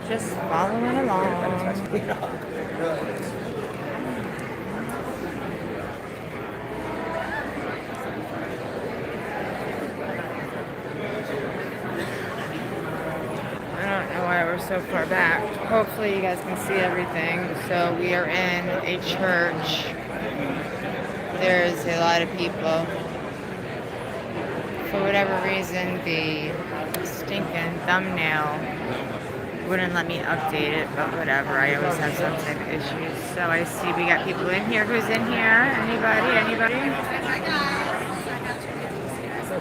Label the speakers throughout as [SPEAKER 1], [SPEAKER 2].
[SPEAKER 1] Just following along. I don't know why we're so far back. Hopefully you guys can see everything. So we are in a church. There's a lot of people. For whatever reason, the stinking thumbnail wouldn't let me update it, but whatever. I always have some type of issues. So I see we got people in here. Who's in here? Anybody?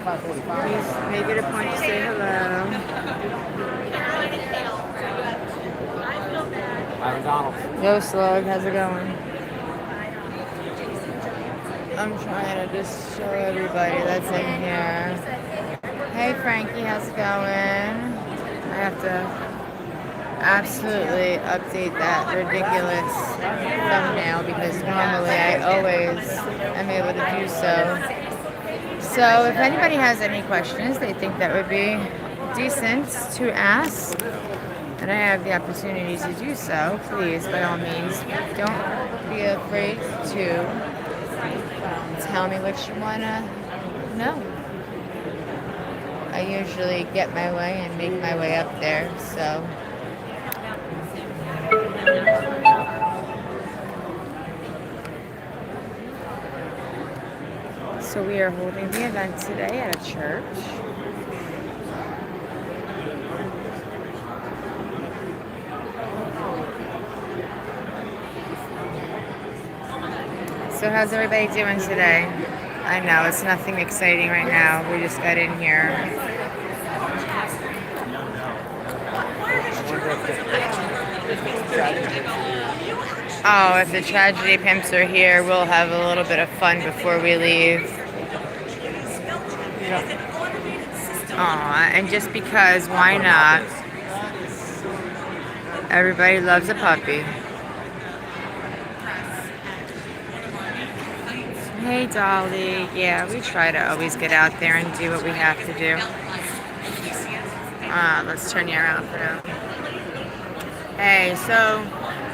[SPEAKER 1] Please make it a point to say hello. Yo, Slug, how's it going? I'm trying to just show everybody that's in here. Hey, Frankie, how's it going? I have to absolutely update that ridiculous thumbnail because normally I always am able to do so. So if anybody has any questions they think that would be decent to ask, and I have the opportunity to do so, please, by all means, don't be afraid to tell me what you want to know. I usually get my way and make my way up there, so. So we are holding the event today at a church. So how's everybody doing today? I know, it's nothing exciting right now. We just got in here. Oh, if the tragedy pimps are here, we'll have a little bit of fun before we leave. Aw, and just because, why not? Everybody loves a puppy. Hey, Dolly. Yeah, we try to always get out there and do what we have to do. Let's turn you around for now. Hey, so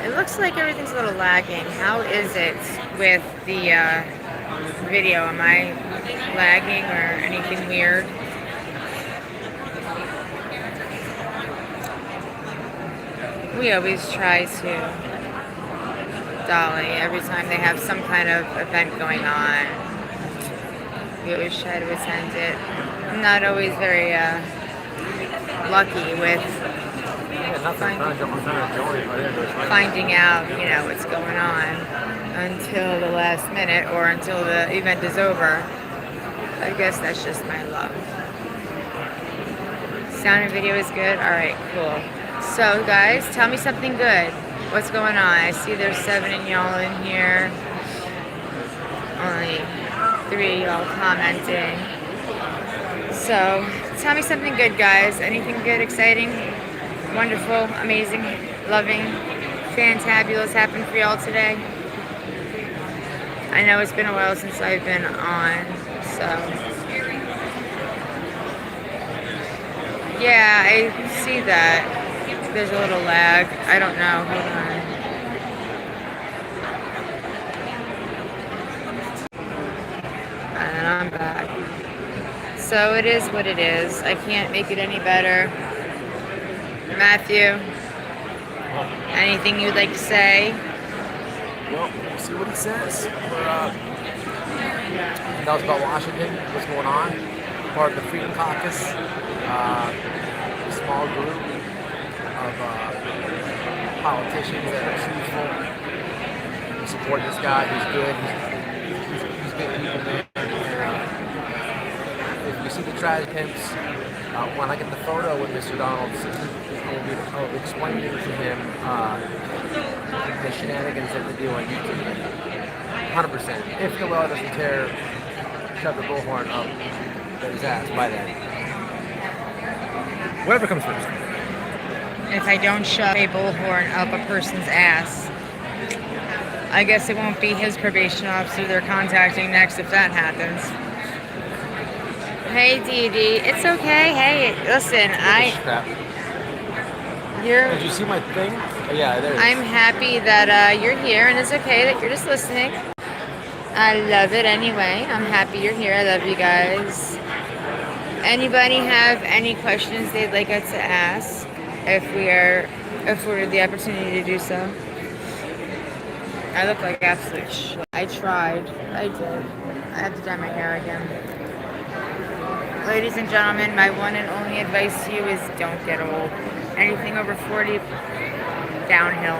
[SPEAKER 1] it looks like everything's a little lagging. How is it with the video? Am I lagging or anything weird? We always try to, Dolly, every time they have some kind of event going on, we always try to attend it. I'm not always very lucky with finding out, what's going on until the last minute or until the event is over. I guess that's just my luck. Sound and video is good? Alright, cool. So guys, tell me something good. What's going on? I see there's 7 of y'all in here. Only 3 of y'all commenting. So, tell me something good, guys. Anything good, exciting, wonderful, amazing, loving, fantabulous happened for y'all today? I know it's been a while since I've been on, so. Yeah, I see that. There's a little lag. I don't know. Hold on. And I'm back. So it is what it is. I can't make it any better. Matthew, anything you'd like to say?
[SPEAKER 2] Well, we'll see what he says. That was about Washington, what's going on. Part of the Freedom Caucus, a small group of politicians that are truthful. We support this guy. He's good. He's good people there. If you see the trash pimps, when I get the photo with Mr. Donald, I'll be explaining to him the shenanigans that they do on YouTube. 100%. If Noel doesn't shove the bullhorn up his ass by then. Whatever comes first.
[SPEAKER 1] If I don't shove a bullhorn up a person's ass, I guess it won't be his probation officer they're contacting next if that happens. Hey, Dee Dee. It's okay. Hey, listen,
[SPEAKER 2] Crap.
[SPEAKER 1] you're.
[SPEAKER 2] Did you see my thing? Oh, yeah, there it is.
[SPEAKER 1] I'm happy that you're here, and it's okay that you're just listening. I love it anyway. I'm happy you're here. I love you guys. Anybody have any questions they'd like us to ask if we're afforded the opportunity to do so? I look like absolute shit. I tried. I did. I have to dye my hair again. Ladies and gentlemen, my one and only advice to you is don't get old. Anything over 40, downhill.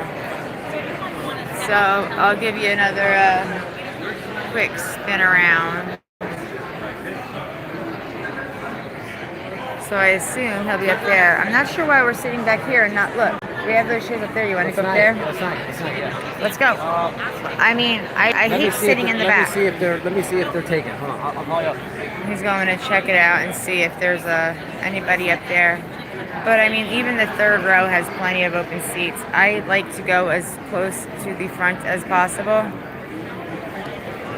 [SPEAKER 1] So I'll give you another quick spin around. So I assume he'll be up there. I'm not sure why we're sitting back here and not look. We have those chairs up there. You want to go up there?
[SPEAKER 2] That's not yet.
[SPEAKER 1] Let's go. I mean, I hate sitting in the back.
[SPEAKER 2] Let me see if they're taken. Hold on, I'll call you up.
[SPEAKER 1] He's going to check it out and see if there's anybody up there. But I mean, even the third row has plenty of open seats. I like to go as close to the front as possible.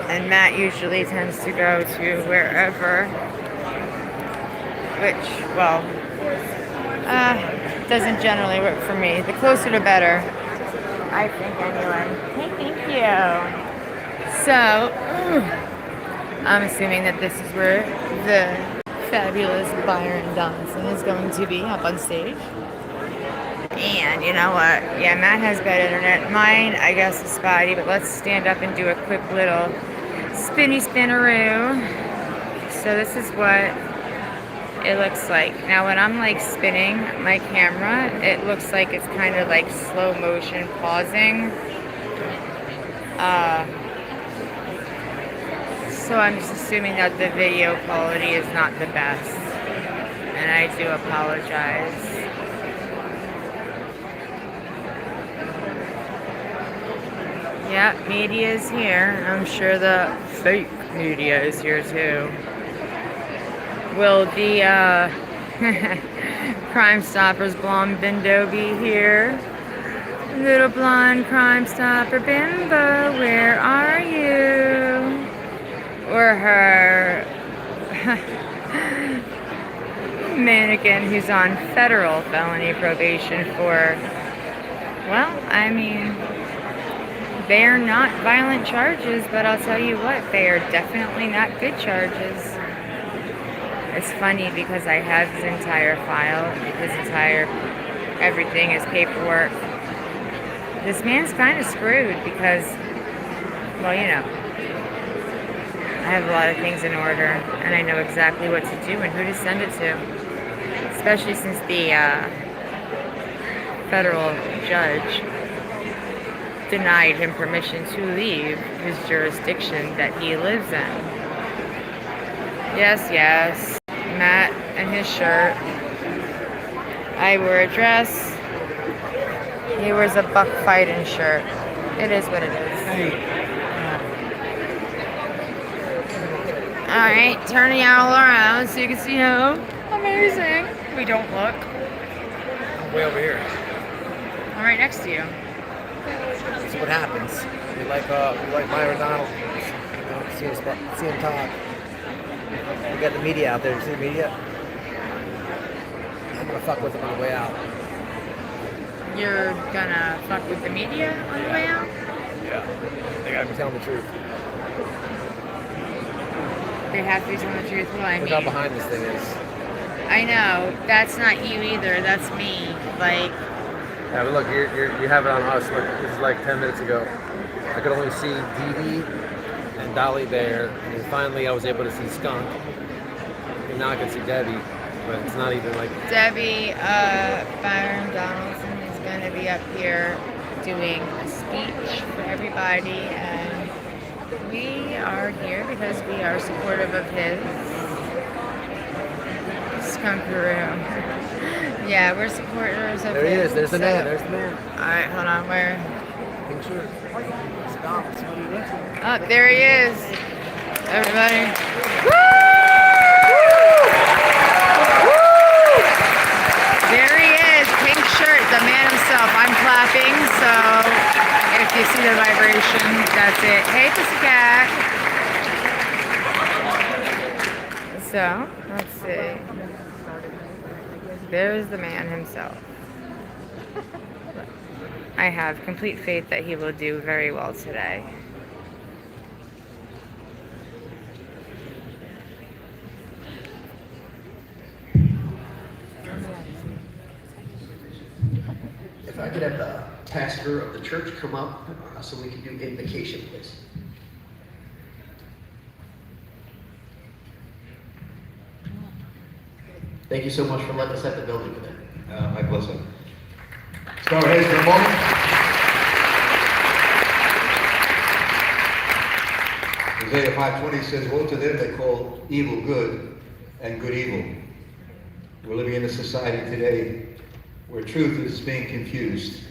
[SPEAKER 1] And Matt usually tends to go to wherever, which, well, doesn't generally work for me. The closer the better, I think, anyway. Hey, thank you. So, I'm assuming that this is where the fabulous Bryon Donaldson is going to be up on stage. And you know what? Yeah, Matt has bad internet. Mine, I guess, is spotty, but let's stand up and do a quick little spinaroo. So this is what it looks like. Now when I'm like spinning my camera, it looks like it's kind of like slow motion pausing. So I'm just assuming that the video quality is not the best. And I do apologize. Yep, media is here. I'm sure the fake media is here too. Will the Crime Stoppers blonde bimbo be here? Little blonde Crime Stopper bimbo, where are you? Or her mannequin who's on federal felony probation for, well, I mean, they are not violent charges, but I'll tell you what, they are definitely not good charges. It's funny because I have his entire file, everything is paperwork. This man's kind of screwed because, well, you know, I have a lot of things in order, and I know exactly what to do and who to send it to. Especially since the federal judge denied him permission to leave his jurisdiction that he lives in. Yes, yes, Matt and his shirt. I wear a dress. He wears a buck fighting shirt. It is what it is. Alright, turning it all around so you can see how amazing we don't look.
[SPEAKER 2] I'm way over here.
[SPEAKER 1] I'm right next to you.
[SPEAKER 2] This is what happens. We like Myron Donald. See him talk. We got the media out there. You see the media? I'm gonna fuck with them on the way out.
[SPEAKER 1] You're gonna fuck with the media on the way out?
[SPEAKER 2] Yeah. They gotta be telling the truth.
[SPEAKER 1] They have to be telling the truth. Well, I mean,
[SPEAKER 2] look how behind this thing is.
[SPEAKER 1] I know. That's not you either. That's me. Like.
[SPEAKER 2] Yeah, but look, you have it on us. Look, this is like 10 minutes ago. I could only see Dee Dee and Dolly there, and then finally I was able to see Skunk. And now I can see Debbie, but it's not even like...
[SPEAKER 1] Debbie, Bryon Donaldson is going to be up here doing a speech for everybody, and we are here because we are supportive of his Skunkaroo. Yeah, we're supporters of his.
[SPEAKER 2] There he is. There's the man. There's the man.
[SPEAKER 1] Alright, hold on. Where?
[SPEAKER 2] Pink shirt.
[SPEAKER 1] Oh, there he is. Everybody. Woo! Woo! There he is. Pink shirt. The man himself. I'm clapping, so if you see the vibration, that's it. Hey, pussycat. So, let's see. There's the man himself. I have complete faith that he will do very well today.
[SPEAKER 3] If I could have the pastor of the church come up so we can do invocation, please. Thank you so much for letting us have the building today.
[SPEAKER 4] My blessing. Bow our heads for a moment. Isaiah 5:20 says, "Woe to them that call evil good and good evil." We're living in a society today where truth is being confused.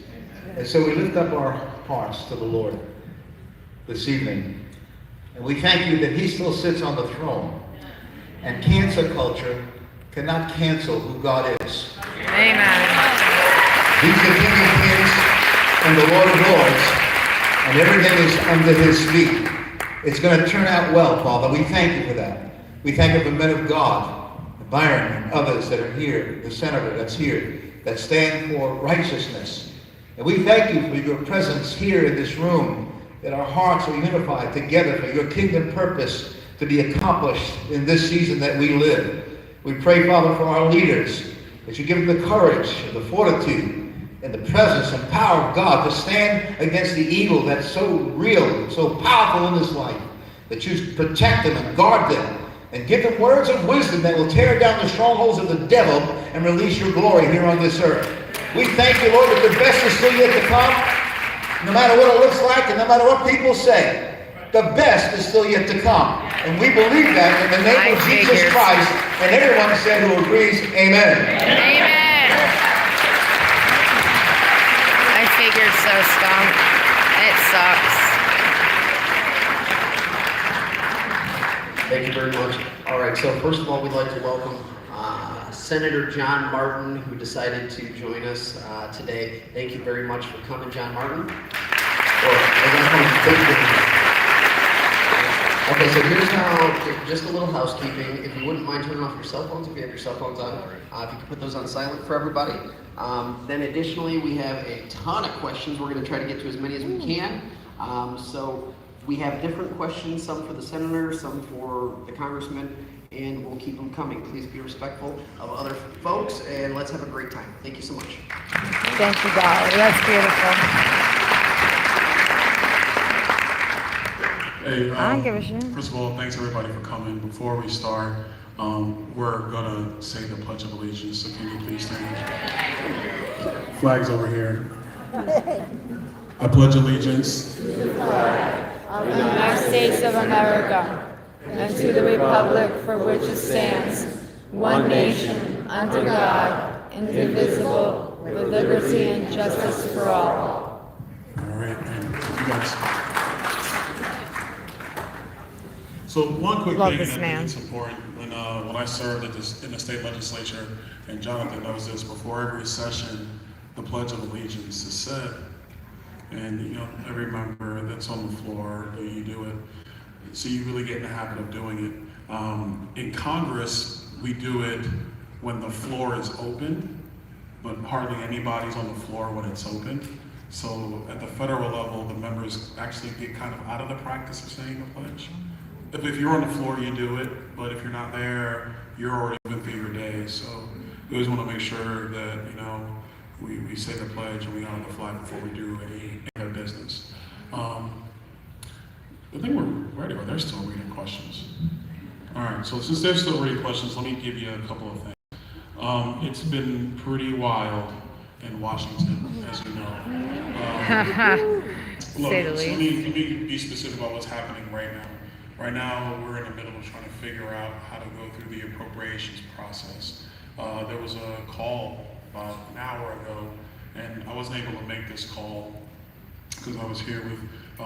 [SPEAKER 4] And so we lift up our hearts to the Lord this evening. And we thank you that he still sits on the throne. And cancer culture cannot cancel who God is.
[SPEAKER 1] Amen.
[SPEAKER 4] He's the King of Kings and the Lord of Lords, and everything is under his feet. It's going to turn out well, Father. We thank you for that. We thank you for men of God, Bryon and others that are here, the senator that's here, that stand for righteousness. And we thank you for your presence here in this room, that our hearts are unified together for your kingdom purpose to be accomplished in this season that we live. We pray, Father, for our leaders, that you give them the courage and the fortitude and the presence and power of God to stand against the evil that's so real and so powerful in this life, that you protect them and guard them and give them words of wisdom that will tear down the strongholds of the devil and release your glory here on this earth. We thank you, Lord, that the best is still yet to come, no matter what it looks like and no matter what people say. The best is still yet to come. And we believe that in the name of Jesus Christ. And everyone said who agrees, amen.
[SPEAKER 1] Amen. I figured so, Skunk. It sucks.
[SPEAKER 3] Thank you very much. All right, so first of all, we'd like to welcome Senator John Martin, who decided to join us today. Thank you very much for coming, John Martin. Okay, so here's how, just a little housekeeping. If you wouldn't mind turning off your cell phones, if you have your cell phones on, if you could put those on silent for everybody. Then additionally, we have a ton of questions. We're going to try to get to as many as we can. So we have different questions, some for the senator, some for the congressman, and we'll keep them coming. Please be respectful of other folks, and let's have a great time. Thank you so much.
[SPEAKER 1] Thank you, God. That's beautiful.
[SPEAKER 5] Hey,
[SPEAKER 1] I don't give a shit.
[SPEAKER 5] First of all, thanks everybody for coming. Before we start, we're gonna say the Pledge of Allegiance. So can you please stand? Flags over here. I pledge allegiance
[SPEAKER 1] Of the United States of America, and to the republic for which it stands, one nation, under God, indivisible, with liberty and justice for all.
[SPEAKER 5] All right, and you guys. So one quick
[SPEAKER 1] Love
[SPEAKER 5] thing,
[SPEAKER 1] this
[SPEAKER 5] and I think
[SPEAKER 1] man.
[SPEAKER 5] it's important. When I served in the state legislature, and Jonathan knows this, before every session, the Pledge of Allegiance is said. And you know, every member that's on the floor, you do it. So you really get in the habit of doing it. In Congress, we do it when the floor is open, but hardly anybody's on the floor when it's open. So at the federal level, the members actually get kind of out of the practice of saying the pledge. If you're on the floor, you do it, but if you're not there, you're already moving through your day. So we always want to make sure that, you know, we say the pledge and we honor the flag before we do any other business. I think we're ready, but they're still reading questions. All right, so since they're still reading questions, let me give you a couple of things. It's been pretty wild in Washington, as you know.
[SPEAKER 1] Say the
[SPEAKER 5] Let
[SPEAKER 1] least.
[SPEAKER 5] me be specific about what's happening right now. Right now, we're in the middle of trying to figure out how to go through the appropriations process. There was a call about an hour ago, and I wasn't able to make this call because I was here with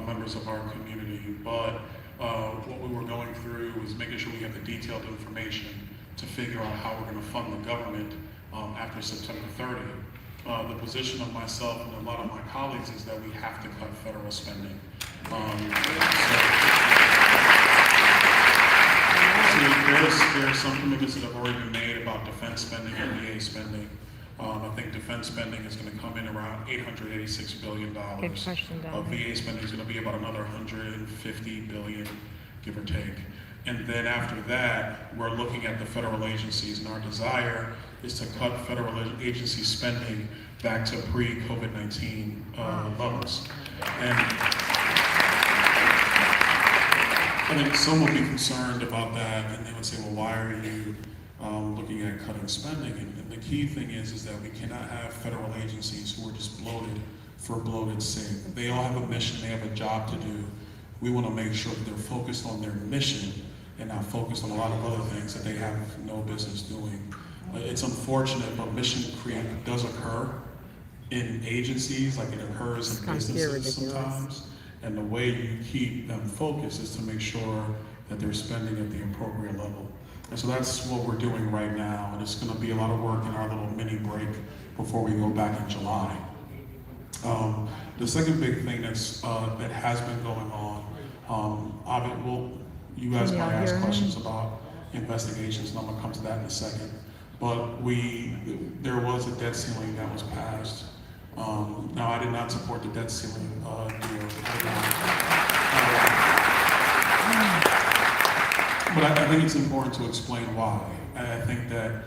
[SPEAKER 5] members of our community. But what we were going through was making sure we have the detailed information to figure out how we're going to fund the government after September 30th. The position of myself and a lot of my colleagues is that we have to cut federal spending. So There's some commitments that have already been made about defense spending and VA spending. I think defense spending is going to come in around $886 billion.
[SPEAKER 1] Good question, Don.
[SPEAKER 5] VA spending is going to be about another $150 billion, give or take. And then after that, we're looking at the federal agencies, and our desire is to cut federal agency spending back to pre-COVID-19 levels. And I think some will be concerned about that, and they would say, well, why are you looking at cutting spending? And the key thing is that we cannot have federal agencies who are just bloated for bloated's sake. They all have a mission, they have a job to do. We want to make sure that they're focused on their mission and not focused on a lot of other things that they have no business doing. It's unfortunate, but mission creep does occur in agencies, like it occurs in businesses sometimes. And the way you keep them focused is to make sure that they're spending at the appropriate level. And so that's what we're doing right now. And it's going to be a lot of work in our little mini break before we go back in July. The second big thing that has been going on, you guys might ask questions about investigations, and I'm going to come to that in a second. But there was a debt ceiling that was passed. Now, I did not support the debt ceiling deal. But I think it's important to explain why. I think that,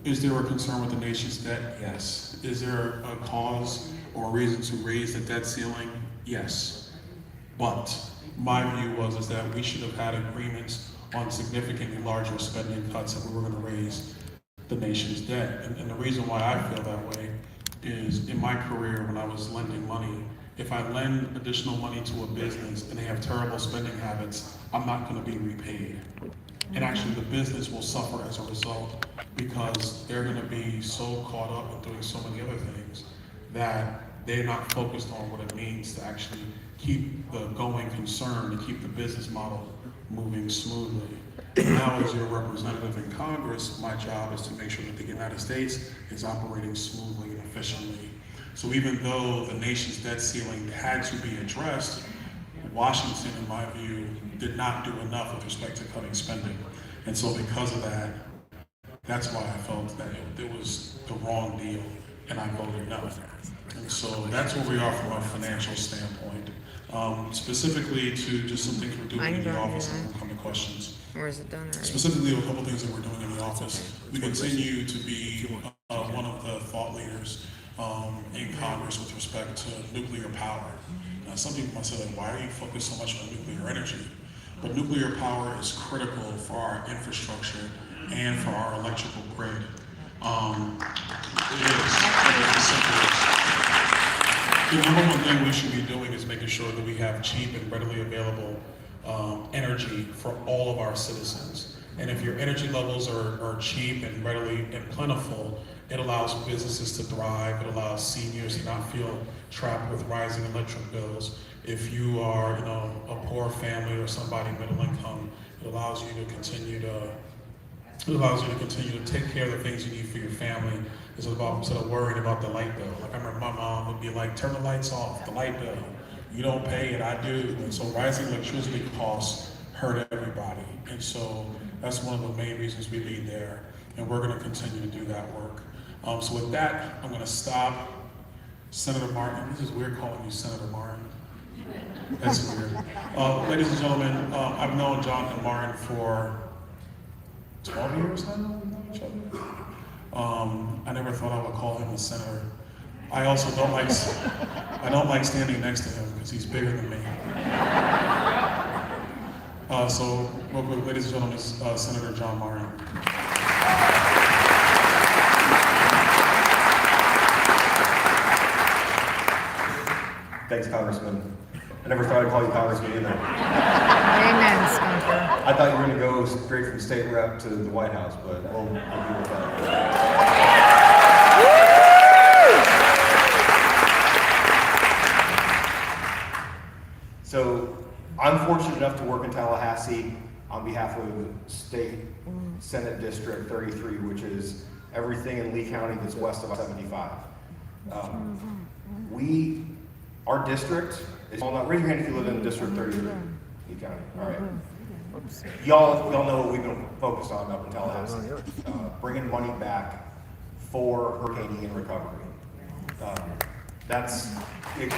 [SPEAKER 5] is there a concern with the nation's debt? Yes. Is there a cause or a reason to raise the debt ceiling? Yes. But my view is that we should have had agreements on significantly larger spending cuts if we were going to raise the nation's debt. And the reason why I feel that way is, in my career when I was lending money, if I lend additional money to a business and they have terrible spending habits, I'm not going to be repaid. And actually the business will suffer as a result, because they're going to be so caught up in doing so many other things that they're not focused on what it means to actually keep the going concern, to keep the business model moving smoothly. Now, as your representative in Congress, my job is to make sure that the United States is operating smoothly and efficiently. So even though the nation's debt ceiling had to be addressed, Washington, in my view, did not do enough with respect to cutting spending. And so because of that, that's why I felt that it was the wrong deal, and I voted no. And so that's where we are from a financial standpoint. Specifically to just some things we're doing in the office, and we'll come to questions.
[SPEAKER 1] Or is it done already?
[SPEAKER 5] Specifically, a couple things that we're doing in the office. We continue to be one of the thought leaders in Congress with respect to nuclear power. Some people might say, like, why are you focused so much on nuclear energy? But nuclear power is critical for our infrastructure and for our electrical grid. It is. The number one thing we should be doing is making sure that we have cheap and readily available energy for all of our citizens. And if your energy levels are cheap and readily and plentiful, it allows businesses to thrive. It allows seniors to not feel trapped with rising electric bills. If you are, a poor family or somebody middle income, it allows you to continue to take care of the things you need for your family. It's about instead of worrying about the light bill. Like I remember my mom would be like, turn the lights off, the light bill. You don't pay it, I do. And so rising electricity costs hurt everybody. And so that's one of the main reasons we lead there. And we're gonna continue to do that work. So with that, I'm gonna stop. Senator Martin, this is weird calling you Senator Martin. That's weird. Ladies and gentlemen, I've known Jonathan Martin for 12 years now, we've known each other. I never thought I would call him a senator. I also don't like standing next to him because he's bigger than me. So, real quick, ladies and gentlemen, Senator John Martin.
[SPEAKER 6] Thanks, Congressman. I never thought I'd call you Congressman either.
[SPEAKER 1] Amen, Skunker.
[SPEAKER 6] I thought you were going to go straight from state rep to the White House, but we'll deal with that. So I'm fortunate enough to work in Tallahassee on behalf of State Senate District 33, which is everything in Lee County that's west of 75. Our district is, well, raise your hand if you live in District 33, Lee County, all right. y'all know what we've been focused on up in Tallahassee. Bringing money back for Hurricane Ian recovery. That's it.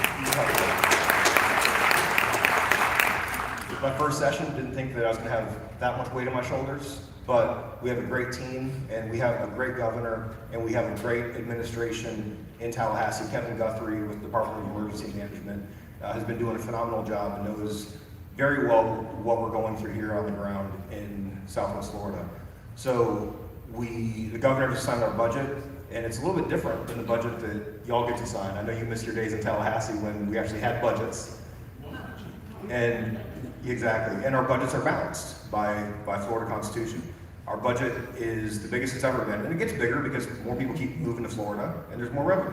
[SPEAKER 6] My first session, didn't think that I was going to have that much weight on my shoulders, but we have a great team, and we have a great governor, and we have a great administration in Tallahassee. Kevin Guthrie with the Department of Emergency Management has been doing a phenomenal job and knows very well what we're going through here on the ground in Southwest Florida. So the governor has signed our budget, and it's a little bit different than the budget that y'all get to sign. I know you missed your days in Tallahassee when we actually had budgets. And exactly, and our budgets are balanced by Florida Constitution. Our budget is the biggest it's ever been, and it gets bigger because more people keep moving to Florida, and there's more revenue.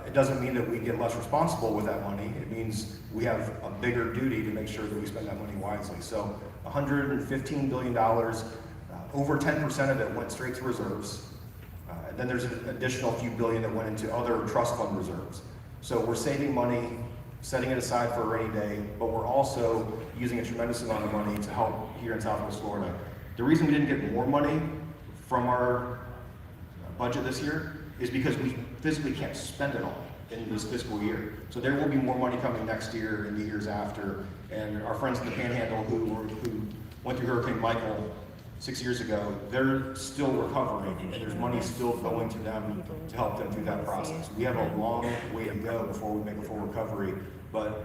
[SPEAKER 6] It doesn't mean that we get less responsible with that money. It means we have a bigger duty to make sure that we spend that money wisely. So $115 billion, over 10% of it went straight to reserves. And then there's an additional few billion that went into other trust fund reserves. So we're saving money, setting it aside for a rainy day, but we're also using a tremendous amount of money to help here in Southwest Florida. The reason we didn't get more money from our budget this year is because we physically can't spend it all in this fiscal year. So there will be more money coming next year and the years after. And our friends in the Panhandle who went through Hurricane Michael 6 years ago, they're still recovering, and there's money still going to them to help them through that process. We have a long way to go before we make a full recovery, but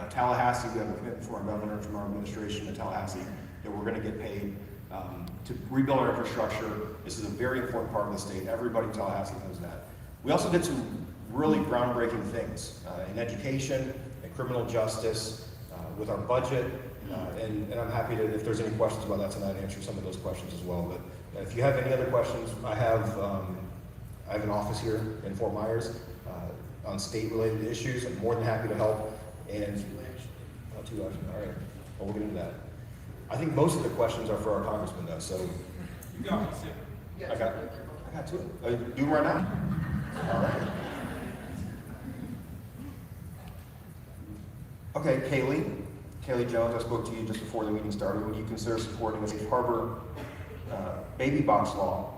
[SPEAKER 6] Tallahassee, we have a commitment from our governor, from our administration in Tallahassee, that we're going to get paid to rebuild our infrastructure. This is a very important part of the state. Everybody in Tallahassee knows that. We also did some really groundbreaking things in education and criminal justice with our budget. And I'm happy to, if there's any questions about that tonight, answer some of those questions as well. But if you have any other questions, I have an office here in Fort Myers on state-related issues. I'm more than happy to help. And two lections. All right. Well, we'll get into that. I think most of the questions are for our congressman, though. So you got it. Yes. I got two. Do them right now. All right. Okay, Kaylee Jones, I spoke to you just before the meeting started. Would you consider supporting a safe harbor baby box law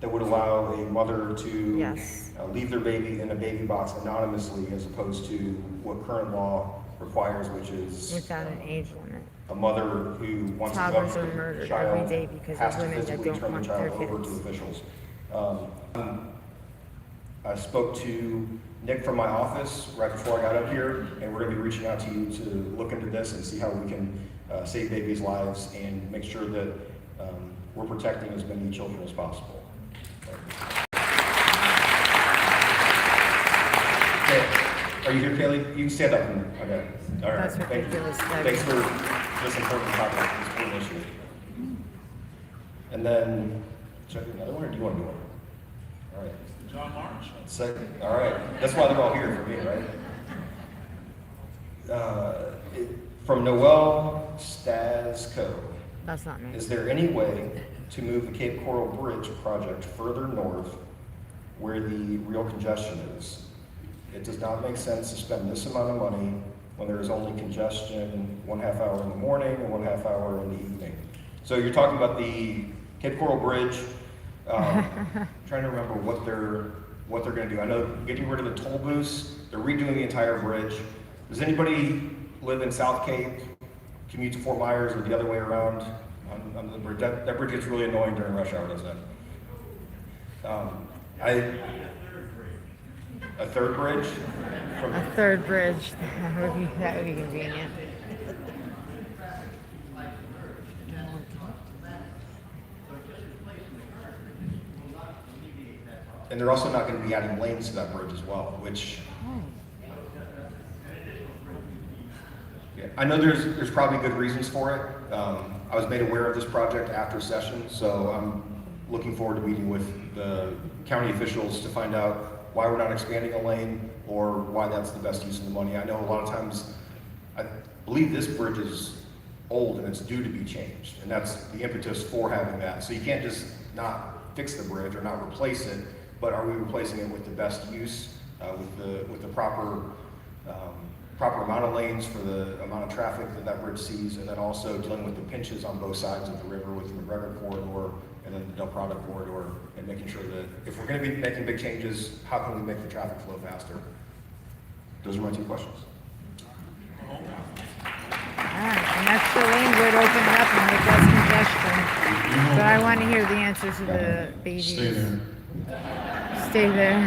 [SPEAKER 6] that would allow a mother to leave their baby in a baby box anonymously, as opposed to what current law requires, which is
[SPEAKER 1] without an age limit?
[SPEAKER 6] A mother who wants to
[SPEAKER 1] Toddlers
[SPEAKER 6] adopt
[SPEAKER 1] are
[SPEAKER 6] the
[SPEAKER 1] murdered
[SPEAKER 6] child
[SPEAKER 1] every day because
[SPEAKER 6] has
[SPEAKER 1] of
[SPEAKER 6] to
[SPEAKER 1] women that
[SPEAKER 6] physically
[SPEAKER 1] don't
[SPEAKER 6] turn the
[SPEAKER 1] want their
[SPEAKER 6] child over to
[SPEAKER 1] kids.
[SPEAKER 6] officials. I spoke to Nick from my office right before I got up here, and we're going to be reaching out to you to look into this and see how we can save babies' lives and make sure that we're protecting as many children as possible. Okay. Are you here, Kaylee? You can stand up. Okay. All right.
[SPEAKER 1] That's ridiculous.
[SPEAKER 6] Thanks for this important topic, this important issue. And then, check another one, or do you want to do one? All right.
[SPEAKER 5] John March.
[SPEAKER 6] Second. All right. That's why they're all here for me, right? From Noel Stasco.
[SPEAKER 1] That's not me.
[SPEAKER 6] Is there any way to move the Cape Coral Bridge project further north where the real congestion is? It does not make sense to spend this amount of money when there is only congestion 1/2 hour in the morning and 1/2 hour in the evening. So you're talking about the Cape Coral Bridge. Trying to remember what they're going to do. I know getting rid of the toll booths. They're redoing the entire bridge. Does anybody live in South Cape, commute to Fort Myers, or the other way around on the bridge? That bridge gets really annoying during rush hour, doesn't it? A third bridge?
[SPEAKER 1] A third bridge. That would be convenient.
[SPEAKER 6] And they're also not going to be adding lanes to that bridge as well, which I know there's probably good reasons for it. I was made aware of this project after session, so I'm looking forward to meeting with the county officials to find out why we're not expanding a lane or why that's the best use of the money. I know a lot of times, I believe this bridge is old and it's due to be changed, and that's the impetus for having that. So you can't just not fix the bridge or not replace it, but are we replacing it with the best use, with the proper proper amount of lanes for the amount of traffic that that bridge sees, and then also dealing with the pinches on both sides of the river with the McGregor corridor and then the Del Prado corridor, and making sure that if we're going to be making big changes, how can we make the traffic flow faster? Those are my two questions.
[SPEAKER 1] All right, and that's the lane would open it up and make less congestion. But I want to hear the answer to the babies.
[SPEAKER 5] Stay there.
[SPEAKER 1] Stay there.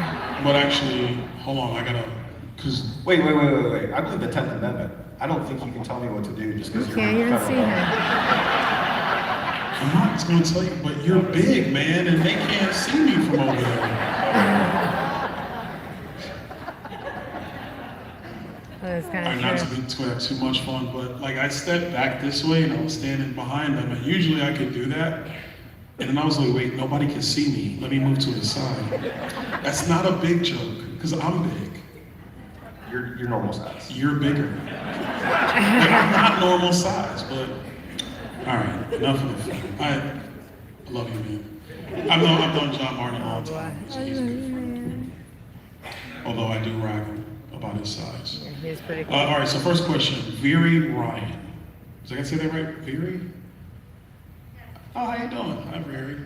[SPEAKER 5] But actually, hold on, I gotta, cause
[SPEAKER 6] Wait. I believe the 10th Amendment. I don't think you can tell me what to do just because
[SPEAKER 1] You
[SPEAKER 6] you're
[SPEAKER 1] can't even see him.
[SPEAKER 5] I'm not gonna tell you, but you're big, man, and they can't see me from over there.
[SPEAKER 1] That's kind
[SPEAKER 5] I'm
[SPEAKER 1] of
[SPEAKER 5] not
[SPEAKER 1] true.
[SPEAKER 5] to have too much fun, but like I stepped back this way and I was standing behind them, and usually I could do that. And then I was like, wait, nobody can see me. Let me move to the side. That's not a big joke, because I'm big.
[SPEAKER 6] You're normal size.
[SPEAKER 5] You're bigger. Like, I'm not normal size, but all right, enough of the fun. I love you, man. I've known John Martin a long time. So he's good. Although I do rag him about his size.
[SPEAKER 1] Yeah, he's pretty cool.
[SPEAKER 5] All right, so first question, Bryon. Did I say that right? Viri? Oh, how you doing? Hi, Viri.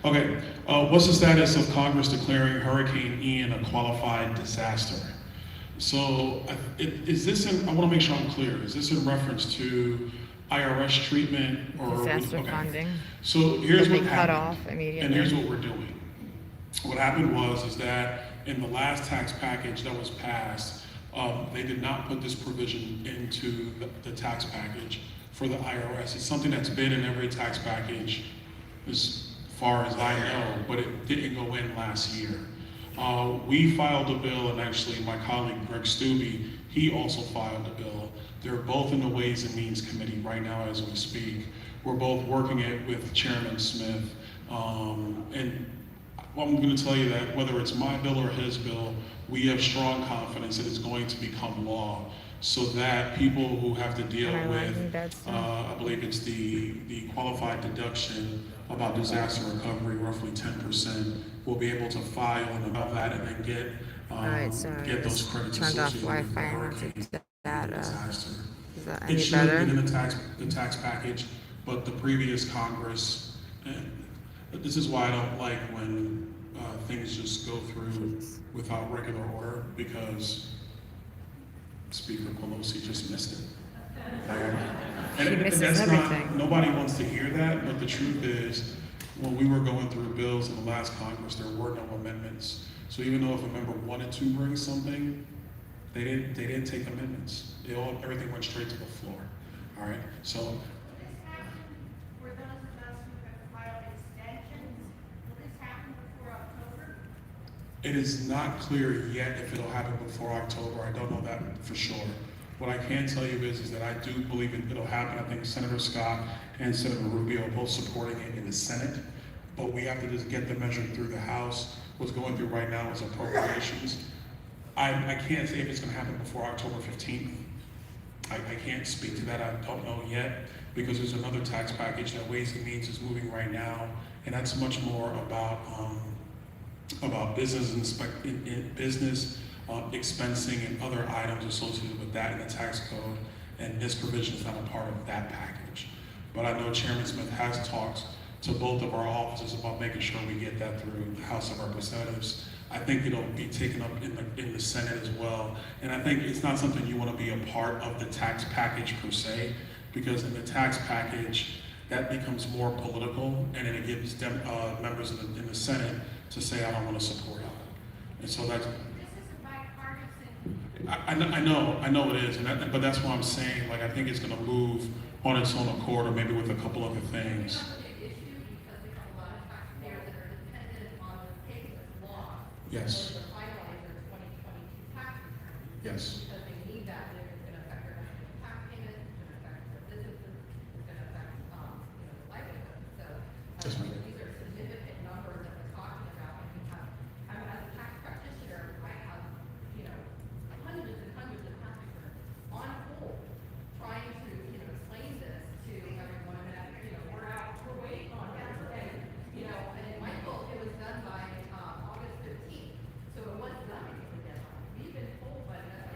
[SPEAKER 5] Okay, what's the status of Congress declaring Hurricane Ian a qualified disaster? So, is this in, I want to make sure I'm clear, is this in reference to IRS treatment or?
[SPEAKER 1] Disaster
[SPEAKER 5] okay.
[SPEAKER 1] funding.
[SPEAKER 5] So here's
[SPEAKER 1] Would
[SPEAKER 5] what
[SPEAKER 1] be cut
[SPEAKER 5] happened.
[SPEAKER 1] off immediately.
[SPEAKER 5] And here's what we're doing. What happened is that in the last tax package that was passed, they did not put this provision into the tax package for the IRS. It's something that's been in every tax package as far as I know, but it didn't go in last year. We filed a bill, and actually my colleague Greg Stubbe, he also filed a bill. They're both in the Ways and Means Committee right now as we speak. We're both working it with Chairman Smith. And I'm going to tell you that whether it's my bill or his bill, we have strong confidence that it's going to become law, so that people who have to deal with, I believe it's the qualified deduction about disaster recovery, roughly 10%, will be able to file and about that and then get
[SPEAKER 1] Alright, so
[SPEAKER 5] get those credits
[SPEAKER 1] turned off
[SPEAKER 5] associated with the
[SPEAKER 1] Wi-Fi and went
[SPEAKER 5] hurricane
[SPEAKER 1] to data.
[SPEAKER 5] disaster.
[SPEAKER 1] Is that
[SPEAKER 5] It
[SPEAKER 1] any
[SPEAKER 5] should have
[SPEAKER 1] better?
[SPEAKER 5] been in the tax package, but the previous Congress, and this is why I don't like when things just go through without regular order, because Speaker Pelosi just missed it. And
[SPEAKER 1] She misses
[SPEAKER 5] that's
[SPEAKER 1] everything.
[SPEAKER 5] not, nobody wants to hear that, but the truth is, when we were going through bills in the last Congress, there were no amendments. So even though if a member wanted to bring something, they didn't take amendments. Everything went straight to the floor. All right, so.
[SPEAKER 7] For those of us who have filed extensions, will this happen before October?
[SPEAKER 5] It is not clear yet if it'll happen before October. I don't know that for sure. What I can tell you is that I do believe it'll happen. I think Senator Scott and Senator Rubio are both supporting it in the Senate, but we have to just get the measure through the House. What's going through right now is appropriations. I can't say if it's going to happen before October 15th. I can't speak to that. I don't know yet, because there's another tax package that Ways and Means is moving right now, and that's much more about business business expensing and other items associated with that in the tax code, and this provision is not a part of that package. But I know Chairman Smith has talked to both of our offices about making sure we get that through the House of Representatives. I think it'll be taken up in the Senate as well. And I think it's not something you want to be a part of the tax package per se, because in the tax package, that becomes more political, and then it gives them, members in the Senate to say, I don't want to support it. And so that's,
[SPEAKER 7] This is a bipartisan.
[SPEAKER 5] I know it is, but that's why I'm saying, like, I think it's going to move on its own accord, or maybe with a couple other things. Yes. Yes.
[SPEAKER 8] Because they need that, and it's gonna affect their national tax payments, it's gonna affect their businesses, it's gonna affect, livelihood. So,
[SPEAKER 5] Yes, ma'am.
[SPEAKER 8] these are significant numbers that we're talking about, and we have, as a tax practitioner, I have, hundreds and hundreds of tax returns on hold, trying to, explain this to everyone that, we're waiting on it, and in my book, it was done by, August 15th, so it was done before the deadline. We've been told by the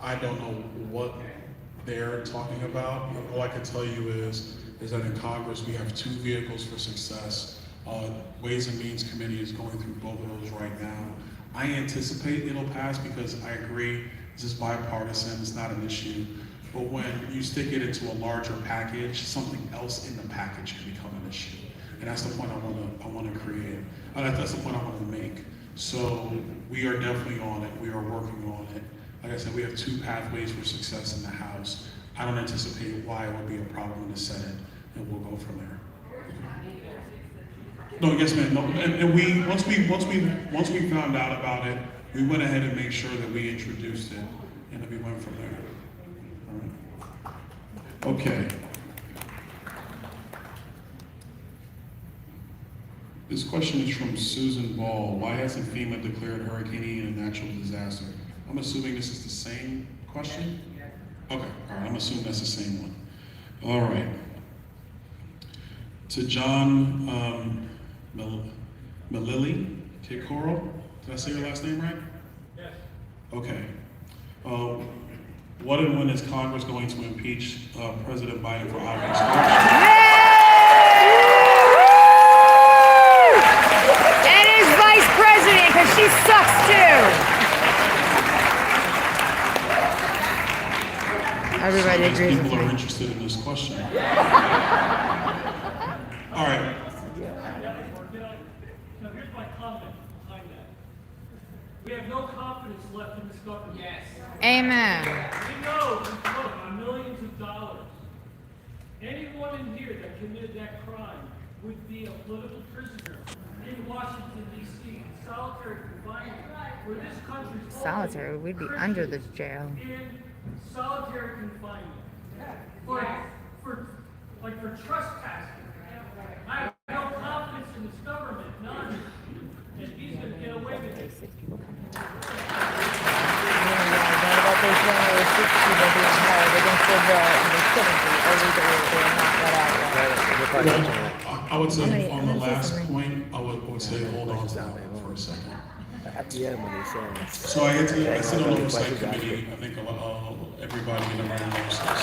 [SPEAKER 5] I don't know what they're talking about. All I can tell you is that in Congress, we have 2 vehicles for success. Ways and Means Committee is going through both of those right now. I anticipate it'll pass because I agree, this is bipartisan, it's not an issue. But when you stick it into a larger package, something else in the package can become an issue. And that's the point I want to create. That's the point I want to make. So we are definitely on it. We are working on it. Like I said, we have 2 pathways for success in the House. I don't anticipate why it would be a problem in the Senate, and we'll go from there. No, yes, ma'am. No, and we once we found out about it, we went ahead and made sure that we introduced it, and then we went from there. All right. Okay. This question is from Susan Ball. Why hasn't FEMA declared Hurricane Ian a natural disaster? I'm assuming this is the same question? Okay, all right, I'm assuming that's the same one. All right. To John Malili Kikoro, did I say your last name right? Yes. Okay. What and when is Congress going to impeach President Biden for obvious corruption?
[SPEAKER 1] And his vice president, because she sucks too. Everybody
[SPEAKER 5] Some
[SPEAKER 1] agrees with
[SPEAKER 5] people are
[SPEAKER 1] me.
[SPEAKER 5] interested in this question. All right.
[SPEAKER 9] Now, here's my comment behind that. We have no confidence left in this government. Yes.
[SPEAKER 1] Amen.
[SPEAKER 9] We know we put on millions of dollars. Anyone in here that committed that crime would be a political prisoner in Washington, D.C., in solitary confinement, where this country's
[SPEAKER 1] Solitary, we'd be under the jail.
[SPEAKER 9] in solitary confinement for trespassing. I have no confidence in this government, none. And he's going to get away with it.
[SPEAKER 5] I would say on the last point, I would say hold on to that one for a second.
[SPEAKER 2] At the end when he says.
[SPEAKER 5] So I sit on the oversight committee. I think everybody in the room knows this.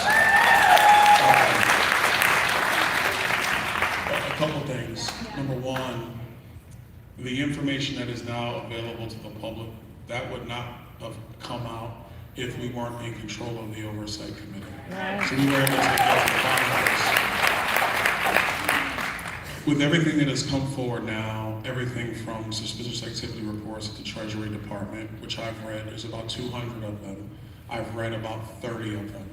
[SPEAKER 5] A couple things. Number one, the information that is now available to the public, that would not have come out if we weren't in control of the oversight committee. So we were able to get the bottom of this. With everything that has come forward now, everything from suspicious activity reports at the Treasury Department, which I've read, there's about 200 of them. I've read about 30 of them.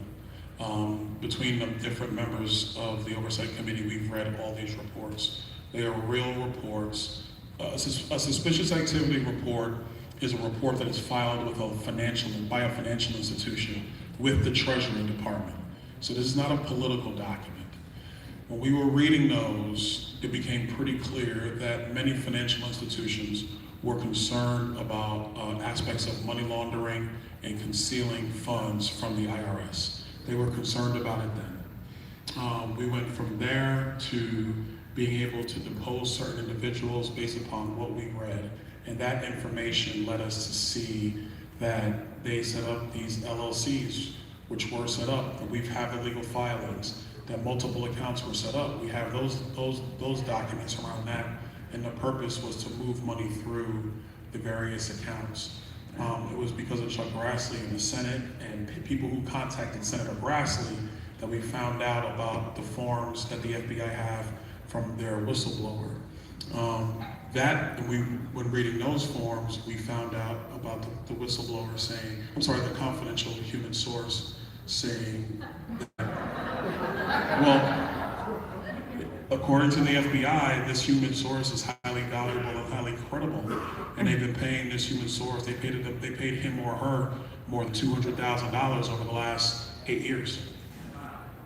[SPEAKER 5] Between the different members of the Oversight Committee, we've read all these reports. They are real reports. A suspicious activity report is a report that is filed with by a financial institution with the Treasury Department. So this is not a political document. When we were reading those, it became pretty clear that many financial institutions were concerned about aspects of money laundering and concealing funds from the IRS. They were concerned about it then. We went from there to being able to depose certain individuals based upon what we read. And that information led us to see that they set up these LLCs, which were set up, that we've had illegal filings, that multiple accounts were set up. We have those documents around that, and the purpose was to move money through the various accounts. It was because of Chuck Grassley in the Senate and people who contacted Senator Grassley that we found out about the forms that the FBI have from their whistleblower. When reading those forms, we found out about the whistleblower saying, the confidential human source saying that, well, according to the FBI, this human source is highly valuable and highly credible, and they've been paying this human source. They paid him or her more than $200,000 over the last 8 years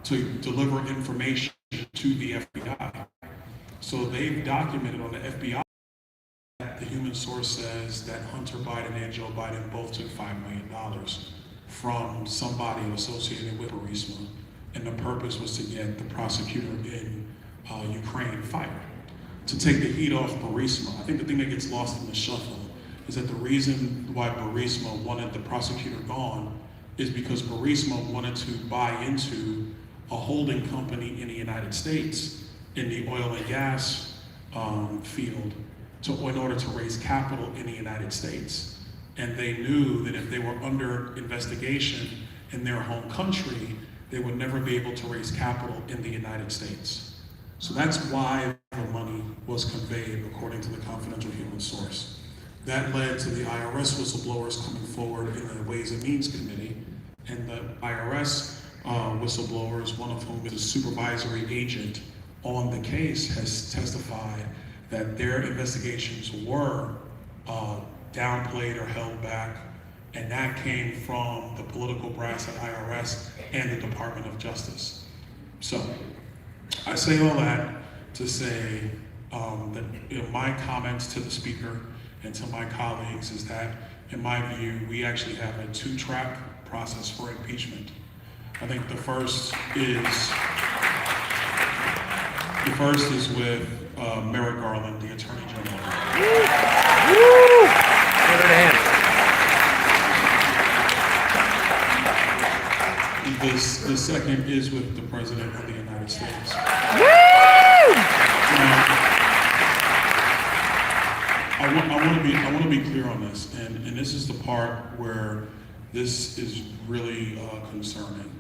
[SPEAKER 5] to deliver information to the FBI. So they've documented on the FBI that the human source says that Hunter Biden and Joe Biden both took $5 million from somebody associated with Burisma, and the purpose was to get the prosecutor in Ukraine fired, to take the heat off Burisma. I think the thing that gets lost in the shuffle is that the reason why Burisma wanted the prosecutor gone is because Burisma wanted to buy into a holding company in the United States in the oil and gas field in order to raise capital in the United States. And they knew that if they were under investigation in their home country, they would never be able to raise capital in the United States. So that's why the money was conveyed according to the confidential human source. That led to the IRS whistleblowers coming forward in the Ways and Means Committee, and the IRS whistleblowers, one of whom is a supervisory agent on the case, has testified that their investigations were downplayed or held back, and that came from the political brass at IRS and the Department of Justice. So, I say all that to say that my comments to the speaker and to my colleagues is that, in my view, we actually have a two-track process for impeachment. I think the first is with Merrick Garland, the Attorney General. The second is with the President of the United States. I want to be clear on this, and this is the part where this is really concerning.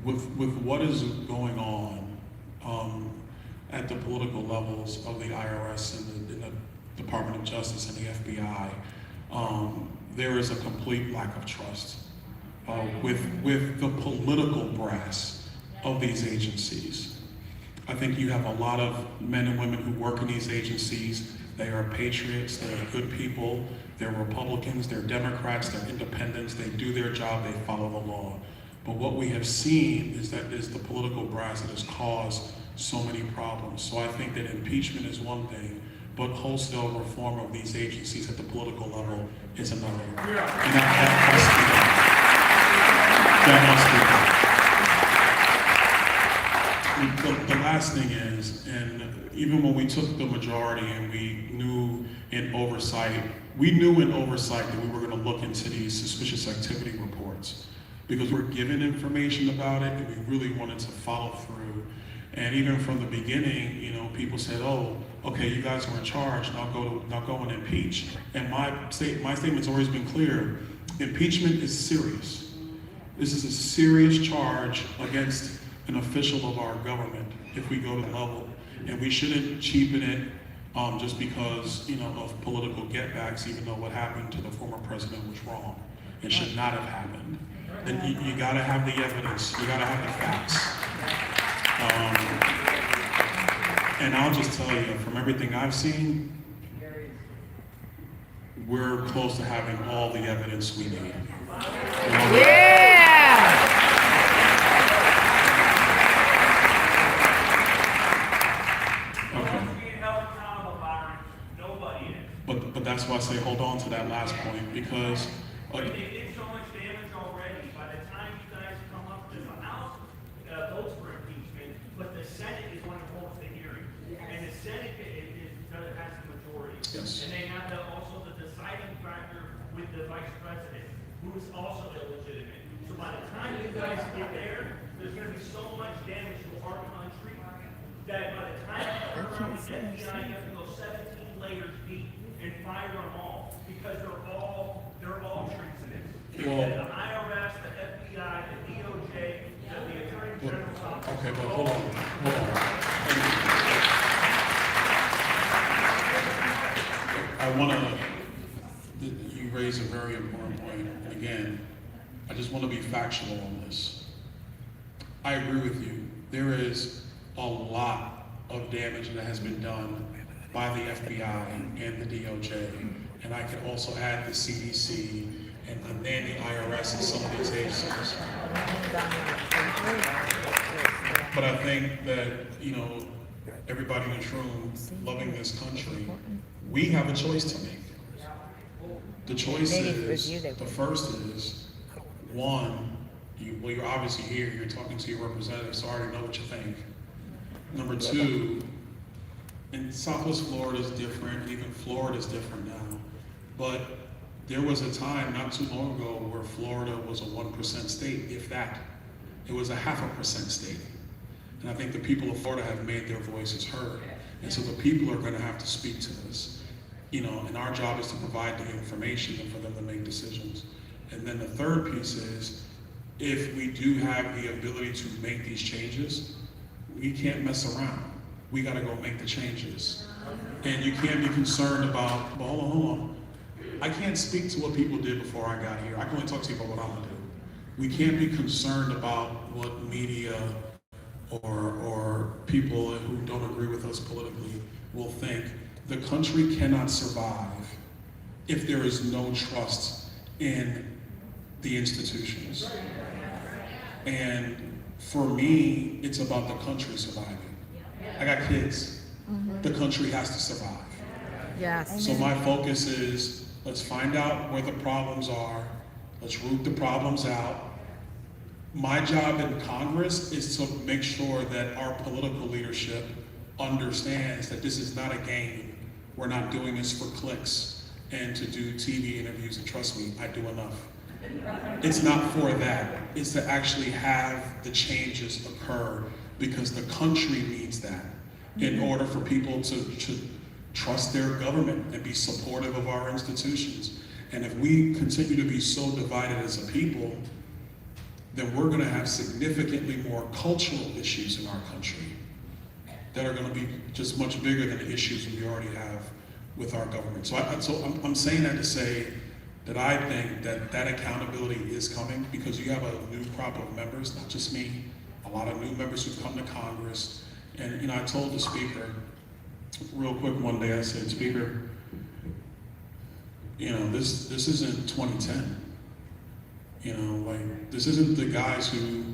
[SPEAKER 5] With what is going on at the political levels of the IRS and the Department of Justice and the FBI, there is a complete lack of trust with the political brass of these agencies. I think you have a lot of men and women who work in these agencies. They are patriots, they are good people, they're Republicans, they're Democrats, they're independents, they do their job, they follow the law. But what we have seen is the political brass that has caused so many problems. So I think that impeachment is one thing, but wholesale reform of these agencies at the political level is another. And that must be done. The last thing is, and even when we took the majority and we knew in oversight that we were going to look into these suspicious activity reports, because we're given information about it and we really wanted to follow through. And even from the beginning, people said, "Oh, okay, you guys were in charge, now go and impeach." And my statement's always been clear: impeachment is serious. This is a serious charge against an official of our government if we go to the level, and we shouldn't cheapen it just because of political getbacks, even though what happened to the former president was wrong. It should not have happened. And you gotta have the evidence, you gotta have the facts. And I'll just tell you, from everything I've seen, we're close to having all the evidence we need. But that's why I say hold on to that last point, because
[SPEAKER 9] They did so much damage already. By the time you guys come up to the House votes for impeachment, but the Senate is one that holds the hearing, and the Senate has the majority.
[SPEAKER 5] Yes.
[SPEAKER 9] And they have also the deciding factor with the Vice President, who is also illegitimate. So by the time you guys get there, there's going to be so much damage to our country that by the time you turn around with the FBI, you have to go 17 layers deep and fire them all, because they're all treasonous.
[SPEAKER 5] Well,
[SPEAKER 9] The IRS, the FBI, the DOJ, the Attorney General's office.
[SPEAKER 5] okay, but hold on. You raise a very important point. And again, I just want to be factual on this. I agree with you. There is a lot of damage that has been done by the FBI and the DOJ. And I could also add the CDC and then the IRS and some of these agencies. But I think that, everybody in this room loving this country, we have a choice to make. The choice the first is, one, you're obviously here, you're talking to your representatives, so I already know what you think. Number two, and Southwest Florida is different, even Florida is different now, but There was a time not too long ago where Florida was a 1% state, if that. It was a 0.5% state. And I think the people of Florida have made their voices heard. And so the people are gonna have to speak to this. And our job is to provide the information and for them to make decisions. And then the third piece is, if we do have the ability to make these changes, we can't mess around. We gotta go make the changes. And you can't be concerned about, well, hold on. I can't speak to what people did before I got here. I can only talk to you about what I'm gonna do. We can't be concerned about what media or people who don't agree with us politically will think. The country cannot survive if there is no trust in the institutions. And for me, it's about the country surviving. I got kids. The country has to survive.
[SPEAKER 1] Yes.
[SPEAKER 5] So my focus is, let's find out where the problems are. Let's root the problems out. My job in Congress is to make sure that our political leadership understands that this is not a game. We're not doing this for clicks and to do TV interviews, and trust me, I do enough. It's not for that. It's to actually have the changes occur because the country needs that in order for people to trust their government and be supportive of our institutions. And if we continue to be so divided as a people, then we're gonna have significantly more cultural issues in our country that are gonna be just much bigger than the issues we already have with our government. So I'm saying that to say that I think that accountability is coming because you have a new crop of members, not just me, a lot of new members who've come to Congress. And I told the speaker real quick one day, I said, Speaker, this isn't 2010. This isn't the guys who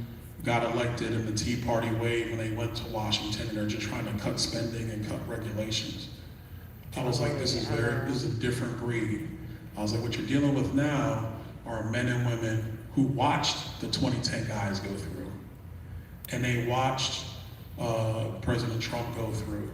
[SPEAKER 5] got elected in the Tea Party wave when they went to Washington and they're just trying to cut spending and cut regulations. I was like, this is a different breed. I was like, what you're dealing with now are men and women who watched the 2010 guys go through. And they watched President Trump go through.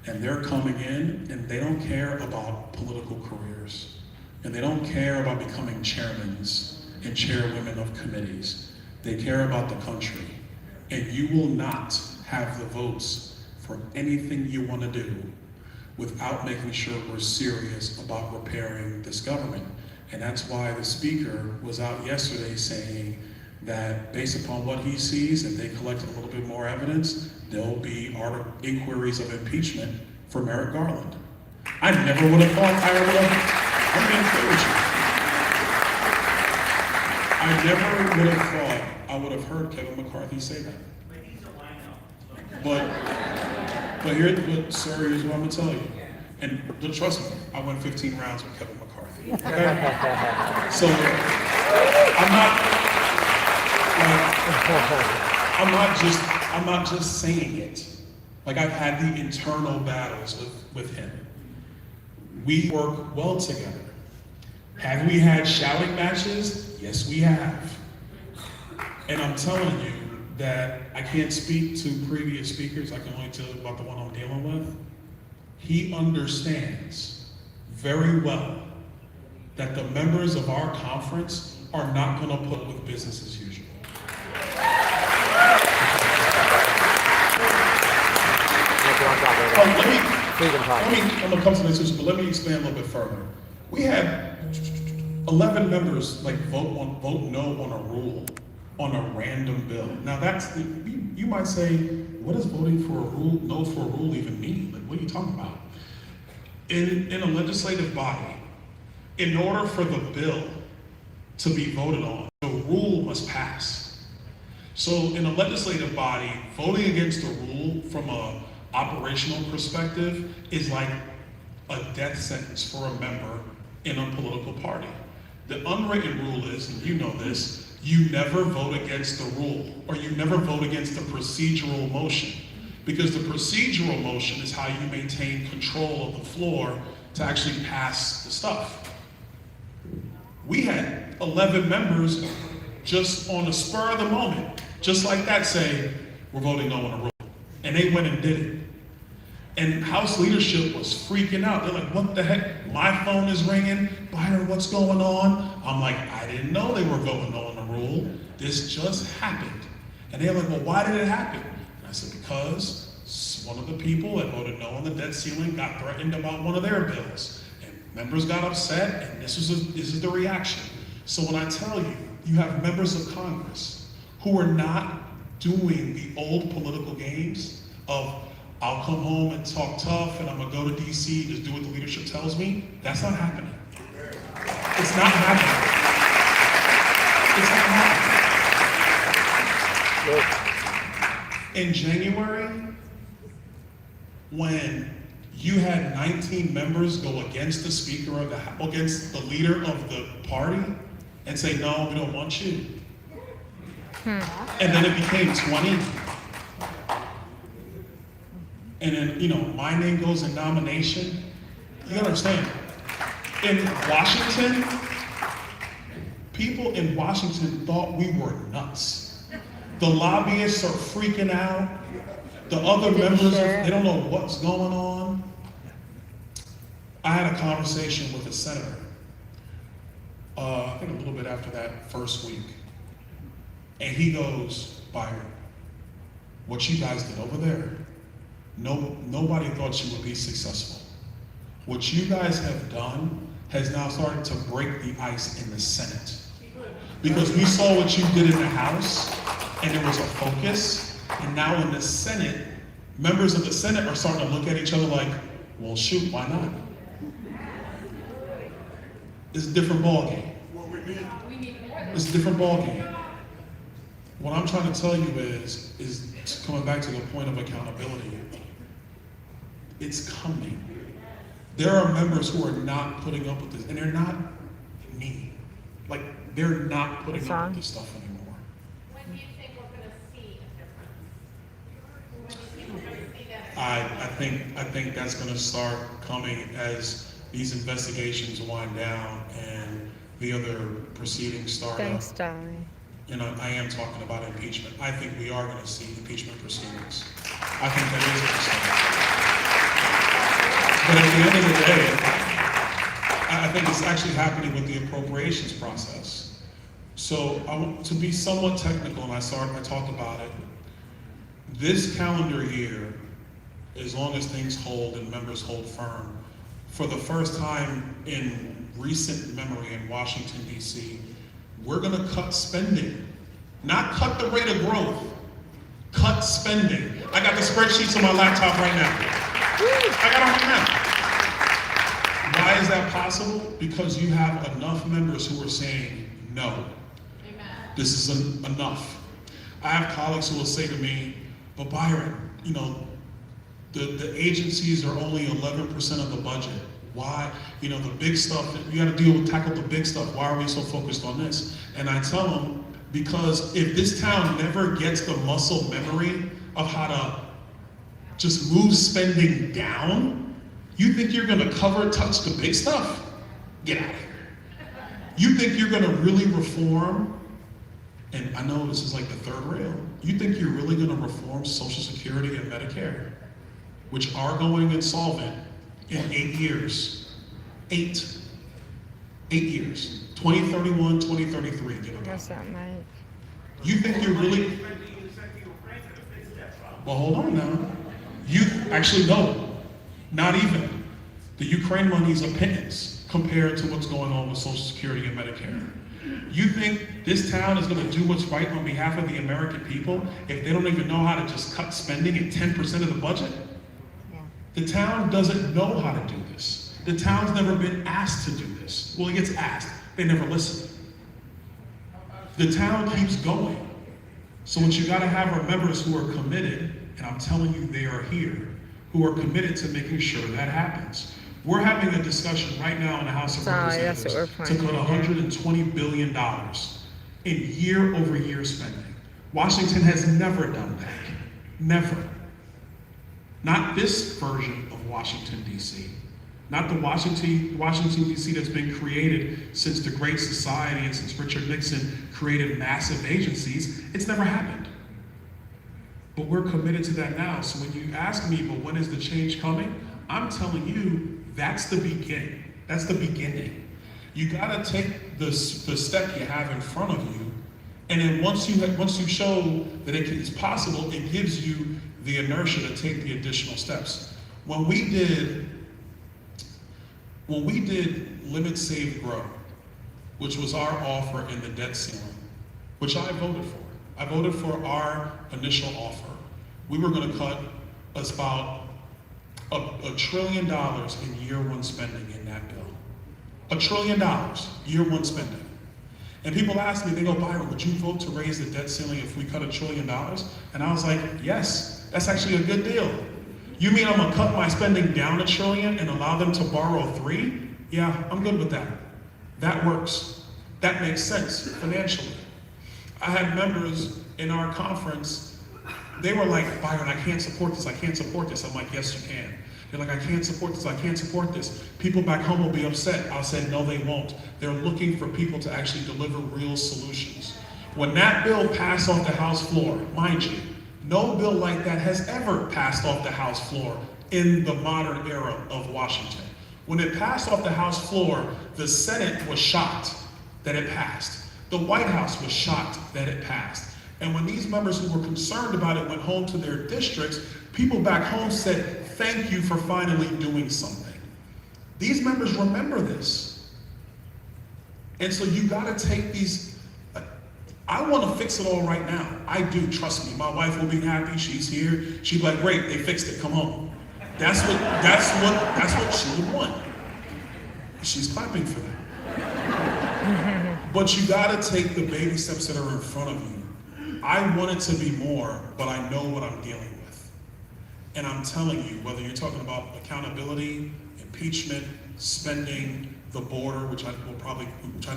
[SPEAKER 5] And they're coming in and they don't care about political careers. And they don't care about becoming chairmans and chairwomen of committees. They care about the country. And you will not have the votes for anything you want to do without making sure we're serious about repairing this government. And that's why the speaker was out yesterday saying that based upon what he sees, if they collected a little bit more evidence, there'll be inquiries of impeachment for Merrick Garland. I never would have thought I'm being fair with you. I never would have thought I would have heard Kevin McCarthy say that. But sir, here's what I'm gonna tell you. And trust me, I went 15 rounds with Kevin McCarthy. Okay? So I'm not just saying it. Like, I've had the internal battles with him. We work well together. Have we had shouting matches? Yes, we have. And I'm telling you that I can't speak to previous speakers. I can only tell you about the one I'm dealing with. He understands very well that the members of our conference are not going to put with business as usual. I'm gonna come to this issue, but let me expand a little bit further. We had 11 members vote no on a rule, on a random bill. Now you might say, what does voting for a rule, no for a rule even mean? Like, what are you talking about? In a legislative body, in order for the bill to be voted on, the rule must pass. So in a legislative body, voting against a rule from a operational perspective is like a death sentence for a member in a political party. The unwritten rule is, and you know this, you never vote against the rule, or you never vote against the procedural motion, because the procedural motion is how you maintain control of the floor to actually pass the stuff. We had 11 members just on the spur of the moment, just like that, say, we're voting no on a rule. And they went and did it. And House leadership was freaking out. They're like, what the heck? My phone is ringing. Byron, what's going on? I'm like, I didn't know they were voting no on the rule. This just happened. And they're like, well, why did it happen? And I said, because one of the people that voted no on the debt ceiling got threatened about one of their bills. And members got upset, and this is the reaction. So when I tell you, you have members of Congress who are not doing the old political games of, I'll come home and talk tough, and I'm gonna go to DC, just do what the leadership tells me. That's not happening. It's not happening. It's not happening. In January, when you had 19 members go against the speaker of against the leader of the party and say, no, we don't want you. And then it became 20. And then, my name goes in nomination. You gotta understand, in Washington, people in Washington thought we were nuts. The lobbyists are freaking out. The other members, they don't know what's going on. I had a conversation with a senator, I think a little bit after that first week. And he goes, Byron, what you guys did over there, nobody thought you would be successful. What you guys have done has now started to break the ice in the Senate. Because we saw what you did in the House, and there was a focus, and now in the Senate, members of the Senate are starting to look at each other like, well, shoot, why not? It's a different ballgame. It's a different ballgame. What I'm trying to tell you is coming back to the point of accountability. It's coming. There are members who are not putting up with this, and they're not me. Like, they're not putting up with this stuff anymore.
[SPEAKER 7] When do you think we're gonna see a difference? When do you think we're gonna see that?
[SPEAKER 5] I think that's going to start coming as these investigations wind down and the other proceedings start
[SPEAKER 1] Thanks,
[SPEAKER 5] up.
[SPEAKER 1] darling.
[SPEAKER 5] And I am talking about impeachment. I think we are going to see impeachment proceedings. I think that is going to start. But at the end of the day, I think it's actually happening with the appropriations process. So I want to be somewhat technical, and I talked about it. This calendar year, as long as things hold and members hold firm, for the first time in recent memory in Washington, D.C., we're going to cut spending. Not cut the rate of growth, cut spending. I got the spreadsheets on my laptop right now. I got them right now. Why is that possible? Because you have enough members who are saying, no,
[SPEAKER 8] Amen.
[SPEAKER 5] this is enough. I have colleagues who will say to me, but Byron, the agencies are only 11% of the budget. Why? The big stuff, you got to tackle the big stuff. Why are we so focused on this? And I tell them, because if this town never gets the muscle memory of how to just move spending down, you think you're going to touch the big stuff? Get out of here. You think you're going to really reform, and I know this is like the third rail, you think you're really going to reform Social Security and Medicare, which are going insolvent in 8 years. 8 years. 2031, 2033, give it
[SPEAKER 1] What's that, Mike?
[SPEAKER 5] You think you're really... Well, hold on now. You actually, no, not even. The Ukraine money is a pittance compared to what's going on with Social Security and Medicare. You think this town is going to do what's right on behalf of the American people if they don't even know how to just cut spending at 10% of the budget?
[SPEAKER 1] Yeah.
[SPEAKER 5] The town doesn't know how to do this. The town's never been asked to do this. Well, it gets asked. They never listen. The town keeps going. So what you got to have are members who are committed, and I'm telling you they are here, who are committed to making sure that happens. We're having a discussion right now in the House of Representatives
[SPEAKER 1] that's what we're
[SPEAKER 5] to cut $120 billion in year-over-year spending. Washington has never done that. Never. Not this version of Washington, D.C. Not the Washington, D.C. that's been created since the Great Society and since Richard Nixon created massive agencies. It's never happened. But we're committed to that now. So when you ask me, but when is the change coming? I'm telling you, that's the beginning. That's the beginning. You gotta take the step you have in front of you, and then once you show that it is possible, it gives you the inertia to take the additional steps. When we did Limit, Save, Grow, which was our offer in the debt ceiling, which I voted for. I voted for our initial offer. We were gonna cut about $1 trillion in year one spending in that bill. $1 trillion, year one spending. And people ask me, they go, Byron, would you vote to raise the debt ceiling if we cut $1 trillion? And I was like, yes, that's actually a good deal. You mean I'm gonna cut my spending down $1 trillion and allow them to borrow $3 trillion? Yeah, I'm good with that. That works. That makes sense financially. I had members in our conference, they were like, Byron, I can't support this, I can't support this. I'm like, yes, you can. They're like, I can't support this, I can't support this. People back home will be upset. I said, no, they won't. They're looking for people to actually deliver real solutions. When that bill passed off the House floor, mind you, no bill like that has ever passed off the House floor in the modern era of Washington. When it passed off the House floor, the Senate was shocked that it passed. The White House was shocked that it passed. And when these members who were concerned about it went home to their districts, people back home said, thank you for finally doing something. These members remember this. And so you gotta take these, I wanna fix it all right now. I do, trust me. My wife will be happy, she's here. She'd be like, great, they fixed it, come home. That's what she would want. She's clapping for that. But you gotta take the baby steps that are in front of you. I want it to be more, but I know what I'm dealing with. And I'm telling you, whether you're talking about accountability, impeachment, spending, the border, which I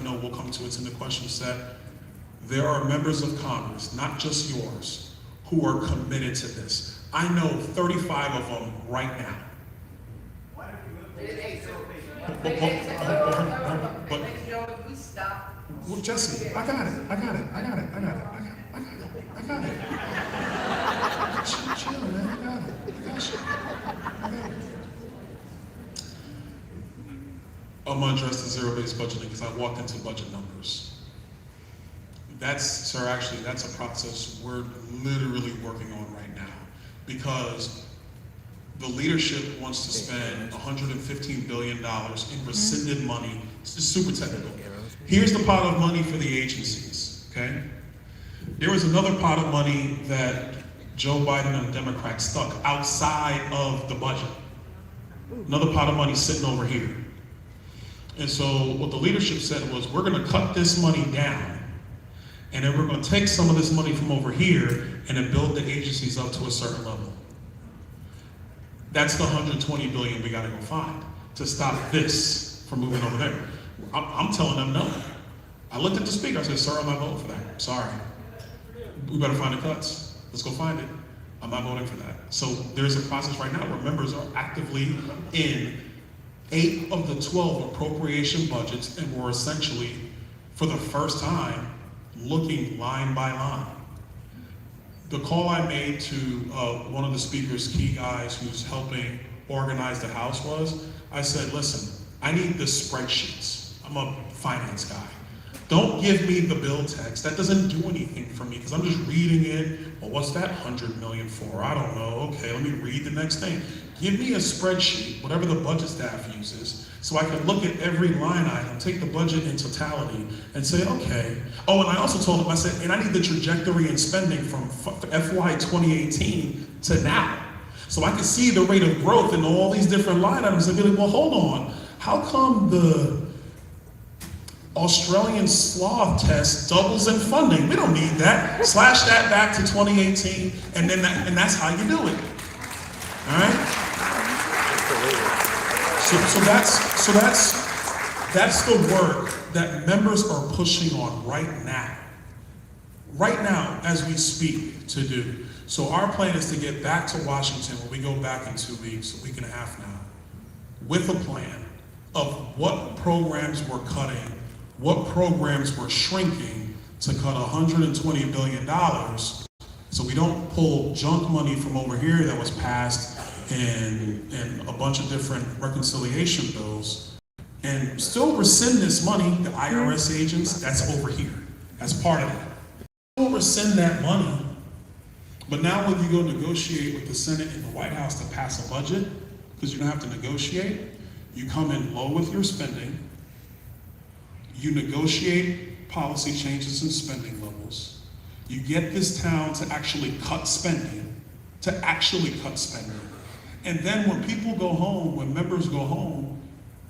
[SPEAKER 5] know we'll come to, it's in the question set, there are members of Congress, not just yours, who are committed to this. I know 35 of them right now. Well, Jesse, I got it. Chill, man, I got you. I'm gonna address the zero-based budgeting because I walked into budget numbers. That's a process we're literally working on right now because the leadership wants to spend $115 billion in rescinded money. This is super technical. Here's the pot of money for the agencies, okay? There was another pot of money that Joe Biden and the Democrats stuck outside of the budget. Another pot of money sitting over here. And so what the leadership said was, we're gonna cut this money down, and then we're gonna take some of this money from over here and then build the agencies up to a certain level. That's the $120 billion we gotta go find to stop this from moving over there. I'm telling them no. I looked at the speaker, I said, sir, I'm not voting for that. Sorry. We better find the cuts. Let's go find it. I'm not voting for that. So there's a process right now where members are actively in 8 of the 12 appropriation budgets, and we're essentially, for the first time, looking line by line. The call I made to one of the speaker's key guys who's helping organize the House was, I said, listen, I need the spreadsheets. I'm a finance guy. Don't give me the bill text. That doesn't do anything for me because I'm just reading it. Well, what's that 100 million for? I don't know. Okay, let me read the next thing. Give me a spreadsheet, whatever the budget staff uses, so I can look at every line item, take the budget in totality, and say, okay. Oh, and I also told him, I said, and I need the trajectory in spending from FY 2018 to now. So I can see the rate of growth in all these different line items and be like, well, hold on. How come the Australian sloth test doubles in funding? We don't need that. Slash that back to 2018, and then that's how you do it. All right? So that's the work that members are pushing on right now as we speak to do. So our plan is to get back to Washington when we go back in 2 weeks, a week and a half now, with a plan of what programs we're cutting, what programs we're shrinking to cut $120 billion So we don't pull junk money from over here that was passed in a bunch of different reconciliation bills and still rescind this money, the IRS agents, that's over here. That's part of that. Still rescind that money, but now when you go negotiate with the Senate and the White House to pass a budget, because you don't have to negotiate, you come in low with your spending, you negotiate policy changes and spending levels, you get this town to actually cut spending, and then when people go home, when members go home,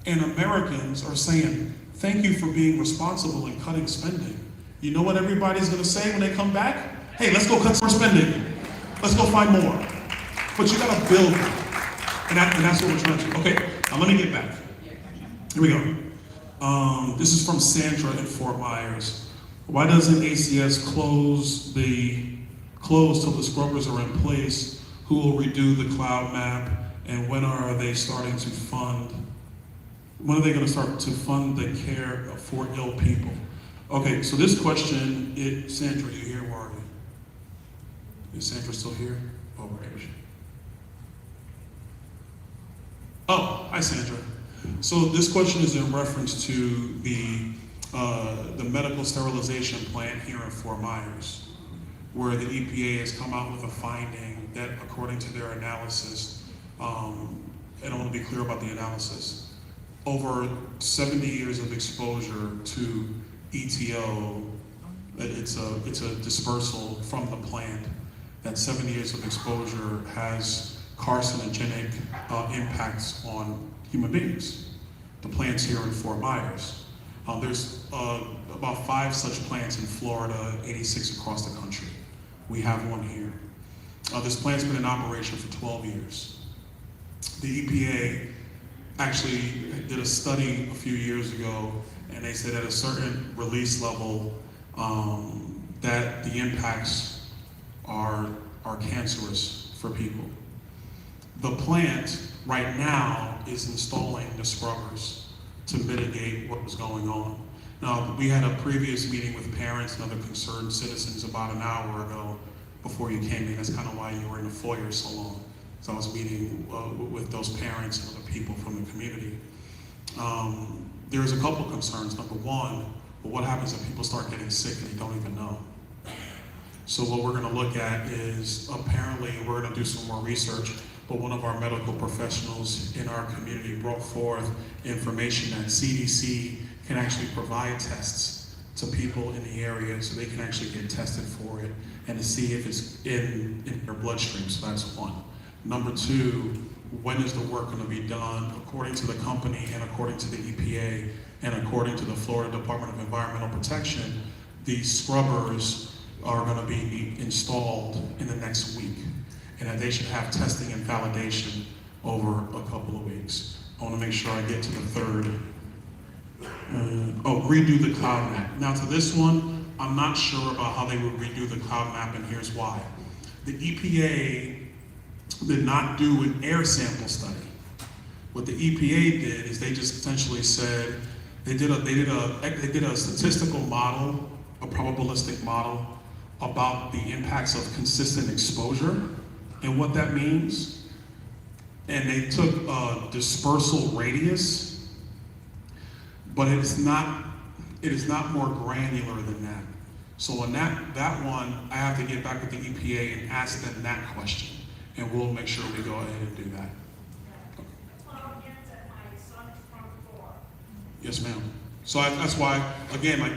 [SPEAKER 5] and Americans are saying, thank you for being responsible and cutting spending, you know what everybody's gonna say when they come back? Hey, let's go cut more spending. Let's go find more. But you gotta build it. And that's what we're trying to do. Okay, now let me get back. Here we go. This is from Sandra in Fort Myers. Why doesn't ACS close till the scrubbers are in place? Who will redo the cloud map? And when are they starting to fund? When are they going to start to fund the care for ill people? Okay, so this question, Sandra, you here? Where are you? Is Sandra still here? Oh, where is she? Oh, hi, Sandra. So this question is in reference to the medical sterilization plant here in Fort Myers, where the EPA has come out with a finding that, according to their analysis, and I want to be clear about the analysis, over 70 years of exposure to ETO, it's a dispersal from the plant, that 70 years of exposure has carcinogenic impacts on human beings. The plants here in Fort Myers. There's about 5 such plants in Florida, 86 across the country. We have one here. This plant's been in operation for 12 years. The EPA actually did a study a few years ago, and they said at a certain release level that the impacts are cancerous for people. The plant right now is installing the scrubbers to mitigate what was going on. Now, we had a previous meeting with parents and other concerned citizens about an hour ago before you came in. That's kind of why you were in the foyer so long. So I was meeting with those parents and other people from the community. There's a couple concerns. Number one, well, what happens if people start getting sick and they don't even know? So what we're gonna look at is, apparently we're gonna do some more research, but one of our medical professionals in our community brought forth information that CDC can actually provide tests to people in the area so they can actually get tested for it and to see if it's in their bloodstream. So that's one. Number two, when is the work going to be done? According to the company and according to the EPA and according to the Florida Department of Environmental Protection, these scrubbers are going to be installed in the next week, and that they should have testing and validation over a couple of weeks. I want to make sure I get to the third. Redo the cloud map. Now to this one, I'm not sure about how they would redo the cloud map, and here's why. The EPA did not do an air sample study. What the EPA did is they just essentially said they did a statistical model, a probabilistic model about the impacts of consistent exposure and what that means. And they took a dispersal radius, but it is not more granular than that. So on that one, I have to get back with the EPA and ask them that question, and we'll make sure we go ahead and do that. Yes, ma'am. So that's why, again, like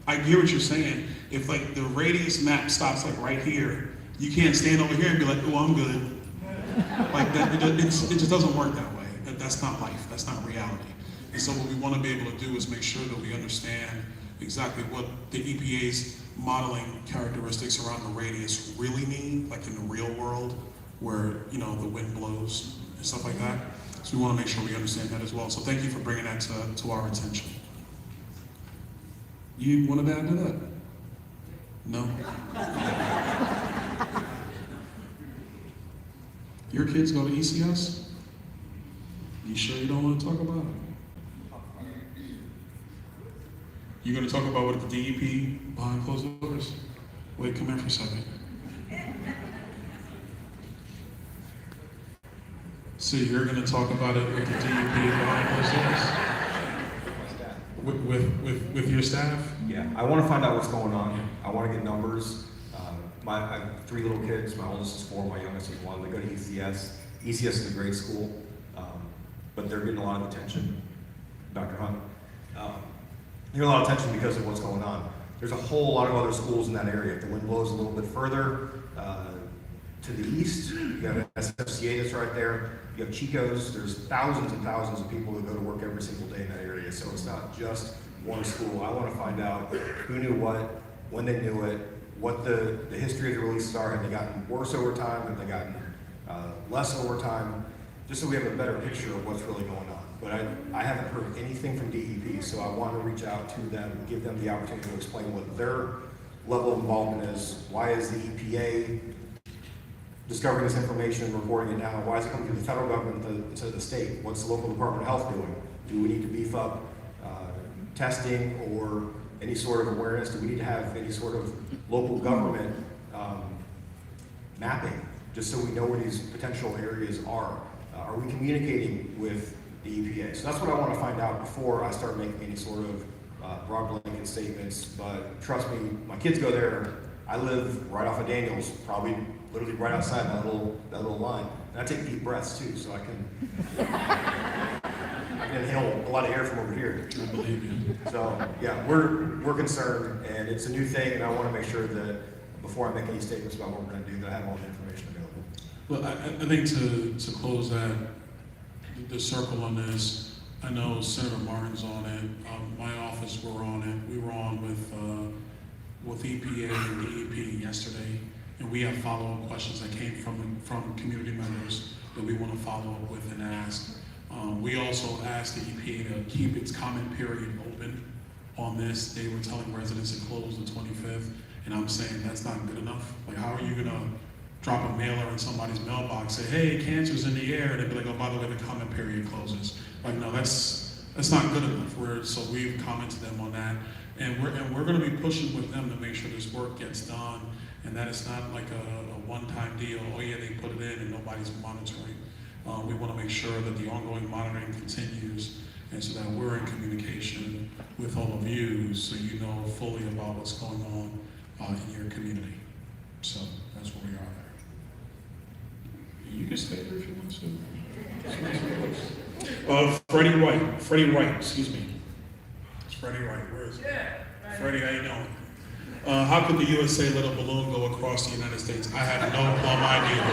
[SPEAKER 5] I hear what you're saying. If like the radius map stops like right here, you can't stand over here and be like, oh, I'm good. Like that, it just doesn't work that way. That's not life. That's not reality. And so what we want to be able to do is make sure that we understand exactly what the EPA's modeling characteristics around the radius really mean, like in the real world, where the wind blows and stuff like that. So we want to make sure we understand that as well. So thank you for bringing that to our attention. You want to add to that? No? Your kids go to ECS? You sure you don't want to talk about it? You're going to talk about what the DEP behind closed doors? Wait, come here for a second. So you're going to talk about it with the DEP behind those doors? With your staff?
[SPEAKER 6] Yeah, I want to find out what's going on. I want to get numbers. I have 3 little kids. My oldest is 4, my youngest is 1. They go to ECS. ECS is a great school, but they're getting a lot of attention. Dr. Hunt. They're getting a lot of attention because of what's going on. There's a whole lot of other schools in that area. If the wind blows a little bit further to the east, you got SFCA that's right there. You have Chico's. There's thousands and thousands of people that go to work every single day in that area. So it's not just one school. I want to find out who knew what, when they knew it, what the history of the releases are. Have they gotten worse over time? Have they gotten less over time? Just so we have a better picture of what's really going on. But I haven't heard anything from DEP, so I want to reach out to them, give them the opportunity to explain what their level of involvement is. Why is the EPA discovering this information and reporting it now? Why is it coming through the federal government instead of the state? What's the local Department of Health doing? Do we need to beef up testing or any sort of awareness? Do we need to have any sort of local government mapping, just so we know where these potential areas are? Are we communicating with the EPA? So that's what I want to find out before I start making any sort of broad blanket statements. But trust me, my kids go there. I live right off of Daniels, probably literally right outside that little line. And I take deep breaths too, so I can inhale a lot of air from over here.
[SPEAKER 5] I believe you.
[SPEAKER 6] So yeah, we're concerned, and it's a new thing, and I want to make sure that before I make any statements about what we're going to do, that I have all the information available.
[SPEAKER 5] Well, I think to close the circle on this, I know Senator Martin's on it. My office were on it. We were on with EPA and DEP yesterday, and we have follow-up questions that came from community members that we want to follow up with and ask. We also asked the EPA to keep its comment period open on this. They were telling residents to close the 25th, and I'm saying that's not good enough. Like, how are you gonna drop a mailer in somebody's mailbox, say, hey, cancer's in the air, and they'd be like, oh, by the way, the comment period closes. Like, no, that's not good enough. So we've commented them on that, and we're gonna be pushing with them to make sure this work gets done, and that it's not like a one-time deal. Oh yeah, they put it in and nobody's monitoring. We want to make sure that the ongoing monitoring continues, and so that we're in communication with all of you, so you know fully about what's going on in your community. So that's where we are there. You can stay there if you want to. Freddie Wright, excuse me. It's Freddie Wright. Where is he? Freddie, how you doing? How could the USA let a balloon go across the United States? I have no plumb idea.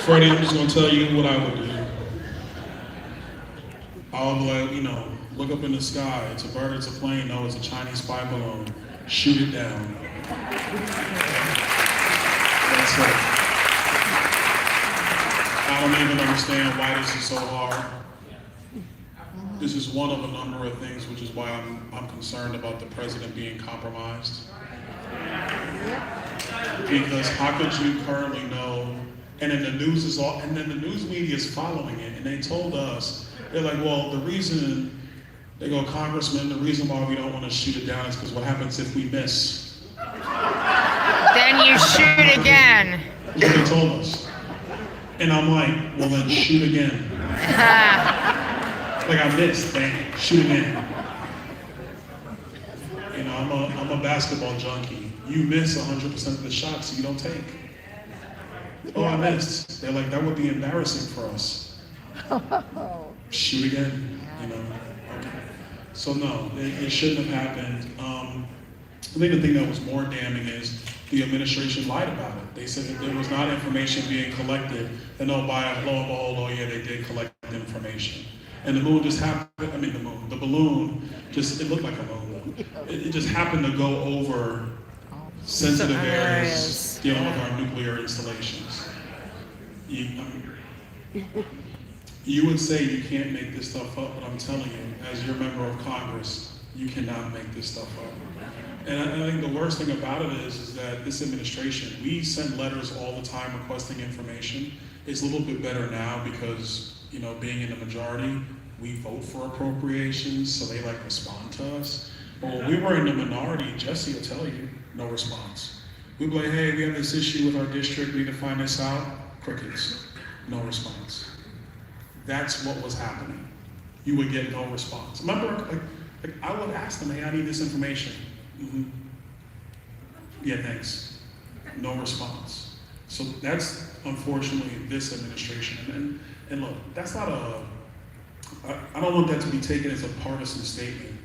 [SPEAKER 5] Freddie, I'm just gonna tell you what I would do. I would like, look up in the sky. It's a bird, it's a plane. No, it's a Chinese spy balloon. Shoot it down. That's it. I don't even understand why this is so hard. This is one of a number of things, which is why I'm concerned about the president being compromised. Because how could you currently know? And then the news media is following it, and they told us, they're like, well, the reason, they go, Congressman, the reason why we don't want to shoot it down is because what happens if we miss?
[SPEAKER 1] Then you shoot again.
[SPEAKER 5] That's what they told us. And I'm like, well then shoot again. Like I missed, dang, shoot again. I'm a basketball junkie. You miss 100% of the shots you don't take. Oh, I missed. They're like, that would be embarrassing for us. Shoot again, Okay. So no, it shouldn't have happened. I think the thing that was more damning is the administration lied about it. They said that there was not information being collected, and lo and behold, oh yeah, they did collect information. And the moon just happened, the balloon, it looked like a moon. It just happened to go over sensitive areas dealing with our nuclear installations. You would say you can't make this stuff up, but I'm telling you, as your member of Congress, you cannot make this stuff up. And I think the worst thing about it is that this administration, we send letters all the time requesting information. It's a little bit better now because, being in the majority, we vote for appropriations, so they respond to us. But when we were in the minority, Jesse will tell you, no response. We'd be like, hey, we have this issue with our district, we need to find this out. Crickets. No response. That's what was happening. You would get no response. Remember, like I would ask them, hey, I need this information. Yeah, thanks. No response. So that's unfortunately this administration. And look, that's not I don't want that to be taken as a partisan statement.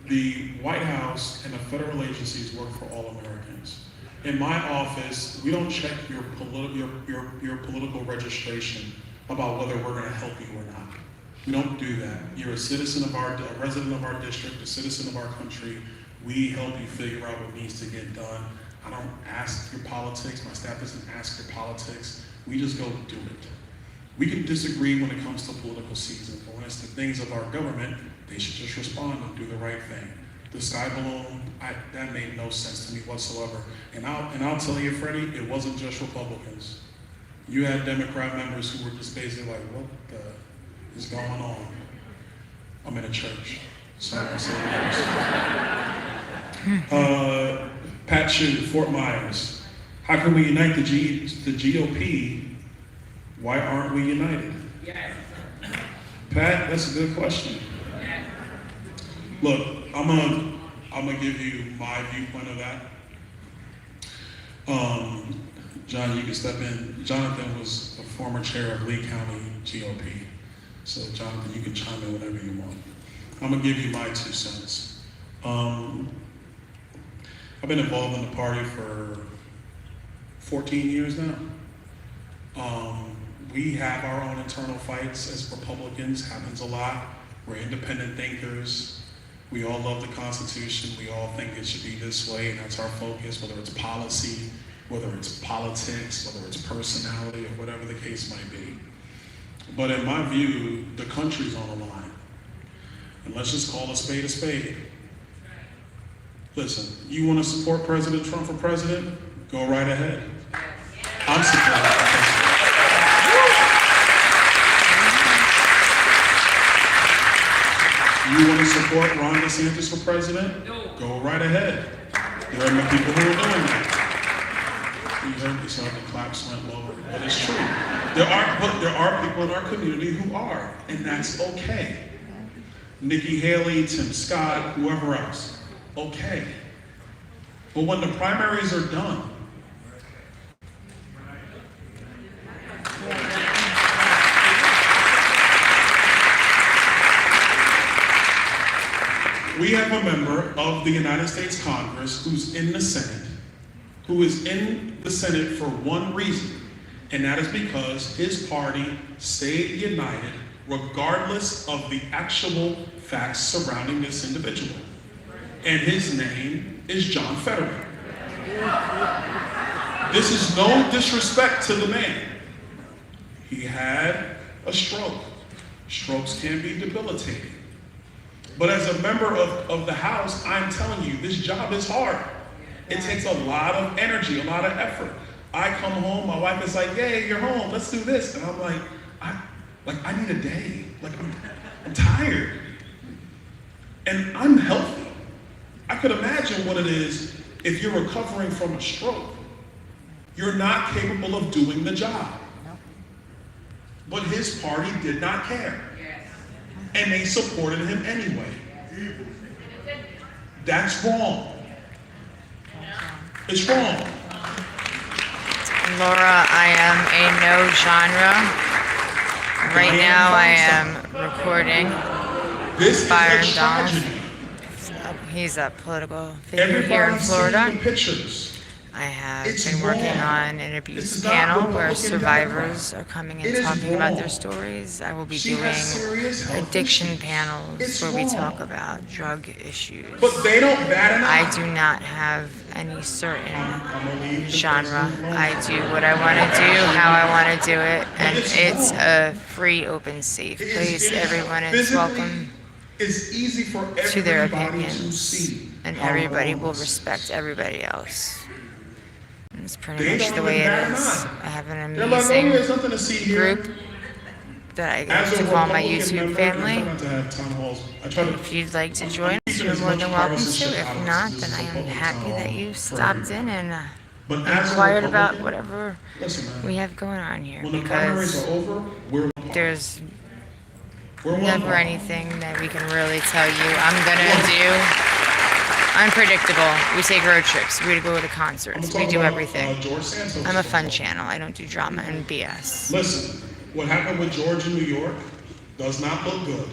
[SPEAKER 5] The White House and the federal agencies work for all Americans. In my office, we don't check your political registration about whether we're going to help you or not. We don't do that. You're a citizen of a resident of our district, a citizen of our country. We help you figure out what needs to get done. I don't ask your politics. My staff doesn't ask your politics. We just go do it. We can disagree when it comes to political season, but when it's the things of our government, they should just respond and do the right thing. The sky balloon, that made no sense to me whatsoever. And I'll tell you, Freddie, it wasn't just Republicans. You had Democrat members who were just basically like, what the is going on? I'm in a church, so I'm saying yes. Pat Shue, Fort Myers. How can we unite the GOP? Why aren't we united? Yes. Pat, that's a good question. Yes. Look, I'm gonna give you my viewpoint of that. John, you can step in. Jonathan was a former chair of Lee County GOP. So Jonathan, you can chime in whenever you want. I'm gonna give you my 2 cents. I've been involved in the party for 14 years now. We have our own internal fights as Republicans, happens a lot. We're independent thinkers. We all love the Constitution. We all think it should be this way, and that's our focus, whether it's policy, whether it's politics, whether it's personality, or whatever the case might be. But in my view, the country's on the line. And let's just call a spade a spade. Listen, you want to support President Trump for president? Go right ahead. I'm supporting president. You want to support Ron DeSantis for president? Go right ahead. There are many people who are doing that. You heard me, so the claps went lower, but it's true. There are people in our community who are, and that's okay. Nikki Haley, Tim Scott, whoever else, okay. But when the primaries are done, we have a member of the United States Congress who's in the Senate, who is in the Senate for one reason, and that is because his party stayed united regardless of the actual facts surrounding this individual. And his name is John Fetterman. This is no disrespect to the man. He had a stroke. Strokes can be debilitating. But as a member of the House, I'm telling you, this job is hard. It takes a lot of energy, a lot of effort. I come home, my wife is like, yay, you're home, let's do this. And I'm like, I need a day. Like, I'm tired. And I'm healthy. I could imagine what it is if you're recovering from a stroke. You're not capable of doing the job. But his party did not care. And they supported him anyway. That's wrong. It's wrong.
[SPEAKER 1] Laura, I am a no genre. Right now I am recording
[SPEAKER 5] This
[SPEAKER 1] Byron
[SPEAKER 5] is a
[SPEAKER 1] Donald.
[SPEAKER 5] tragedy.
[SPEAKER 1] He's a political figure here in
[SPEAKER 5] Everybody's
[SPEAKER 1] Florida.
[SPEAKER 5] seeing the pictures.
[SPEAKER 1] I have
[SPEAKER 5] It's
[SPEAKER 1] been working
[SPEAKER 5] wrong.
[SPEAKER 1] on an
[SPEAKER 5] This
[SPEAKER 1] abuse
[SPEAKER 5] is not
[SPEAKER 1] panel where
[SPEAKER 5] Republican
[SPEAKER 1] survivors
[SPEAKER 5] Democrat.
[SPEAKER 1] are coming
[SPEAKER 5] It
[SPEAKER 1] and
[SPEAKER 5] is
[SPEAKER 1] talking about their
[SPEAKER 5] wrong.
[SPEAKER 1] stories. I will be
[SPEAKER 5] She has
[SPEAKER 1] doing
[SPEAKER 5] serious health
[SPEAKER 1] addiction
[SPEAKER 5] issues.
[SPEAKER 1] panels
[SPEAKER 5] It's
[SPEAKER 1] where we
[SPEAKER 5] wrong.
[SPEAKER 1] talk about drug issues.
[SPEAKER 5] But they don't bat an eye.
[SPEAKER 1] I do not have any certain
[SPEAKER 5] I'm gonna leave the
[SPEAKER 1] genre.
[SPEAKER 5] president alone.
[SPEAKER 1] I do what I want to do, how I want to do it, and it's a free, open, safe
[SPEAKER 5] It is-
[SPEAKER 1] place.
[SPEAKER 5] it is
[SPEAKER 1] Everyone is
[SPEAKER 5] physically-
[SPEAKER 1] welcome
[SPEAKER 5] It's easy for
[SPEAKER 1] to their
[SPEAKER 5] everybody to
[SPEAKER 1] opinions,
[SPEAKER 5] see.
[SPEAKER 1] and
[SPEAKER 5] how
[SPEAKER 1] everybody
[SPEAKER 5] wrong
[SPEAKER 1] will
[SPEAKER 5] this is.
[SPEAKER 1] respect everybody else. And it's pretty
[SPEAKER 5] They
[SPEAKER 1] much
[SPEAKER 5] don't
[SPEAKER 1] the way
[SPEAKER 5] even
[SPEAKER 1] it
[SPEAKER 5] bat an
[SPEAKER 1] is.
[SPEAKER 5] eye.
[SPEAKER 1] I have an
[SPEAKER 5] They're like, oh,
[SPEAKER 1] amazing
[SPEAKER 5] there's nothing to see here.
[SPEAKER 1] group that I
[SPEAKER 5] As
[SPEAKER 1] like
[SPEAKER 5] a
[SPEAKER 1] to call my
[SPEAKER 5] Republican
[SPEAKER 1] YouTube
[SPEAKER 5] member, I
[SPEAKER 1] family.
[SPEAKER 5] try not to have town halls. I try to
[SPEAKER 1] If you'd like to join us,
[SPEAKER 5] keeping
[SPEAKER 1] you're
[SPEAKER 5] as
[SPEAKER 1] more
[SPEAKER 5] much
[SPEAKER 1] than welcome
[SPEAKER 5] partisanship
[SPEAKER 1] to.
[SPEAKER 5] out
[SPEAKER 1] If
[SPEAKER 5] of
[SPEAKER 1] not,
[SPEAKER 5] this
[SPEAKER 1] then
[SPEAKER 5] as
[SPEAKER 1] I
[SPEAKER 5] a
[SPEAKER 1] am
[SPEAKER 5] public
[SPEAKER 1] happy
[SPEAKER 5] town
[SPEAKER 1] that
[SPEAKER 5] hall
[SPEAKER 1] you
[SPEAKER 5] for
[SPEAKER 1] stopped
[SPEAKER 5] everybody.
[SPEAKER 1] in and
[SPEAKER 5] But
[SPEAKER 1] be
[SPEAKER 5] as a
[SPEAKER 1] quiet about
[SPEAKER 5] Republican,
[SPEAKER 1] whatever
[SPEAKER 5] listen, man,
[SPEAKER 1] we have going on here,
[SPEAKER 5] when the primaries
[SPEAKER 1] because
[SPEAKER 5] are over, we're one party.
[SPEAKER 1] there's
[SPEAKER 5] We're one
[SPEAKER 1] never
[SPEAKER 5] party.
[SPEAKER 1] anything that we can really tell you I'm gonna do. Unpredictable. We take road trips. We go to
[SPEAKER 5] I'm
[SPEAKER 1] concerts.
[SPEAKER 5] gonna
[SPEAKER 1] We
[SPEAKER 5] talk
[SPEAKER 1] do
[SPEAKER 5] about
[SPEAKER 1] everything.
[SPEAKER 5] George Santos.
[SPEAKER 1] I'm a
[SPEAKER 5] for
[SPEAKER 1] fun
[SPEAKER 5] moment.
[SPEAKER 1] channel. I don't do drama and BS.
[SPEAKER 5] Listen, what happened with George in New York does not look good.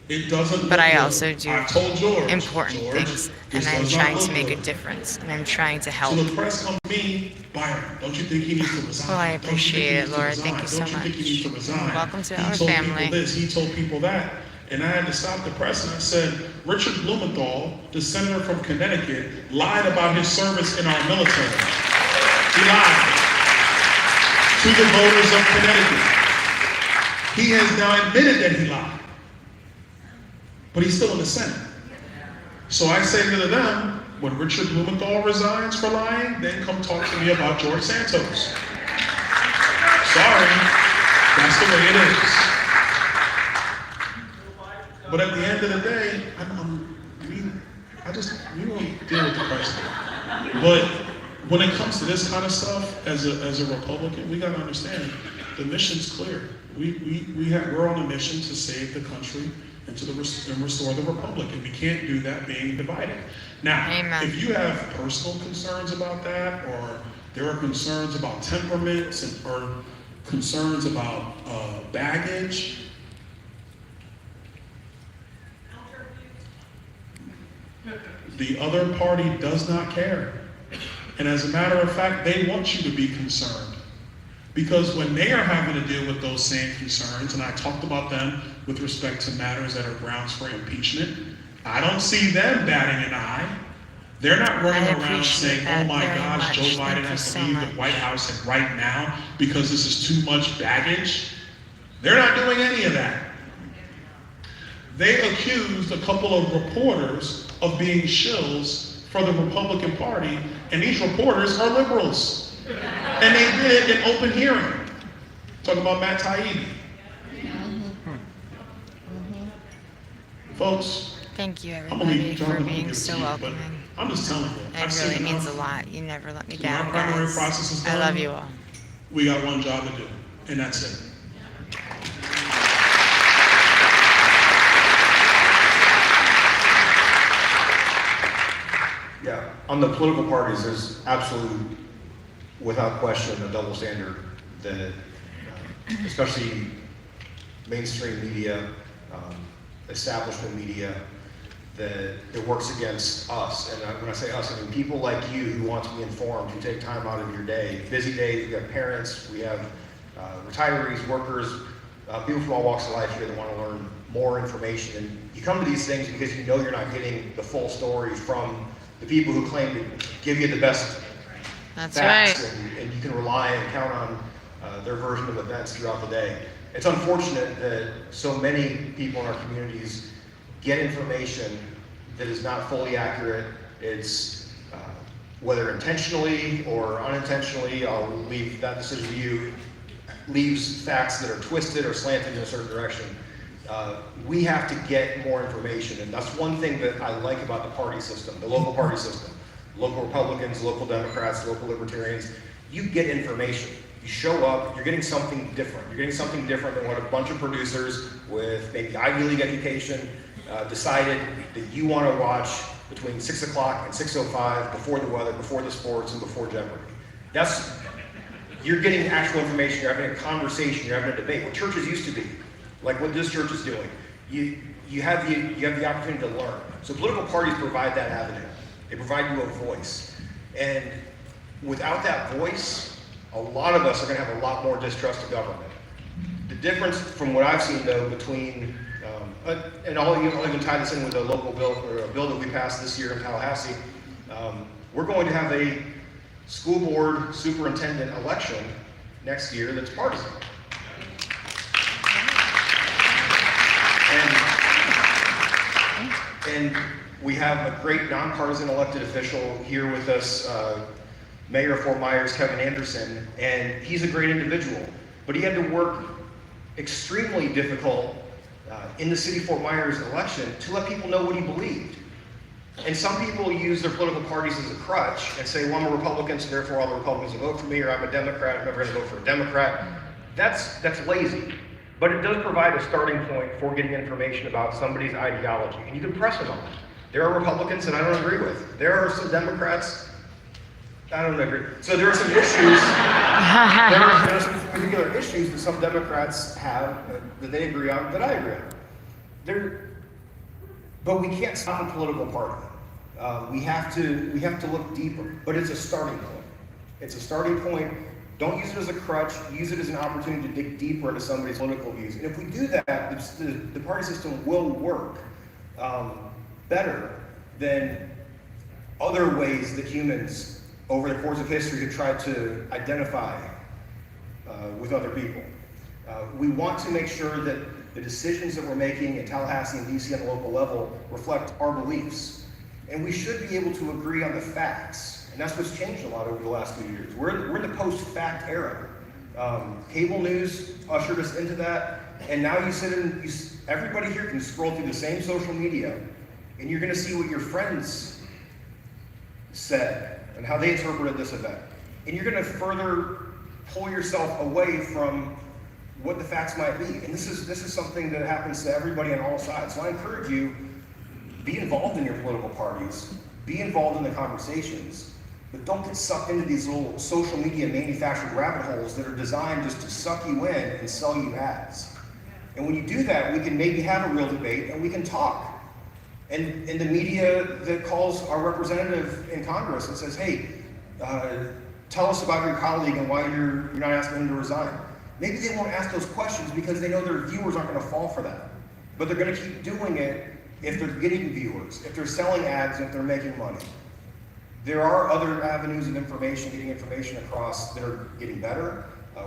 [SPEAKER 5] It doesn't look
[SPEAKER 1] But I
[SPEAKER 5] good.
[SPEAKER 1] also do
[SPEAKER 5] I told George,
[SPEAKER 1] important
[SPEAKER 5] George,
[SPEAKER 1] things, and
[SPEAKER 5] this
[SPEAKER 1] I'm
[SPEAKER 5] does not
[SPEAKER 1] trying to
[SPEAKER 5] look
[SPEAKER 1] make a
[SPEAKER 5] good.
[SPEAKER 1] difference, and I'm trying to
[SPEAKER 5] So
[SPEAKER 1] help.
[SPEAKER 5] the press come to me, Byron, don't you think he needs to resign?
[SPEAKER 1] Well, I
[SPEAKER 5] Don't you think
[SPEAKER 1] appreciate
[SPEAKER 5] he
[SPEAKER 1] it,
[SPEAKER 5] needs to
[SPEAKER 1] Lord.
[SPEAKER 5] resign?
[SPEAKER 1] Thank you so
[SPEAKER 5] Don't you think he needs to
[SPEAKER 1] much.
[SPEAKER 5] resign?
[SPEAKER 1] Welcome to
[SPEAKER 5] He
[SPEAKER 1] our
[SPEAKER 5] told
[SPEAKER 1] family.
[SPEAKER 5] people this, he told people that. And I had to stop the press and I said, Richard Blumenthal, the senator from Connecticut, lied about his service in our military. He lied to the voters of Connecticut. He has now admitted that he lied. But he's still in the Senate. So I say to them, when Richard Blumenthal resigns for lying, then come talk to me about George Santos. Sorry, that's the way it is. But at the end of the day, we won't deal with the president. But when it comes to this kind of stuff, as a Republican, we gotta understand the mission's clear. We're on a mission to save the country and restore the republic, and we can't do that being divided. Now,
[SPEAKER 1] Amen.
[SPEAKER 5] if you have personal concerns about that, or there are concerns about temperaments, or concerns about baggage, the other party does not care. And as a matter of fact, they want you to be concerned. Because when they are having to deal with those same concerns, and I talked about them with respect to matters that are grounds for impeachment, I don't see them batting an eye. They're not running
[SPEAKER 1] I
[SPEAKER 5] around
[SPEAKER 1] appreciate
[SPEAKER 5] saying, oh
[SPEAKER 1] that
[SPEAKER 5] my
[SPEAKER 1] very
[SPEAKER 5] gosh,
[SPEAKER 1] much.
[SPEAKER 5] Joe
[SPEAKER 1] Thank
[SPEAKER 5] Biden
[SPEAKER 1] you
[SPEAKER 5] has to
[SPEAKER 1] so
[SPEAKER 5] leave
[SPEAKER 1] much.
[SPEAKER 5] the White House and right now because this is too much baggage. They're not doing any of that. They accused a couple of reporters of being shills for the Republican Party, and these reporters are liberals. And they did it in open hearing. Talking about Matt Taibbi. Folks,
[SPEAKER 1] Thank you,
[SPEAKER 5] I'm gonna
[SPEAKER 1] everybody,
[SPEAKER 5] leave
[SPEAKER 1] for
[SPEAKER 5] John to
[SPEAKER 1] being
[SPEAKER 5] give
[SPEAKER 1] so
[SPEAKER 5] it to you, but
[SPEAKER 1] welcoming.
[SPEAKER 5] I'm just telling you. I've
[SPEAKER 1] It
[SPEAKER 5] seen
[SPEAKER 1] really means a
[SPEAKER 5] enough.
[SPEAKER 1] lot. You never let me
[SPEAKER 5] Our
[SPEAKER 1] down,
[SPEAKER 5] primary
[SPEAKER 1] guys.
[SPEAKER 5] process is
[SPEAKER 1] I
[SPEAKER 5] done.
[SPEAKER 1] love you all.
[SPEAKER 5] We got one job to do, and that's it.
[SPEAKER 6] Yeah, on the political parties, there's absolute, without question, a double standard that, especially mainstream media, establishment media, that it works against us. And when I say us, I mean people like you who want to be informed, who take time out of your day. Busy days, we have parents, we have retirees, workers, people from all walks of life here that want to learn more information. And you come to these things because you know you're not getting the full story from the people who claim to give you the best
[SPEAKER 1] That's
[SPEAKER 6] facts,
[SPEAKER 1] right.
[SPEAKER 6] and you can rely and count on their version of events throughout the day. It's unfortunate that so many people in our communities get information that is not fully accurate. It's whether intentionally or unintentionally, I'll leave that decision to you, leaves facts that are twisted or slanted in a certain direction. We have to get more information, and that's one thing that I like about the party system, the local party system. Local Republicans, local Democrats, local Libertarians, you get information. You show up, you're getting something different. You're getting something different than what a bunch of producers with maybe Ivy League education decided that you want to watch between 6 o'clock and 6:05 before the weather, before the sports, and before Jeopardy. You're getting actual information, you're having a conversation, you're having a debate, what churches used to be, like what this church is doing. You have the opportunity to learn. So political parties provide that avenue. They provide you a voice. And without that voice, a lot of us are going to have a lot more distrust of government. The difference from what I've seen, though, between, and I'll even tie this in with a local bill, or a bill that we passed this year in Tallahassee, we're going to have a school board superintendent election next year that's partisan. And we have a great nonpartisan elected official here with us, Mayor of Fort Myers, Kevin Anderson, and he's a great individual. But he had to work extremely difficult in the city of Fort Myers election to let people know what he believed. And some people use their political parties as a crutch and say, well, I'm a Republican, so therefore all the Republicans will vote for me, or I'm a Democrat, I'm never going to vote for a Democrat. That's lazy. But it does provide a starting point for getting information about somebody's ideology. And you can press them on it. There are Republicans that I don't agree with. There are some Democrats I don't agree. So there are some issues, there are some particular issues that some Democrats have that they agree on, that I agree on. But we can't stop a political party. We have to look deeper, but it's a starting point. It's a starting point. Don't use it as a crutch, use it as an opportunity to dig deeper into somebody's political views. And if we do that, the party system will work better than other ways that humans over the course of history have tried to identify with other people. We want to make sure that the decisions that we're making in Tallahassee and DC on the local level reflect our beliefs. And we should be able to agree on the facts. And that's what's changed a lot over the last few years. We're in the post-fact era. Cable news ushered us into that. And now everybody here can scroll through the same social media, and you're gonna see what your friends said and how they interpreted this event. And you're gonna further pull yourself away from what the facts might be. And this is something that happens to everybody on all sides. So I encourage you, be involved in your political parties, be involved in the conversations, but don't get sucked into these little social media manufactured rabbit holes that are designed just to suck you in and sell you ads. And when you do that, we can maybe have a real debate and we can talk. And the media that calls our representative in Congress and says, hey, tell us about your colleague and why you're not asking him to resign. Maybe they won't ask those questions because they know their viewers aren't going to fall for that. But they're going to keep doing it if they're getting viewers, if they're selling ads, if they're making money. There are other avenues of information, getting information across that are getting better.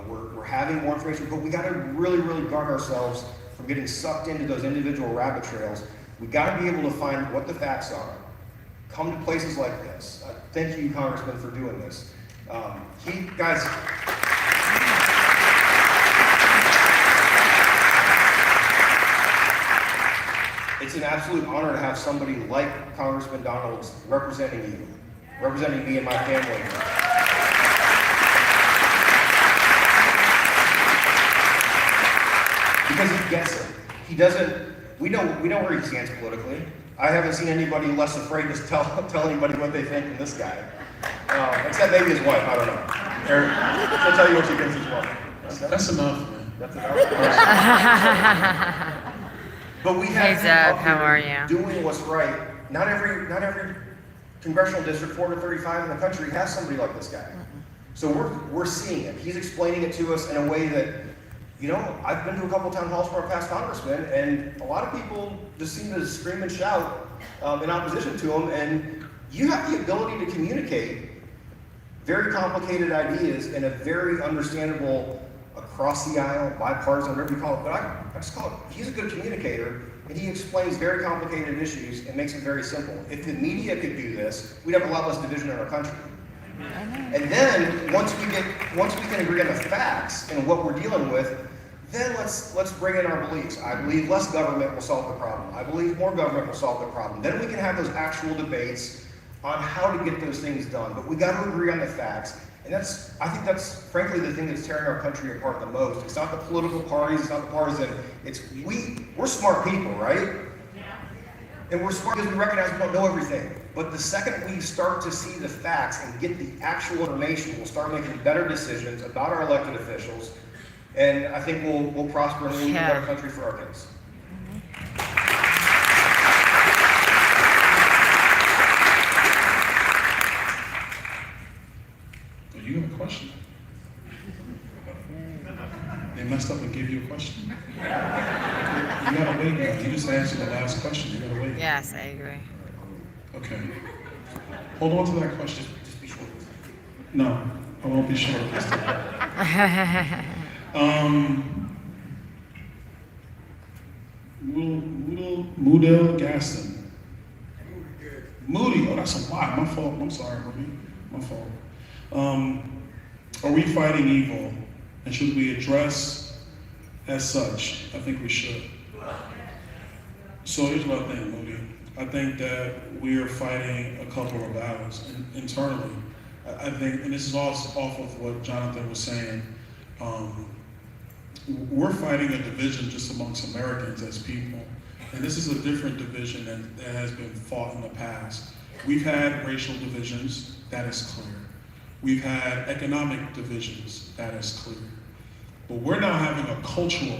[SPEAKER 6] We're having more information, but we got to really, really guard ourselves from getting sucked into those individual rabbit trails. We got to be able to find what the facts are. Come to places like this. Thank you, Congressman, for doing this. Guys. It's an absolute honor to have somebody like Congressman Donalds representing you, representing me and my family. Because he gets it. He doesn't, we know where he stands politically. I haven't seen anybody less afraid to tell anybody what they think than this guy. Except maybe his wife, I don't know. Erin, she'll tell you what she thinks as well.
[SPEAKER 5] That's enough, man.
[SPEAKER 6] That's enough. But we have
[SPEAKER 1] how are you?
[SPEAKER 6] Doing what's right. Not every congressional district, 435 in the country, has somebody like this guy. So we're seeing it. He's explaining it to us in a way that, you know, I've been to a couple town halls for our past congressmen, and a lot of people just seem to scream and shout in opposition to him. And you have the ability to communicate very complicated ideas in a very understandable, across the aisle, bipartisan, whatever you call it, but I just call it, he's a good communicator, and he explains very complicated issues and makes it very simple. If the media could do this, we'd have a lot less division in our country. And then, once we can agree on the facts and what we're dealing with, then let's bring in our beliefs. I believe less government will solve the problem. I believe more government will solve the problem. Then we can have those actual debates on how to get those things done. But we got to agree on the facts. And I think that's frankly the thing that's tearing our country apart the most. It's not the political parties, it's not the partisan. We're smart people, right? And we're smart because we recognize we don't know everything. But the second we start to see the facts and get the actual information, we'll start making better decisions about our elected officials. And I think we'll prosper and we'll leave a better country for our kids.
[SPEAKER 5] You have a question? They messed up and gave you a question. You gotta wait now. You just answered the last question. You gotta wait.
[SPEAKER 1] Yes, I agree.
[SPEAKER 5] Okay. Hold on to that question.
[SPEAKER 6] Just be short.
[SPEAKER 5] No, I won't be short this time. Moodle Gaston. Moody. Oh, that's a lot. My fault. I'm sorry, Moody. My fault. Are we fighting evil? And should we address as such? I think we should. So here's what I think, Moody. I think that we are fighting a couple of battles internally. I think, and this is also off of what Jonathan was saying, we're fighting a division just amongst Americans as people. And this is a different division that has been fought in the past. We've had racial divisions, that is clear. We've had economic divisions, that is clear. But we're now having a cultural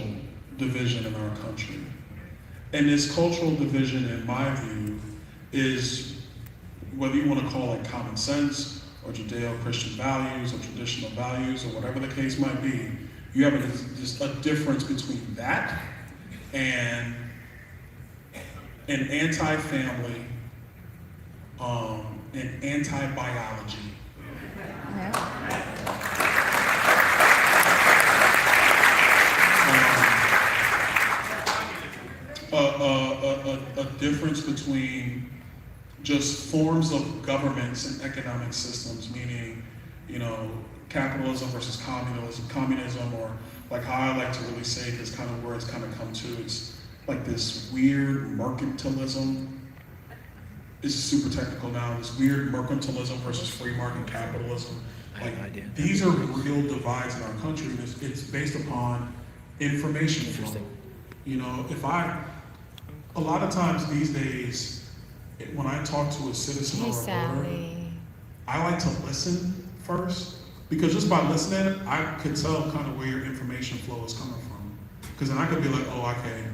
[SPEAKER 5] division in our country. And this cultural division, in my view, is, whether you want to call it common sense, or Judeo-Christian values, or traditional values, or whatever the case might be, you have just a difference between that and an anti-family, and anti-biology. A difference between just forms of governments and economic systems, meaning, capitalism versus communism, or like how I like to really say it is kind of where it's kind of come to. It's like this weird mercantilism. This is super technical now. This weird mercantilism versus free market capitalism. Like, these are real divides in our country. And it's based upon information flow. A lot of times these days, when I talk to a citizen or a voter, I like to listen first, because just by listening, I could tell kind of where your information flow is coming from. Because then I could be like, oh, okay,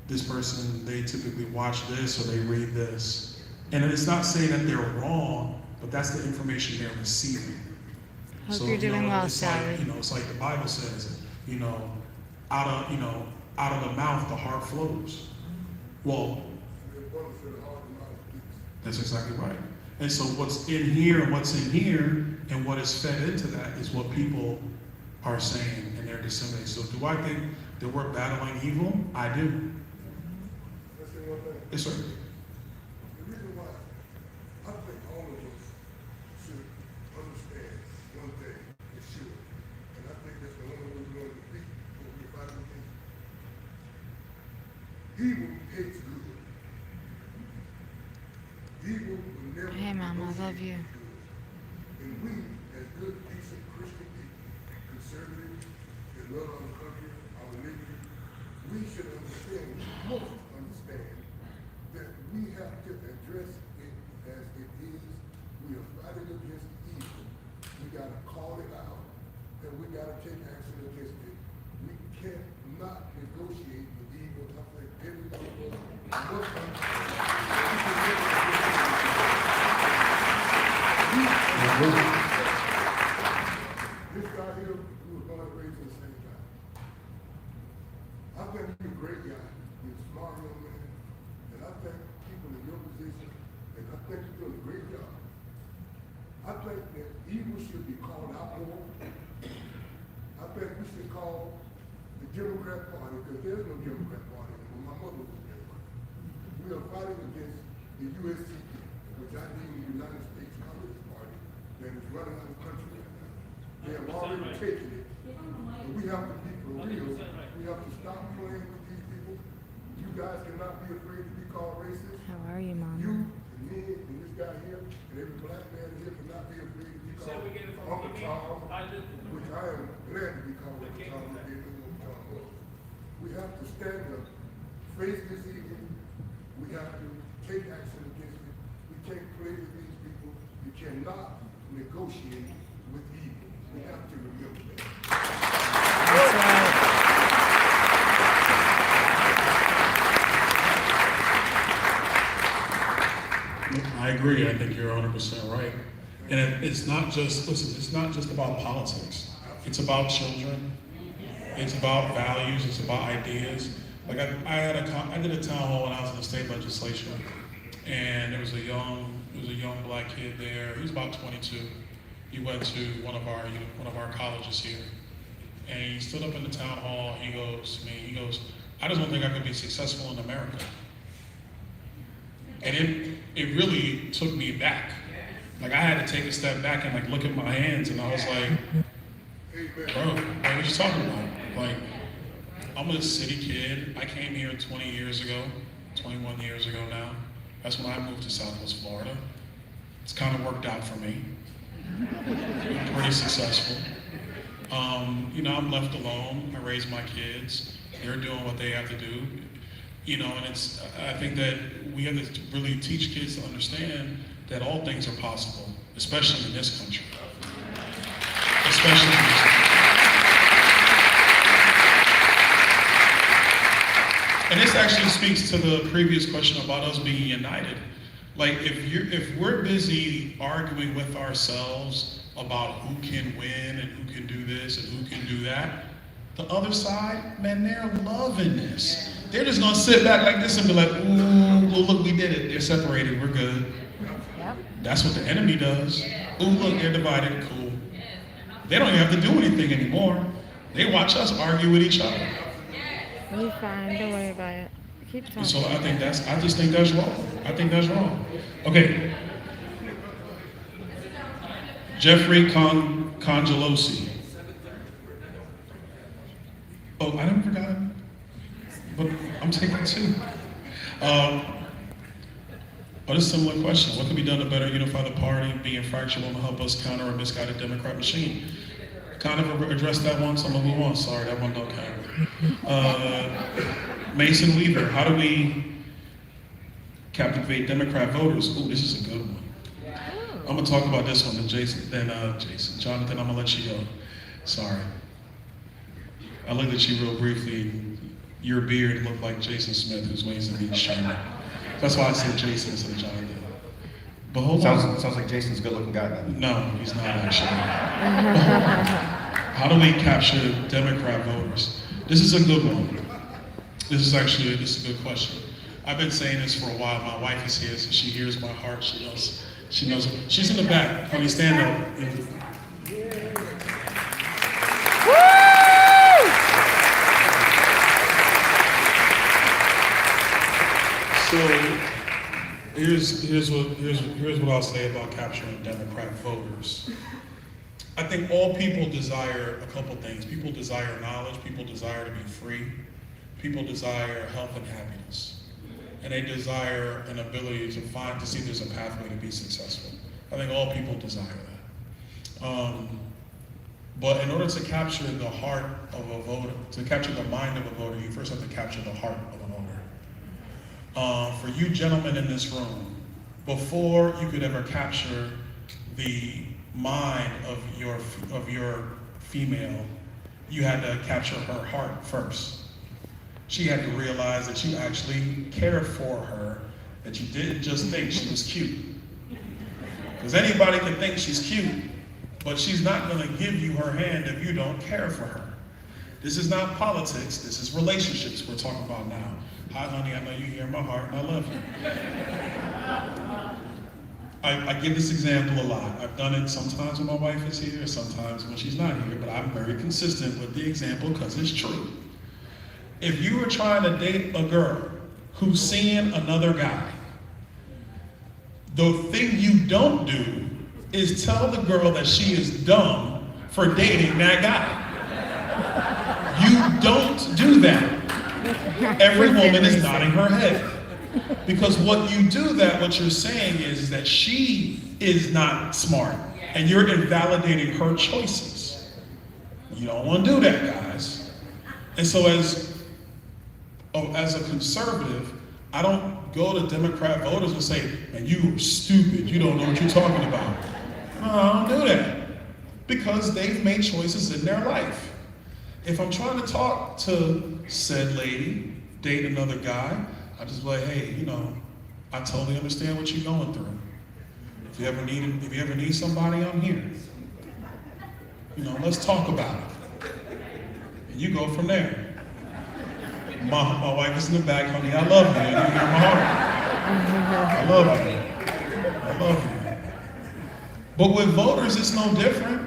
[SPEAKER 5] this person, they typically watch this or they read this. And it's not saying that they're wrong, but that's the information they're receiving.
[SPEAKER 1] Hope you're doing well,
[SPEAKER 5] it's
[SPEAKER 1] Sally.
[SPEAKER 5] like, it's like the Bible says, out of the mouth, the heart flows. Well, that's exactly right. And so what's in here and what's in here and what is fed into that is what people are saying and they're disseminating. So do I think that we're battling evil? I do. Yes, sir.
[SPEAKER 10] The reason why I think all of us should understand one thing for sure, and I think that's the only way we're going to defeat what we're fighting against. Evil hates good. Evil will never.
[SPEAKER 1] Hey, Mom, I love you.
[SPEAKER 10] And we, as good, decent Christian people, conservative, that love our country, our liberty, we should understand, we must understand, that we have to address it as it is. We are fighting against evil. We gotta call it out, and we gotta take action against it. We cannot negotiate with evil. I think everybody must This guy here, who was born and raised in the same time. I think you're a great guy. You're a smart young man. And I think people in your position, and I think you're doing a great job. I think that evil should be called out more. I think we should call the Democrat Party, because there's no Democrat Party anymore. My mother was a Democrat. We are fighting against the USCP, which I deem the United States Communist Party, that is running our country right now. They have already taken it. And we have to be for real. We have to stop playing with these people. You guys cannot be afraid to be called racist.
[SPEAKER 1] How are you, Mom?
[SPEAKER 10] You and me and this guy here and every black man here cannot be afraid to be called Uncle Charles, which I am glad to be called Uncle Charles. We have to stand up, face this evil. We have to take action against it. We can't play with these people. You cannot negotiate with evil. We have to remember that.
[SPEAKER 1] That's right.
[SPEAKER 5] I agree. I think you're 100% right. And it's not just, listen, it's not just about politics. It's about children. It's about values. It's about ideas. Like I did a town hall when I was in the state legislature, and there was a young black kid there. He was about 22. He went to one of our colleges here, and he stood up in the town hall. He goes to me. He goes, "I just don't think I could be successful in America." And it really took me back. Like I had to take a step back and like look at my hands, and I was like, "Bro, like, what are you talking about?" Like, I'm a city kid. I came here 20 years ago, 21 years ago now. That's when I moved to Southwest Florida. It's kind of worked out for me. I'm pretty successful. I'm left alone. I raise my kids. They're doing what they have to do. And I think that we have to really teach kids to understand that all things are possible, especially in this country. Especially in this country. And this actually speaks to the previous question about us being united. Like, if we're busy arguing with ourselves about who can win and who can do this and who can do that, the other side, man, they're loving this. They're just gonna sit back like this and be like, ooh, look, we did it. They're separated, we're good.
[SPEAKER 1] Yep.
[SPEAKER 5] That's what the enemy does. Ooh, look, they're divided, cool. They don't even have to do anything anymore. They watch us argue with each other.
[SPEAKER 1] We fine, don't worry about it. Keep talking.
[SPEAKER 5] So I just think that's wrong. I think that's wrong. Okay. Jeffrey Congelosi. Oh, I didn't forget. But I'm taking two. But a similar question. What can be done to better unify the party, being fractured will help us counter a misguided Democrat machine? Kind of addressed that one, some of you want. Sorry, that one don't count. Mason Weaver, how do we captivate Democrat voters? Ooh, this is a good one. I'm gonna talk about this one, then Jonathan, I'm gonna let you go. Sorry. I looked at you real briefly, and your beard looked like Jason Smith, who's Ways and Means Chairman. That's why I said Jason instead of Jonathan. But hold on.
[SPEAKER 6] Sounds like Jason's a good-looking guy then.
[SPEAKER 5] No, he's not actually. How do we capture Democrat voters? This is a good one. This is a good question. I've been saying this for a while. My wife is here, so she hears my heart. She knows. She's in the back. Honey, stand up. So here's what I'll say about capturing Democrat voters. I think all people desire a couple things. People desire knowledge. People desire to be free. People desire health and happiness. And they desire an ability to see there's a pathway to be successful. I think all people desire that. But in order to capture the heart of a voter, to capture the mind of a voter, you first have to capture the heart of a voter. For you gentlemen in this room, before you could ever capture the mind of your female, you had to capture her heart first. She had to realize that you actually cared for her, that you didn't just think she was cute. Because anybody can think she's cute, but she's not going to give you her hand if you don't care for her. This is not politics, this is relationships we're talking about now. Hi, honey, I know you hear my heart and I love you. I give this example a lot. I've done it sometimes when my wife is here, sometimes when she's not here, but I'm very consistent with the example because it's true. If you were trying to date a girl who's seeing another guy, the thing you don't do is tell the girl that she is dumb for dating that guy. You don't do that. Every woman is nodding her head. Because what you do that, what you're saying is that she is not smart and you're invalidating her choices. You don't want to do that, guys. And so as a conservative, I don't go to Democrat voters and say, man, you are stupid, you don't know what you're talking about. No, I don't do that. Because they've made choices in their life. If I'm trying to talk to said lady, date another guy, I just be like, hey, I totally understand what you're going through. If you ever need somebody, I'm here. Let's talk about it. And you go from there. My wife is in the back, honey, I love you. You hear my heart. I love you. I love you. But with voters, it's no different.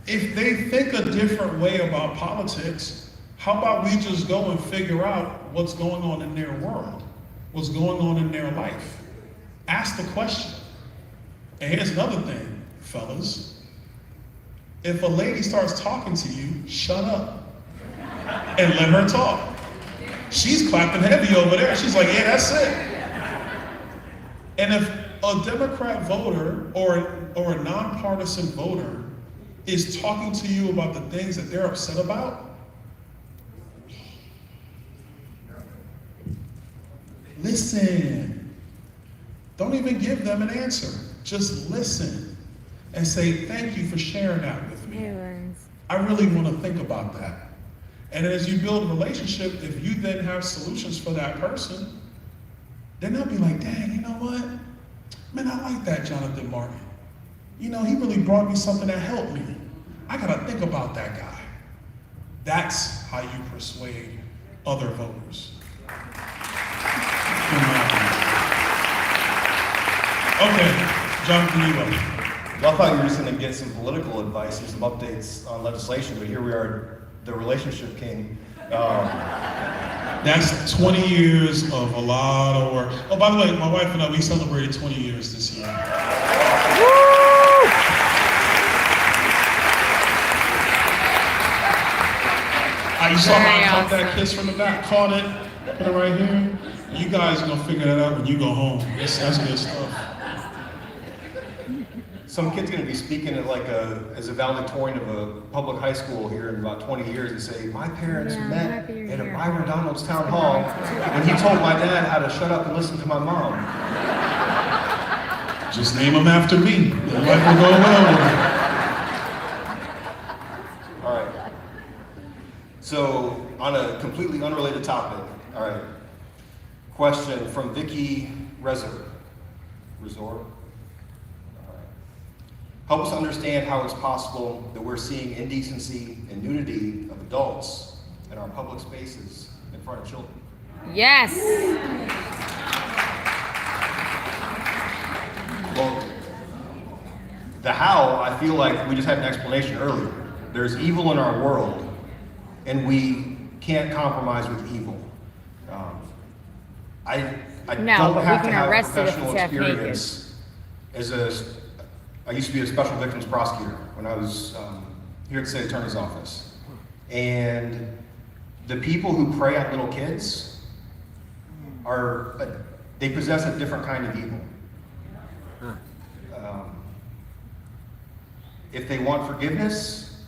[SPEAKER 5] If they think a different way about politics, how about we just go and figure out what's going on in their world, what's going on in their life? Ask the question. And here's another thing, fellas. If a lady starts talking to you, shut up and let her talk. She's clapping heavy over there. She's like, yeah, that's it. And if a Democrat voter or a nonpartisan voter is talking to you about the things that they're upset about, listen. Don't even give them an answer. Just listen and say, thank you for sharing that with me. I really want to think about that. And as you build a relationship, if you then have solutions for that person, then they'll be like, dang, you know what? Man, I like that Jonathan Martin. You know, he really brought me something that helped me. I gotta think about that guy. That's how you persuade other voters. Okay, Jonathan, you go.
[SPEAKER 6] Well, I thought you were just going to get some political advice and some updates on legislation, but here we are, the relationship king.
[SPEAKER 5] That's 20 years of a lot of work. Oh, by the way, my wife and I, we celebrated 20 years this year. You saw how I caught that kiss from the back, caught it, put it right here. You guys are gonna figure that out when you go home. That's good stuff.
[SPEAKER 6] Some kid's gonna be speaking at as a valedictorian of a public high school here in about 20 years and say, my parents met at a Byron Donalds town hall when he told my dad how to shut up and listen to my mom.
[SPEAKER 5] Just name them after me. Your life will go well with it.
[SPEAKER 6] All right. So, on a completely unrelated topic, all right. Question from Vicky Resor. Help us understand how it's possible that we're seeing indecency and nudity of adults in our public spaces in front of children.
[SPEAKER 1] Yes.
[SPEAKER 6] Well, the how, I feel like we just had an explanation earlier. There's evil in our world, and we can't compromise with evil. I don't have to have professional experience I used to be a special victims prosecutor when I was here at the state attorney's office. And the people who prey on little kids they possess a different kind of evil. If they want forgiveness,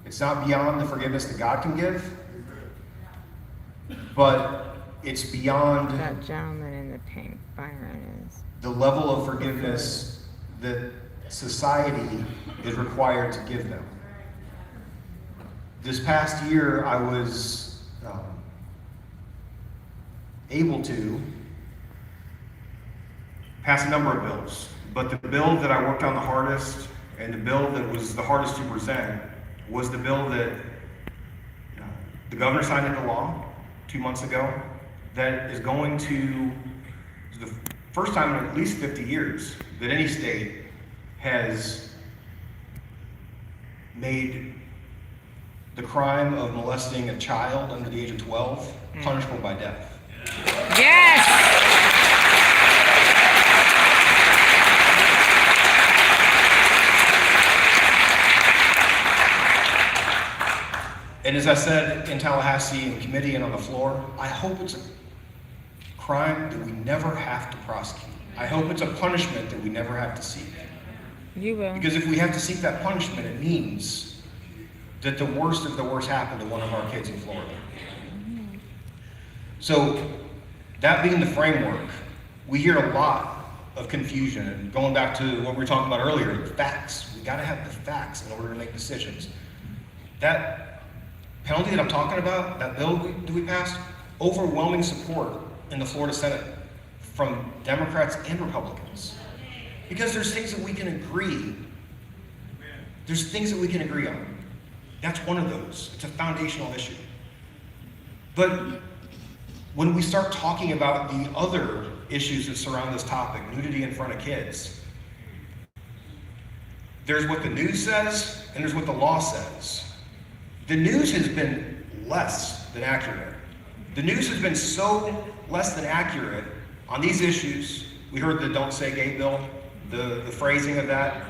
[SPEAKER 6] it's not beyond the forgiveness that God can give, but it's beyond
[SPEAKER 1] That gentleman in the pink, Bryon, is.
[SPEAKER 6] the level of forgiveness that society is required to give them. This past year, I was able to pass a number of bills, but the bill that I worked on the hardest and the bill that was the hardest to present was the bill that the governor signed into law 2 months ago that is going to, the first time in at least 50 years that any state has made the crime of molesting a child under the age of 12 punishable by death.
[SPEAKER 1] Yes!
[SPEAKER 6] And as I said in Tallahassee in committee and on the floor, I hope it's a crime that we never have to prosecute. I hope it's a punishment that we never have to seek.
[SPEAKER 1] You will.
[SPEAKER 6] Because if we have to seek that punishment, it means that the worst of the worst happened to one of our kids in Florida. So, that being the framework, we hear a lot of confusion. And going back to what we were talking about earlier, the facts. We gotta have the facts in order to make decisions. That penalty that I'm talking about, that bill that we passed, overwhelming support in the Florida Senate from Democrats and Republicans. Because there's things that we can agree. There's things that we can agree on. That's one of those. It's a foundational issue. But when we start talking about the other issues that surround this topic, nudity in front of kids, there's what the news says and there's what the law says. The news has been less than accurate. The news has been so less than accurate on these issues. We heard the Don't Say Gay bill, the phrasing of that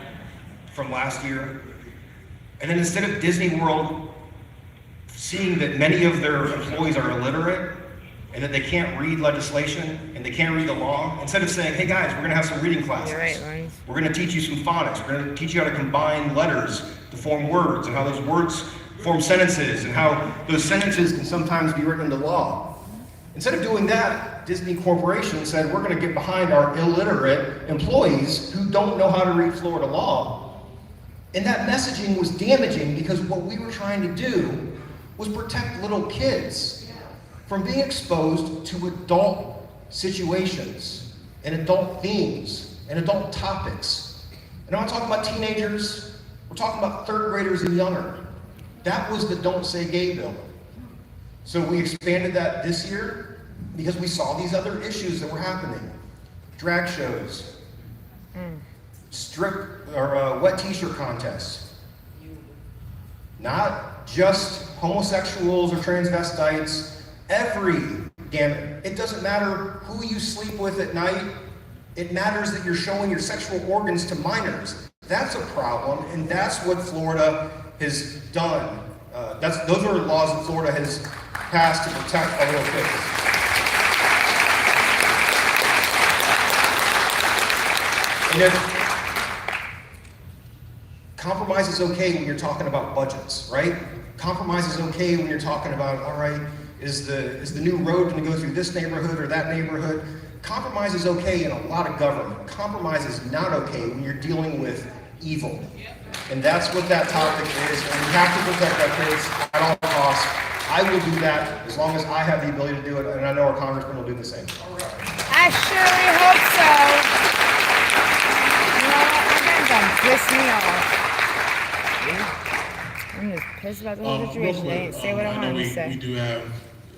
[SPEAKER 6] from last year. And then instead of Disney World seeing that many of their employees are illiterate and that they can't read legislation and they can't read the law, instead of saying, hey guys, we're gonna have some reading classes.
[SPEAKER 1] You're right, Lawrence.
[SPEAKER 6] We're gonna teach you some phonics. We're gonna teach you how to combine letters to form words, and how those words form sentences, and how those sentences can sometimes be written into law. Instead of doing that, Disney Corporation said, we're gonna get behind our illiterate employees who don't know how to read Florida law. And that messaging was damaging, because what we were trying to do was protect little kids from being exposed to adult situations and adult themes and adult topics. And I'm not talking about teenagers, we're talking about third graders and younger. That was the Don't Say Gay bill. So we expanded that this year because we saw these other issues that were happening. Drag shows, wet t-shirt contests. Not just homosexuals or transvestites, every gamut. It doesn't matter who you sleep with at night. It matters that you're showing your sexual organs to minors. That's a problem, and that's what Florida has done. Those are laws that Florida has passed to protect our little kids. And if compromise is okay when you're talking about budgets, right? Compromise is okay when you're talking about, all right, is the new road going to go through this neighborhood or that neighborhood? Compromise is okay in a lot of government. Compromise is not okay when you're dealing with evil. And that's what that topic is, and we have to protect our kids at all costs. I will do that as long as I have the ability to do it, and I know our congressman will do the same.
[SPEAKER 1] I surely hope so. You know what? You're gonna piss me off. I'm just pissed about the whole situation. They didn't say what I wanted to say.
[SPEAKER 5] We do have,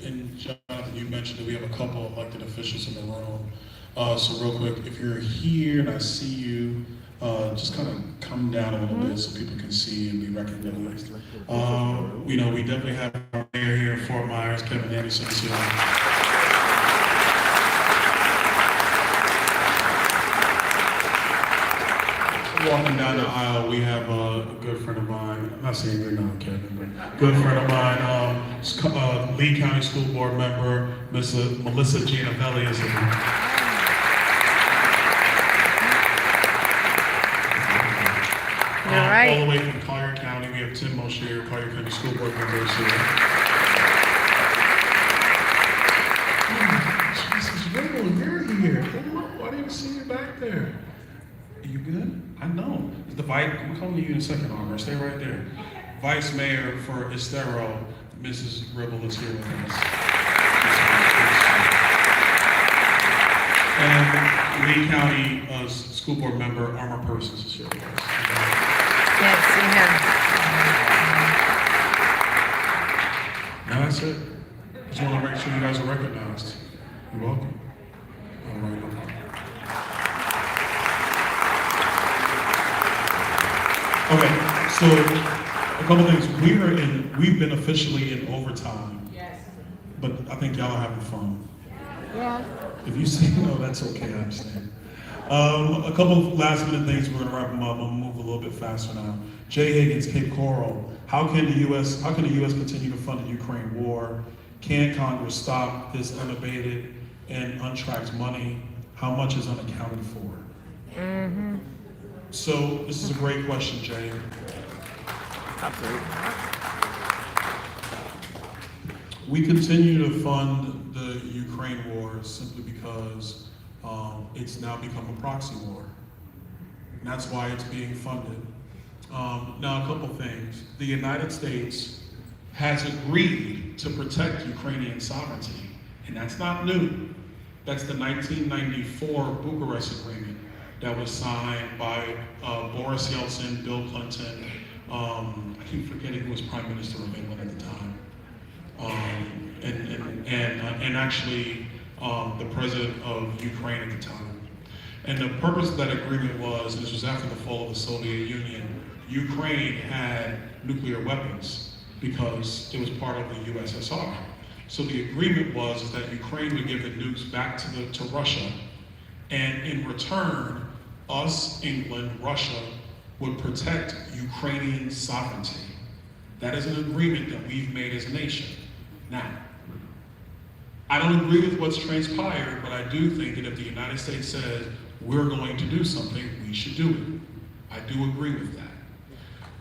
[SPEAKER 5] and Jonathan, you mentioned that we have a couple elected officials in the room. So real quick, if you're here and I see you, just kind of come down a little bit so people can see and be recognized. We definitely have our mayor here in Fort Myers, Kevin Indecency. Walking down the aisle, we have a good friend of mine. I'm not saying you're not, Kevin, but good friend of mine, Lee County School Board member, Mrs. Melissa Gianavelli is here. All the way from Collier County, we have Tim Mosher, Collier County School Board member is here. Jesus, Rebel, you're here. Why didn't I see you back there? Are you good? I know. I'm coming to you in a second, Armor. Stay right there. Vice Mayor for Estero, Mrs. Rebel is here with us. And Lee County School Board member, Armor Persons is here with us.
[SPEAKER 1] Can't see him.
[SPEAKER 5] Now that's it. Just want to make sure you guys are recognized. You're welcome. All right, no problem. Okay, so a couple things. We've been officially in overtime. Yes. But I think y'all are having fun.
[SPEAKER 1] Yeah.
[SPEAKER 5] If you say no, that's okay, I understand. A couple of last minute things, we're gonna wrap them up. I'm gonna move a little bit faster now. Jay Higgins, Cape Coral. How can the U.S. continue to fund the Ukraine war? Can Congress stop this unabated and untracked money? How much is unaccounted for?
[SPEAKER 1] Mm-hmm.
[SPEAKER 5] So this is a great question, Jay.
[SPEAKER 2] Absolutely.
[SPEAKER 5] We continue to fund the Ukraine war simply because it's now become a proxy war. And that's why it's being funded. Now, a couple things. The United States has agreed to protect Ukrainian sovereignty, and that's not new. That's the 1994 Bucharest Agreement that was signed by Boris Yeltsin, Bill Clinton, I keep forgetting who was Prime Minister of England at the time, and actually the President of Ukraine at the time. And the purpose of that agreement was, and this was after the fall of the Soviet Union, Ukraine had nuclear weapons because it was part of the USSR. So the agreement was that Ukraine would give the nukes back to Russia, and in return, us, England, Russia, would protect Ukrainian sovereignty. That is an agreement that we've made as a nation. Now, I don't agree with what's transpired, but I do think that if the United States says we're going to do something, we should do it. I do agree with that.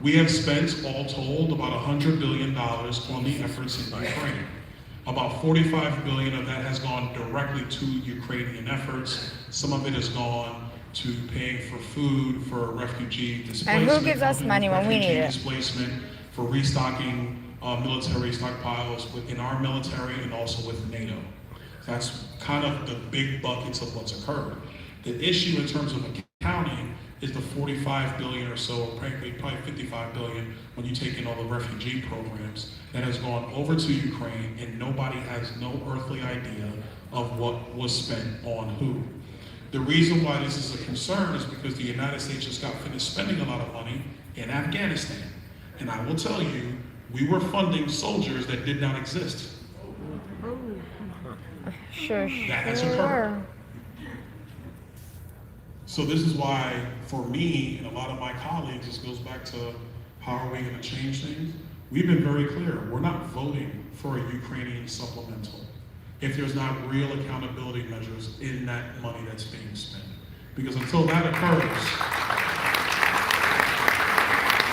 [SPEAKER 5] We have spent, all told, about $100 billion on the efforts in Ukraine. About 45 billion of that has gone directly to Ukrainian efforts. Some of it has gone to paying for food, for refugee displacement.
[SPEAKER 1] And who gives us money when we need it?
[SPEAKER 5] Displacement, for restocking military stockpiles within our military and also with NATO. That's kind of the big buckets of what's occurred. The issue in terms of accounting is the 45 billion or so, or probably 55 billion when you take in all the refugee programs that has gone over to Ukraine, and nobody has no earthly idea of what was spent on who. The reason why this is a concern is because the United States just got finished spending a lot of money in Afghanistan. And I will tell you, we were funding soldiers that did not exist.
[SPEAKER 1] Sure.
[SPEAKER 5] That has occurred. So this is why, for me and a lot of my colleagues, this goes back to how are we going to change things? We've been very clear. We're not voting for a Ukrainian supplemental if there's not real accountability measures in that money that's being spent. Because until that occurs,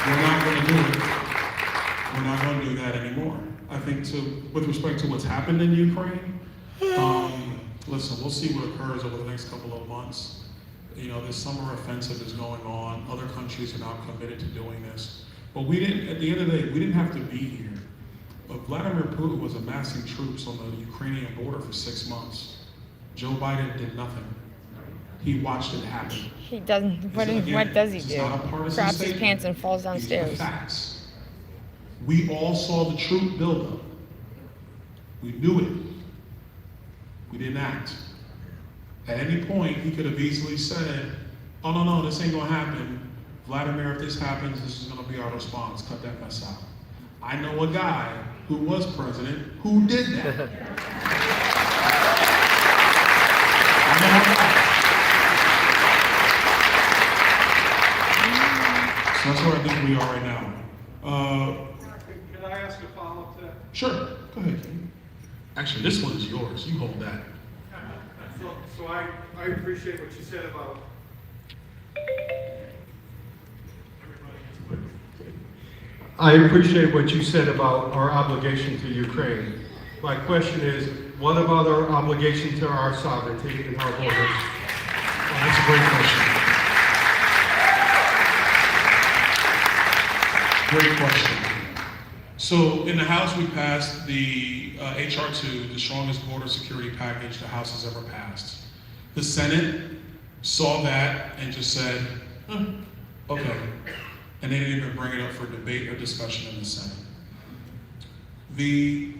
[SPEAKER 5] we're not going to do it. We're not going to do that anymore. I think with respect to what's happened in Ukraine, listen, we'll see what occurs over the next couple of months. You know, this summer offensive is going on. Other countries are now committed to doing this. But we didn't, at the end of the day, we didn't have to be here. But Vladimir Putin was amassing troops on the Ukrainian border for 6 months. Joe Biden did nothing. He watched it happen.
[SPEAKER 1] He doesn't. What does he do? Drops his pants and falls downstairs.
[SPEAKER 5] These are facts. We all saw the troop buildup. We knew it. We didn't act. At any point, he could have easily said, oh, no, this ain't gonna happen. Vladimir, if this happens, this is gonna be our response. Cut that mess out. I know a guy who was president who did that. I know a guy. So that's where I think we are right now.
[SPEAKER 11] Can I ask a follow-up to that?
[SPEAKER 5] Sure, go ahead. Actually, this one is yours. You hold that.
[SPEAKER 11] So I appreciate what you said about our obligation to Ukraine. My question is, what about our obligation to our sovereignty and our borders?
[SPEAKER 5] Well, that's a great question. Great question. So in the House, we passed the HR 2, the strongest border security package the House has ever passed. The Senate saw that and just said, okay. And they didn't even bring it up for debate or discussion in the Senate. The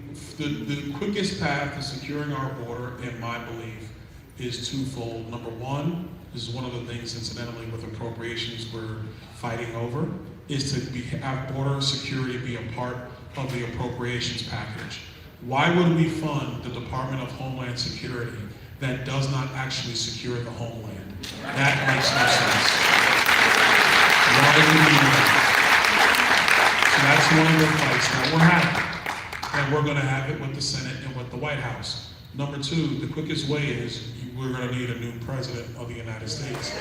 [SPEAKER 5] quickest path to securing our border, in my belief, is twofold. Number one, this is one of the things, incidentally, with appropriations we're fighting over, is to have border security be a part of the appropriations package. Why would we fund the Department of Homeland Security that does not actually secure the homeland? That makes no sense. Why do we do that? So that's one of the fights that we're having. And we're gonna have it with the Senate and with the White House. Number two, the quickest way is we're gonna need a new president of the United States.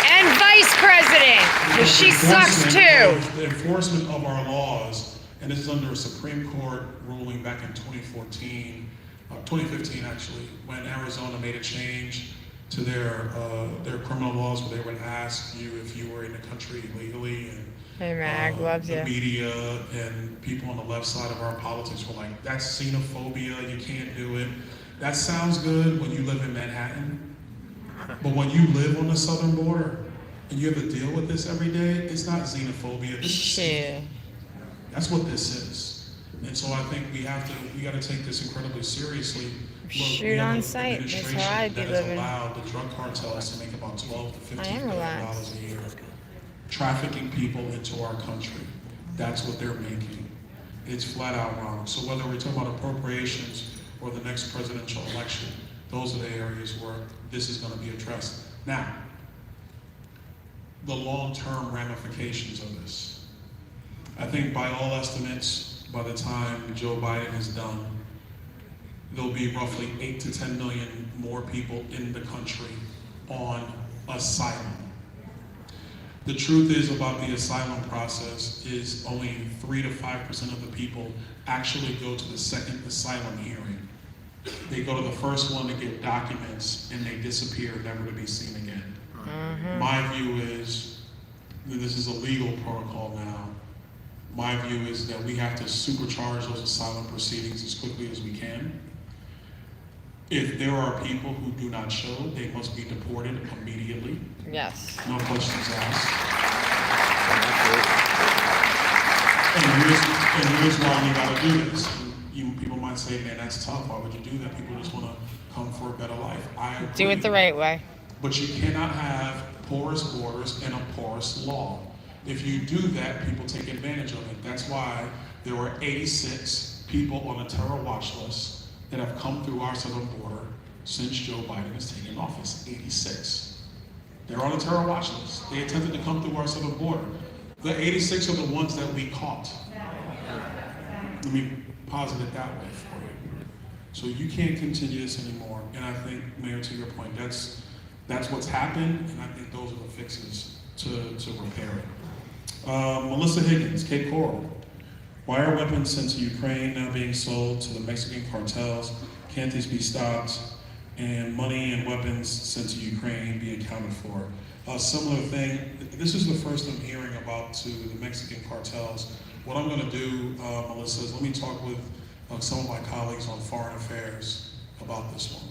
[SPEAKER 1] And vice president, because she sucks too.
[SPEAKER 5] The enforcement of our laws, and this is under a Supreme Court ruling back in 2015 actually, when Arizona made a change to their criminal laws where they would ask you if you were in the country illegally, and
[SPEAKER 1] Hey Mag loves
[SPEAKER 5] the
[SPEAKER 1] you.
[SPEAKER 5] media and people on the left side of our politics were like, that's xenophobia, you can't do it. That sounds good when you live in Manhattan, but when you live on the southern border and you have to deal with this every day, it's not xenophobia. This is
[SPEAKER 1] Shit.
[SPEAKER 5] That's what this is. And so I think we got to take this incredibly seriously. Look,
[SPEAKER 1] Shoot on sight. That's how I'd be
[SPEAKER 5] that
[SPEAKER 1] living.
[SPEAKER 5] has allowed the drug cartels to make about $12 to $15
[SPEAKER 1] I am
[SPEAKER 5] billion
[SPEAKER 1] relaxed.
[SPEAKER 5] a year, trafficking people into our country. That's what they're making. It's flat out wrong. So whether we're talking about appropriations or the next presidential election, those are the areas where this is going to be addressed. Now, the long-term ramifications of this. I think by all estimates, by the time Joe Biden is done, there'll be roughly 8 to 10 million more people in the country on asylum. The truth is about the asylum process is only 3 to 5% of the people actually go to the second asylum hearing. They go to the first one to get documents and they disappear, never to be seen again. My view is, and this is a legal protocol now, my view is that we have to supercharge those asylum proceedings as quickly as we can. If there are people who do not show, they must be deported immediately.
[SPEAKER 1] Yes.
[SPEAKER 5] No questions asked. And here's why we gotta do this. People might say, man, that's tough. Why would you do that? People just wanna come for a better life. I agree.
[SPEAKER 1] Do it the right way.
[SPEAKER 5] But you cannot have porous borders and a porous law. If you do that, people take advantage of it. That's why there were 86 people on the terror watch list that have come through our southern border since Joe Biden has taken office. 86. They're on the terror watch list. They attempted to come through our southern border. The 86 are the ones that we caught. Let me posit it that way for you. So you can't continue this anymore. And I think, Mayor, to your point, that's what's happened, and I think those are the fixes to repair it. Melissa Higgins, Cape Coral. Why are weapons sent to Ukraine now being sold to the Mexican cartels? Can't these be stopped and money and weapons sent to Ukraine be accounted for? A similar thing, this is the first I'm hearing about to the Mexican cartels. What I'm gonna do, Melissa, is let me talk with some of my colleagues on foreign affairs about this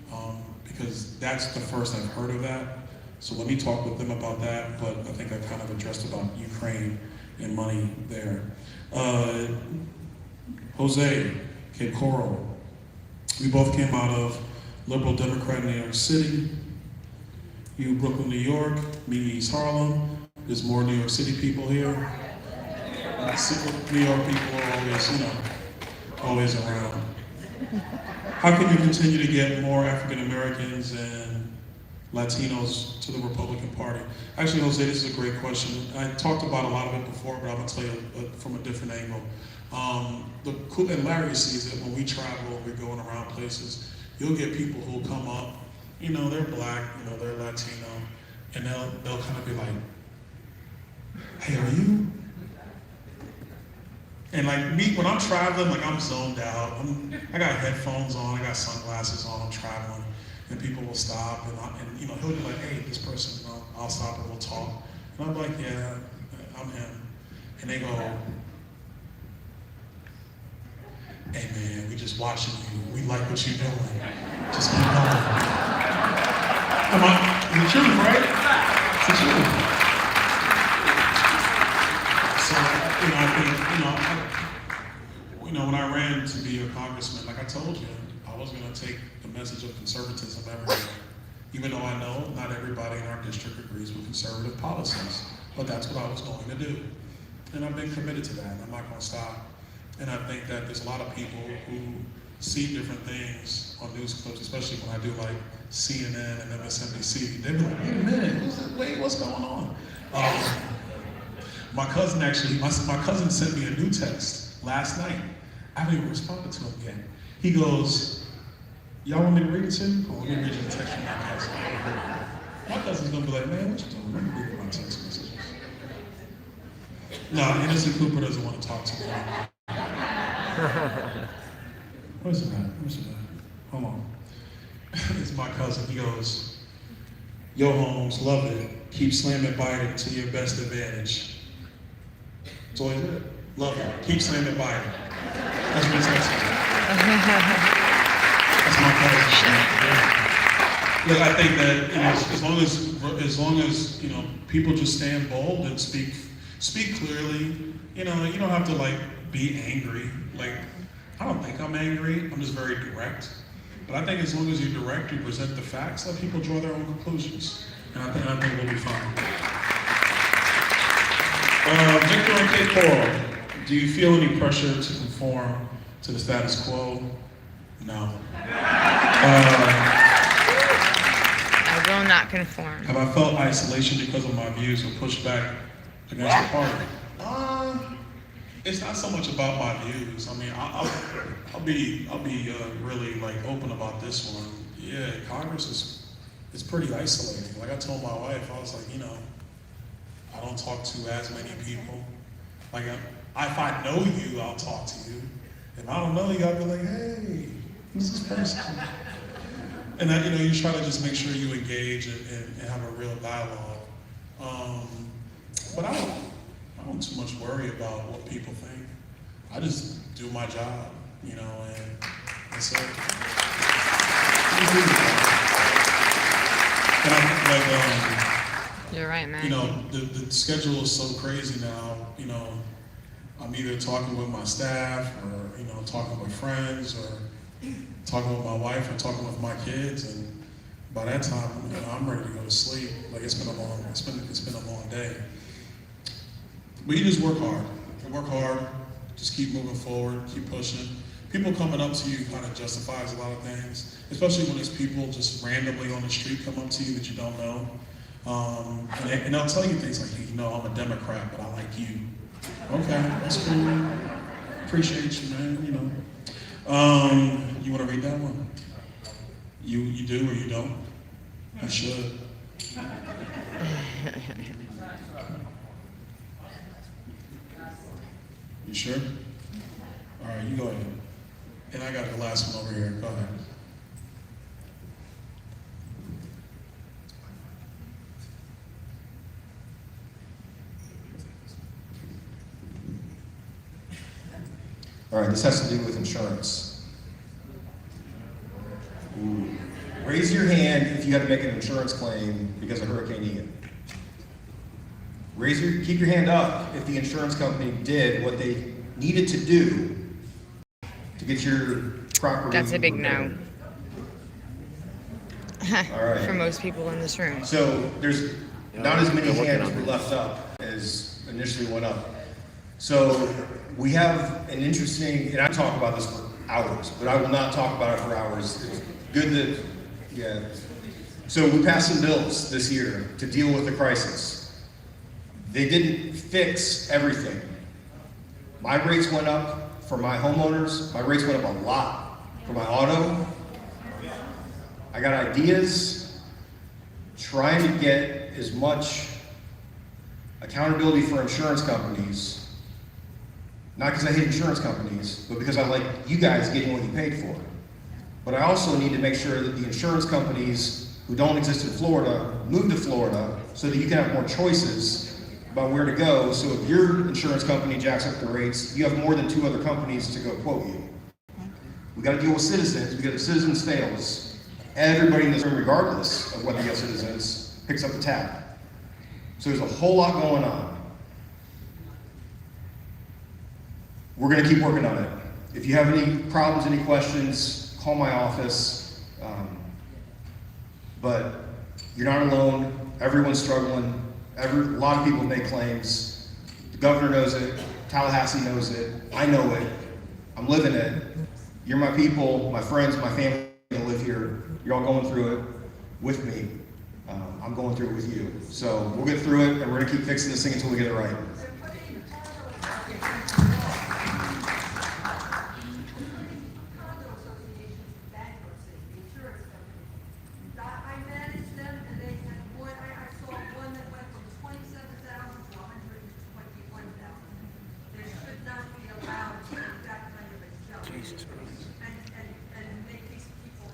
[SPEAKER 5] one. Because that's the first I've heard of that. So let me talk with them about that, but I think I kind of addressed about Ukraine and money there. Jose, Cape Coral. We both came out of liberal Democrat in New York City. You, Brooklyn, New York, me, East Harlem. There's more New York City people here. New York people are always, always around. How can you continue to get more African Americans and Latinos to the Republican Party? Actually, Jose, this is a great question. I talked about a lot of it before, but I'm gonna tell you from a different angle. And Larry sees it when we travel and we're going around places. You'll get people who'll come up, they're black, they're Latino, and they'll kind of be like, hey, are you? And like me, when I'm traveling, like I'm zoned out. I got headphones on, I got sunglasses on, I'm traveling, and people will stop, and he'll be like, hey, this person, I'll stop and we'll talk. And I'm like, yeah, I'm him. And they go, hey man, we just watching you. We like what you're doing. Just keep going. It's the truth, right? It's the truth. So, I think, when I ran to be a congressman, like I told you, I was going to take the message of conservatism everywhere. Even though I know not everybody in our district agrees with conservative policies, but that's what I was going to do. And I've been committed to that, and I'm not going to stop. And I think that there's a lot of people who see different things on news clips, especially when I do like CNN and MSNBC. They're like, wait a minute, what's going on? My cousin sent me a new text last night. I haven't even responded to him yet. He goes, y'all want me to read it to you? Or let me read you the text from my cousin. My cousin's gonna be like, man, what you doing? Let me read my text messages. No, Innocent Cooper doesn't want to talk to me. What is it, man? Hold on. It's my cousin. He goes, yo, Holmes, love it. Keep slamming Biden to your best advantage. That's all he did. Love it. Keep slamming Biden. That's what he texted me. That's my cousin. Look, I think that as long as people just stand bold and speak clearly, you don't have to be angry. I don't think I'm angry. I'm just very direct. But I think as long as you're direct, you present the facts, let people draw their own conclusions. And I think we'll be fine. Victor and Cape Coral, do you feel any pressure to conform to the status quo? No.
[SPEAKER 1] I will not conform.
[SPEAKER 5] Have I felt isolation because of my views or pushback against the party? It's not so much about my views. I mean, I'll be really like open about this one. Yeah, Congress is pretty isolating. Like I told my wife, I was like, you know, I don't talk to as many people. Like if I know you, I'll talk to you. If I don't know you, I'll be like, hey, who's this person? And that, you know, you try to just make sure you engage and have a real dialogue. But I don't too much worry about what people think. I just do my job, you know, and that's it. And
[SPEAKER 1] You're right, man.
[SPEAKER 5] you know, the schedule is so crazy now, you know, I'm either talking with my staff or, you know, talking with friends or talking with my wife or talking with my kids, and by that time, you know, I'm ready to go to sleep. Like it's been a long day. But you just work hard. You work hard, just keep moving forward, keep pushing. People coming up to you kind of justifies a lot of things, especially when it's people just randomly on the street come up to you that you don't know. And they'll tell you things like, you know, I'm a Democrat, but I like you. Okay, that's cool. Appreciate you, man, you know. You want to read that one? You do or you don't? You should. You sure? All right, you go ahead. And I got the last one over here. Go ahead.
[SPEAKER 6] All right, this has to do with insurance. Ooh. Raise your hand if you had to make an insurance claim because of Hurricane Ian. Keep your hand up if the insurance company did what they needed to do to get your property.
[SPEAKER 1] That's a big no.
[SPEAKER 6] All right.
[SPEAKER 1] For most people in this room.
[SPEAKER 6] So there's not as many hands were left up as initially went up. So we have an interesting, and I talk about this for hours, but I will not talk about it for hours. It's good that, yeah. So we passed some bills this year to deal with the crisis. They didn't fix everything. My rates went up for my homeowners. My rates went up a lot for my auto. I got ideas trying to get as much accountability for insurance companies, not because I hate insurance companies, but because I like you guys getting what you paid for. But I also need to make sure that the insurance companies who don't exist in Florida move to Florida so that you can have more choices about where to go. So if your insurance company jacks up the rates, you have more than 2 other companies to go quote you. We got to deal with Citizens, because if Citizens fails, everybody in this room, regardless of whether you have Citizens, picks up the tab. So there's a whole lot going on. We're going to keep working on it. If you have any problems, any questions, call my office. But you're not alone. Everyone's struggling. A lot of people make claims. The governor knows it. Tallahassee knows it. I know it. I'm living it. You're my people, my friends, my family that live here. You're all going through it with me. I'm going through it with you. So we'll get through it, and we're going to keep fixing this thing until we get it right.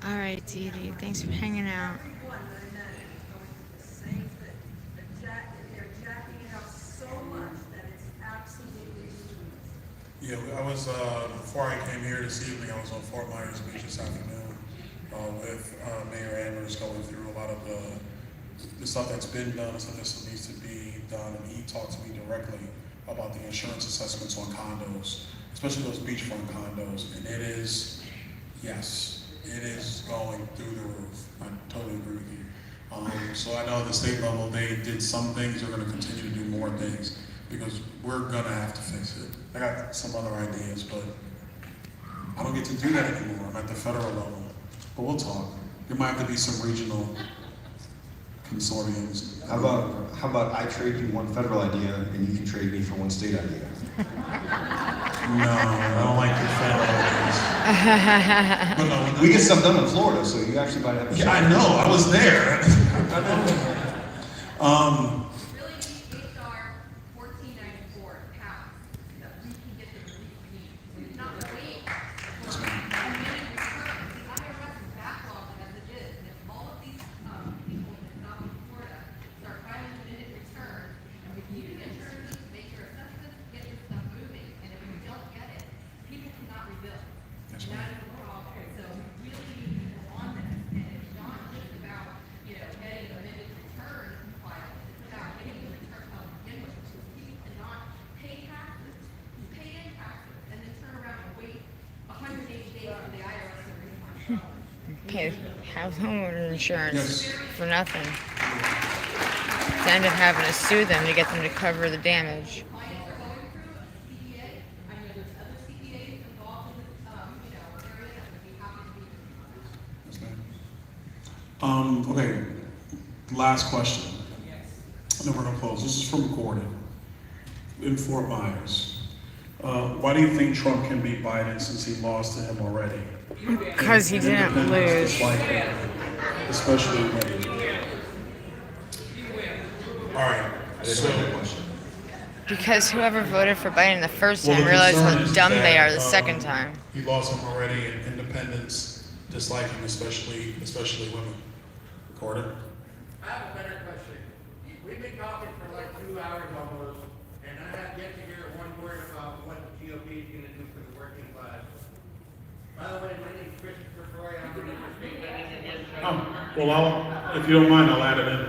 [SPEAKER 1] All right, Dee Dee, thanks for hanging out.
[SPEAKER 5] Yeah, I was, before I came here this evening, I was on Fort Myers Beach this afternoon with Mayor Andrews going through a lot of the stuff that's been done and stuff that still needs to be done. And he talked to me directly about the insurance assessments on condos, especially those beachfront condos. And it is, yes, it is going through the roof. I totally agree with you. So I know at the state level, they did some things, they're gonna continue to do more things because we're gonna have to fix it. I got some other ideas, but I don't get to do that anymore. I'm at the federal level, but we'll talk. There might have to be some regional consortiums.
[SPEAKER 6] How about I trade you one federal idea and you can trade me for one state idea?
[SPEAKER 5] No, I don't like your federal ideas. But no,
[SPEAKER 6] We get stuff done in Florida, so you actually might have a
[SPEAKER 5] yeah, I know, I was there.
[SPEAKER 8] Really, HR 1494 passed, that we can get the relief we need. We did not wait for amended returns. The IRS is backlogged as it is, and if all of these people in South Florida start filing amended returns, and if you get attorneys to make your assessments, get this stuff moving, and if you don't get it, people cannot rebuild. And that is the problem. So we really need to go on this, and it's not just about, getting amended returns filed. It's about getting the return to begin with. People cannot pay taxes, pay in taxes, and then turn around and wait 180 days for the IRS to refund.
[SPEAKER 1] Pay have homeowner insurance
[SPEAKER 5] Yes.
[SPEAKER 1] for nothing. To end up having to sue them to get them to cover the damage.
[SPEAKER 8] Clients are going through a CPA. I know there's other CPAs involved in this, area that would be happy to be.
[SPEAKER 5] Yes, ma'am. Okay, last question. And then we're gonna close. This is from Gordon in Fort Myers. Why do you think Trump can beat Biden since he lost to him already?
[SPEAKER 1] Because he didn't
[SPEAKER 5] Independents
[SPEAKER 1] lose.
[SPEAKER 5] dislike him, especially women. All right, so.
[SPEAKER 1] Because whoever voted for Biden the first
[SPEAKER 5] Well,
[SPEAKER 1] time
[SPEAKER 5] the
[SPEAKER 1] realized
[SPEAKER 5] concern
[SPEAKER 1] how
[SPEAKER 5] is
[SPEAKER 1] dumb they
[SPEAKER 5] that,
[SPEAKER 1] are the second time.
[SPEAKER 5] He lost him already, and independents dislike him, especially women. Gordon?
[SPEAKER 12] I have a better question. We've been talking for like 2 hours almost, and I have yet to hear one word about what the GOP is gonna do for the working class. By the way, my name is Christopher Bryon. I'm running for state legislature.
[SPEAKER 5] Well, if you don't mind, I'll add it in.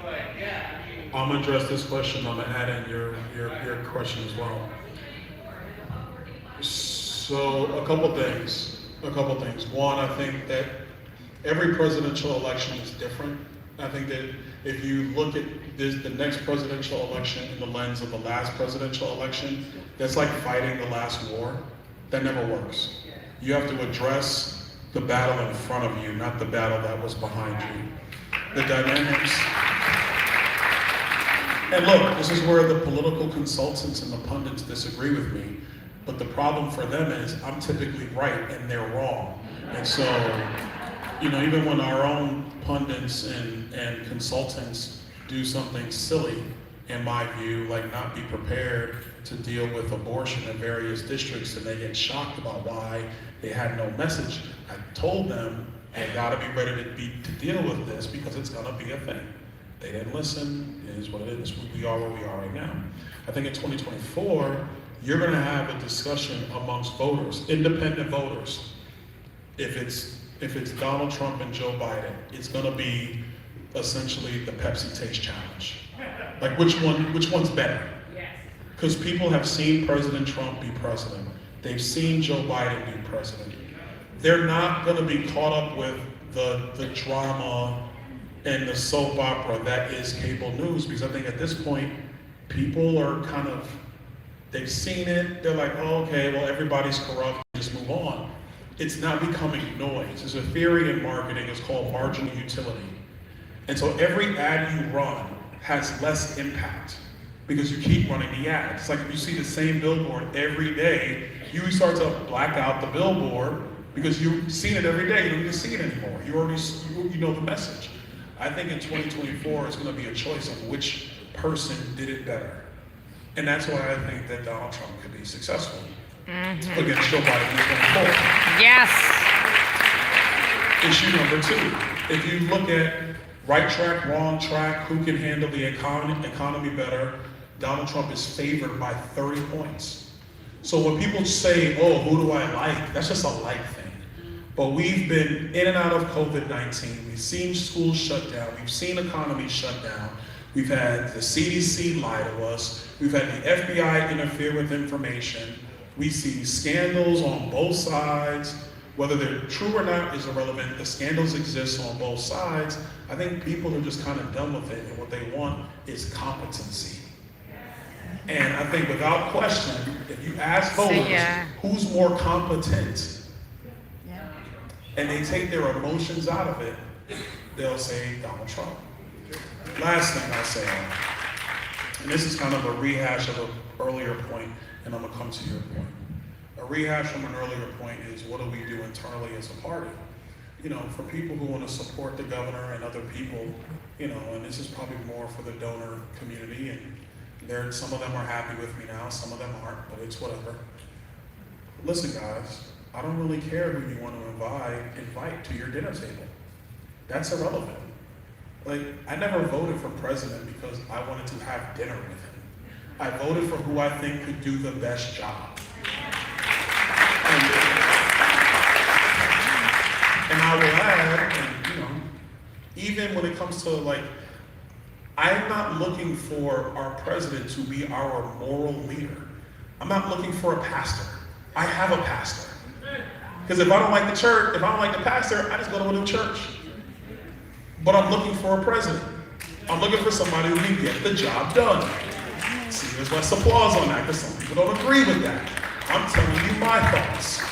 [SPEAKER 12] But yeah,
[SPEAKER 5] I'm gonna address this question, I'm gonna add in your question as well. So, a couple things. One, I think that every presidential election is different. I think that if you look at the next presidential election in the lens of the last presidential election, that's like fighting the last war. That never works. You have to address the battle in front of you, not the battle that was behind you. The dynamics. And look, this is where the political consultants and the pundits disagree with me. But the problem for them is I'm typically right and they're wrong. And so, even when our own pundits and consultants do something silly, in my view, like not be prepared to deal with abortion in various districts, and they get shocked about why they had no message, I told them, they gotta be ready to deal with this because it's gonna be a thing. They didn't listen, it is what it is. We are where we are right now. I think in 2024, you're gonna have a discussion amongst voters, independent voters. If it's Donald Trump and Joe Biden, it's gonna be essentially the Pepsi Taste Challenge. Like which one's better? Because people have seen President Trump be president. They've seen Joe Biden be president. They're not gonna be caught up with the drama and the soap opera that is cable news, because I think at this point, people are they've seen it, they're like, oh, okay, well, everybody's corrupt, just move on. It's not becoming noise. There's a theory in marketing, it's called marginal utility. And so every ad you run has less impact because you keep running the ad. It's like if you see the same billboard every day, you start to black out the billboard because you've seen it every day, you don't need to see it anymore. You know the message. I think in 2024, it's gonna be a choice of which person did it better. And that's why I think that Donald Trump could be successful against Joe Biden in 2024.
[SPEAKER 1] Yes.
[SPEAKER 5] Issue number 2, if you look at right track, wrong track, who can handle the economy better, Donald Trump is favored by 30 points. So when people say, oh, who do I like? That's just a like thing. But we've been in and out of COVID-19. We've seen schools shut down. We've seen economies shut down. We've had the CDC lie to us. We've had the FBI interfere with information. We see scandals on both sides. Whether they're true or not is irrelevant. The scandals exist on both sides. I think people are just kind of done with it, and what they want is competency. And I think without question, if you ask voters who's more competent, and they take their emotions out of it, they'll say Donald Trump. Last thing I'll say, and this is kind of a rehash of an earlier point, and I'm gonna come to your point. A rehash from an earlier point is, what do we do internally as a party? You know, for people who want to support the governor and other people, you know, and this is probably more for the donor community, and some of them are happy with me now, some of them aren't, but it's whatever. Listen, guys, I don't really care who you want to invite to your dinner table. That's irrelevant. Like, I never voted for president because I wanted to have dinner with him. I voted for who I think could do the best job. And I will add, and, you know, even when it comes to, like, I'm not looking for our president to be our moral leader. I'm not looking for a pastor. I have a pastor. Because if I don't like the church, if I don't like the pastor, I just go to a new church. But I'm looking for a president. I'm looking for somebody who can get the job done. See, there's less applause on that because some people don't agree with that. I'm telling you my thoughts.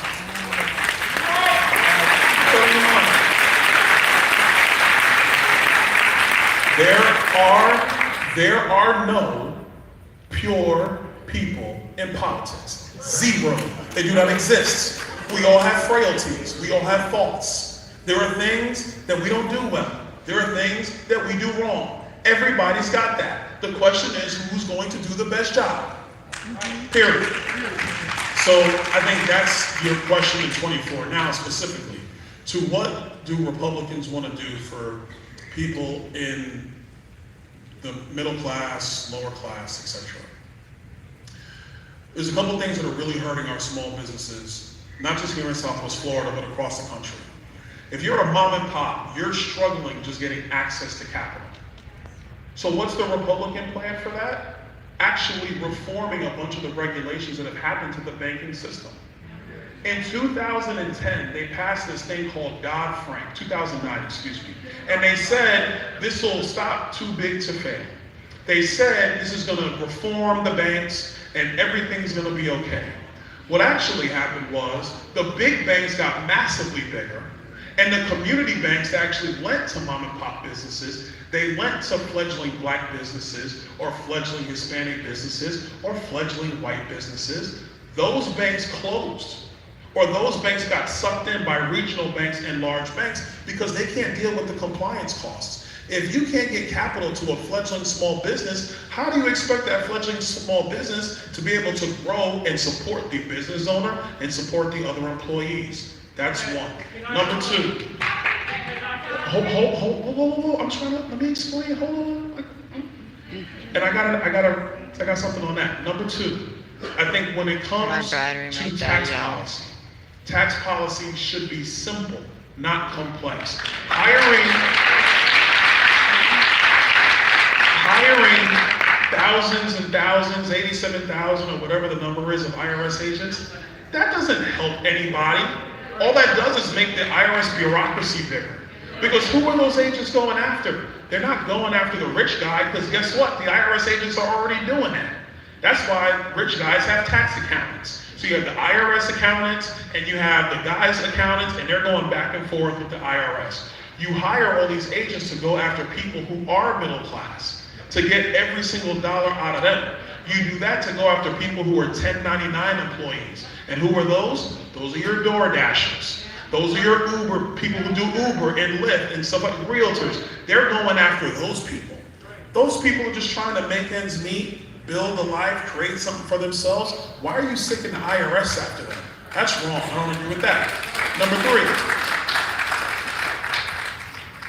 [SPEAKER 5] There are no pure people in politics. Zero. They do not exist. We all have frailties. We all have faults. There are things that we don't do well. There are things that we do wrong. Everybody's got that. The question is, who's going to do the best job? Period. So I think that's your question in 24. Now, specifically, to what do Republicans want to do for people in the middle class, lower class, etc.? There's a couple things that are really hurting our small businesses, not just here in Southwest Florida, but across the country. If you're a mom and pop, you're struggling just getting access to capital. So what's the Republican plan for that? Actually reforming a bunch of the regulations that have happened to the banking system. In 2010, they passed this thing called Dodd-Frank, 2009, excuse me, and they said this will stop too big to fail. They said this is going to reform the banks and everything's going to be okay. What actually happened was the big banks got massively bigger, and the community banks actually lent to mom and pop businesses. They lent to fledgling black businesses or fledgling Hispanic businesses or fledgling white businesses. Those banks closed. Or those banks got sucked in by regional banks and large banks because they can't deal with the compliance costs. If you can't get capital to a fledgling small business, how do you expect that fledgling small business to be able to grow and support the business owner and support the other employees? That's one. Number two. Hold. I'm trying to, let me explain, hold on. And I got something on that. Number two, I think when it comes to tax policy should be simple, not complex. Hiring thousands and thousands, 87,000 or whatever the number is of IRS agents, that doesn't help anybody. All that does is make the IRS bureaucracy bigger. Because who are those agents going after? They're not going after the rich guy, because guess what? The IRS agents are already doing that. That's why rich guys have tax accountants. So you have the IRS accountants, and you have the guys' accountants, and they're going back and forth with the IRS. You hire all these agents to go after people who are middle class, to get every single dollar out of them. You do that to go after people who are 1099 employees. And who are those? Those are your door dashers. Those are your Uber, people who do Uber and Lyft and stuff like realtors. They're going after those people. Those people are just trying to make ends meet, build a life, create something for themselves. Why are you sicking the IRS after them? That's wrong. I don't agree with that. Number three,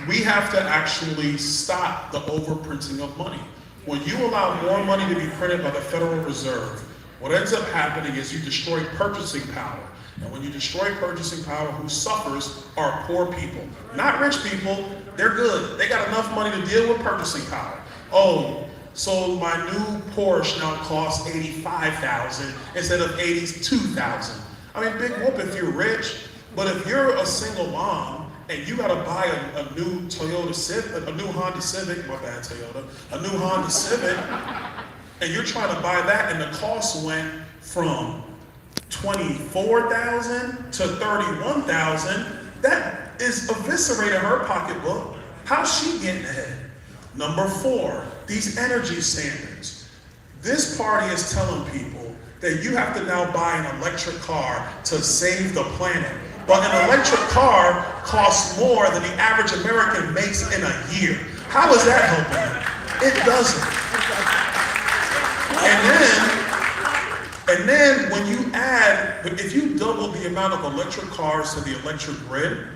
[SPEAKER 5] we have to actually stop the overprinting of money. When you allow more money to be printed by the Federal Reserve, what ends up happening is you destroy purchasing power. And when you destroy purchasing power, who suffers are poor people. Not rich people, they're good. They got enough money to deal with purchasing power. Oh, so my new Porsche now costs $85,000 instead of $82,000. I mean, big whoop if you're rich, but if you're a single mom and you gotta buy a new Toyota Civic, a new Honda Civic, my bad Toyota, a new Honda Civic, and you're trying to buy that and the cost went from $24,000 to $31,000, that is eviscerating her pocketbook. How's she getting ahead? Number 4, these energy standards. This party is telling people that you have to now buy an electric car to save the planet. But an electric car costs more than the average American makes in a year. How is that helping them? It doesn't. And then when you add, if you double the amount of electric cars to the electric grid,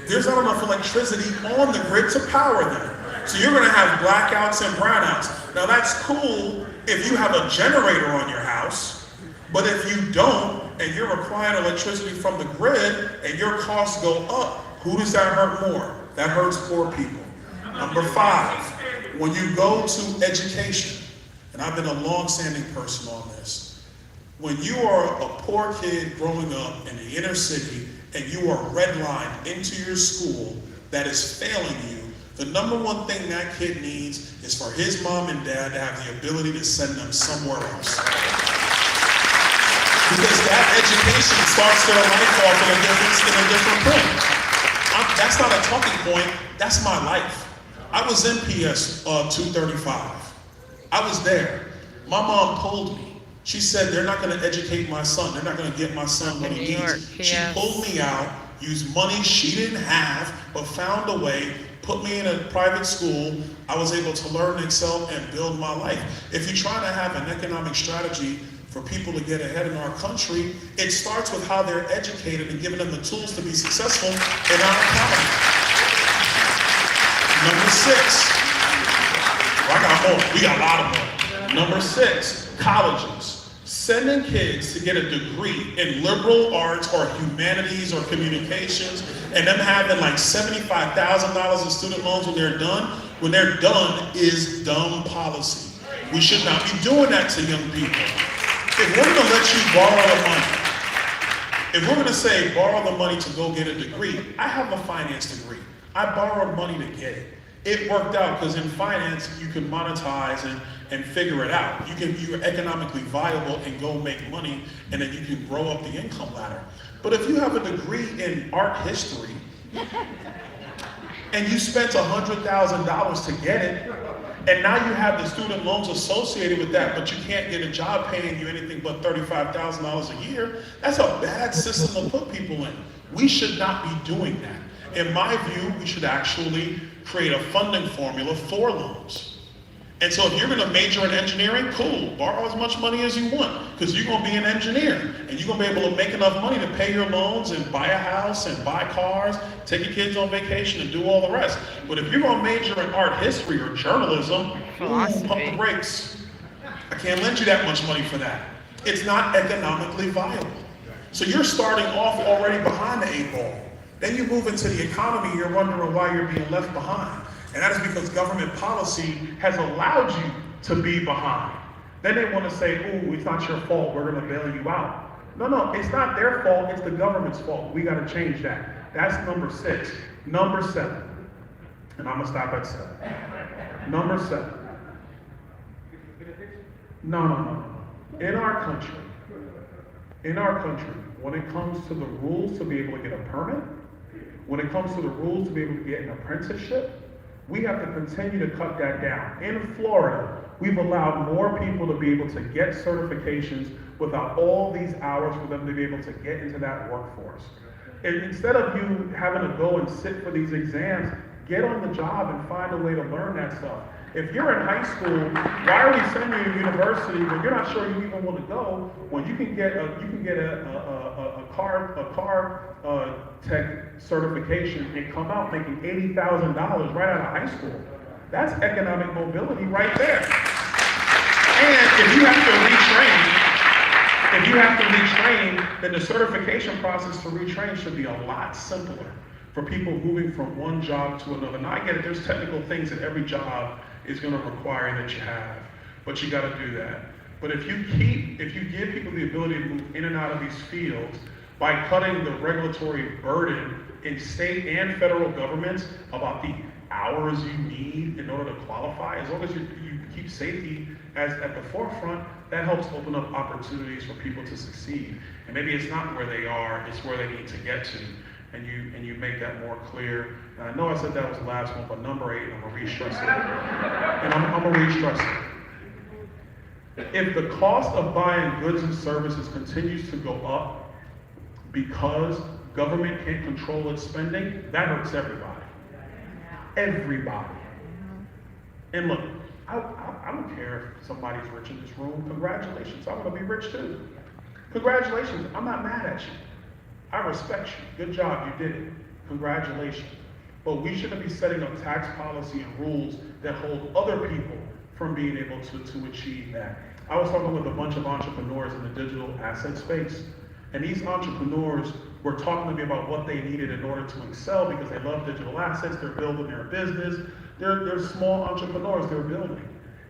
[SPEAKER 5] there's not enough electricity on the grid to power them. So you're gonna have blackouts and brownouts. Now that's cool if you have a generator on your house, but if you don't, and you're requiring electricity from the grid, and your costs go up, who does that hurt more? That hurts poor people. Number 5, when you go to education, and I've been a long-standing person on this, when you are a poor kid growing up in the inner city, and you are redlined into your school that is failing you, the number 1 thing that kid needs is for his mom and dad to have the ability to send them somewhere else. Because that education starts their life off in a different point. That's not a talking point, that's my life. I was in PS 235. I was there. My mom told me, she said they're not gonna educate my son, they're not gonna get my son what he needs. She pulled me out, used money she didn't have, but found a way, put me in a private school. I was able to learn, excel, and build my life. If you're trying to have an economic strategy for people to get ahead in our country, it starts with how they're educated and giving them the tools to be successful in our economy. Number 6, I got more, we got a lot of more. Number 6, colleges. Sending kids to get a degree in liberal arts or humanities or communications, and them having like $75,000 in student loans when they're done is dumb policy. We should not be doing that to young people. If we're gonna let you borrow the money, if we're gonna say borrow the money to go get a degree, I have a finance degree. I borrowed money to get it. It worked out because in finance, you can monetize and figure it out. You're economically viable and go make money, and then you can grow up the income ladder. But if you have a degree in art history, and you spent $100,000 to get it, and now you have the student loans associated with that, but you can't get a job paying you anything but $35,000 a year, that's a bad system to put people in. We should not be doing that. In my view, we should actually create a funding formula for loans. And so if you're gonna major in engineering, cool, borrow as much money as you want, because you're gonna be an engineer, and you're gonna be able to make enough money to pay your loans and buy a house and buy cars, take your kids on vacation and do all the rest. But if you're gonna major in art history or journalism, pump the brakes. I can't lend you that much money for that. It's not economically viable. So you're starting off already behind the 8 ball. Then you move into the economy, you're wondering why you're being left behind. And that is because government policy has allowed you to be behind. Then they want to say, oh, it's not your fault, we're going to bail you out. No, it's not their fault, it's the government's fault. We got to change that. That's number 6. Number 7, and I'm going to stop at 7. Number 7. No. In our country, when it comes to the rules to be able to get a permit, when it comes to the rules to be able to get an apprenticeship, we have to continue to cut that down. In Florida, we've allowed more people to be able to get certifications without all these hours for them to be able to get into that workforce. And instead of you having to go and sit for these exams, get on the job and find a way to learn that stuff. If you're in high school, why are we sending you to university when you're not sure you even want to go? When you can get a car tech certification and come out making $80,000 right out of high school. That's economic mobility right there. And if you have to retrain, then the certification process to retrain should be a lot simpler for people moving from one job to another. Now I get it, there's technical things that every job is going to require that you have, but you got to do that. But if you give people the ability to move in and out of these fields by cutting the regulatory burden in state and federal governments about the hours you need in order to qualify, as long as you keep safety at the forefront, that helps open up opportunities for people to succeed. And maybe it's not where they are, it's where they need to get to. and you make that more clear. And I know I said that was the last one, but number 8, I'm gonna re-stress it. And I'm gonna re-stress it. If the cost of buying goods and services continues to go up because government can't control its spending, that hurts everybody. Everybody. And look, I don't care if somebody's rich in this room. Congratulations, I want to be rich too. Congratulations, I'm not mad at you. I respect you. Good job, you did it. Congratulations. But we shouldn't be setting up tax policy and rules that hold other people from being able to achieve that. I was talking with a bunch of entrepreneurs in the digital asset space, and these entrepreneurs were talking to me about what they needed in order to excel because they love digital assets, they're building their business, they're small entrepreneurs they're building.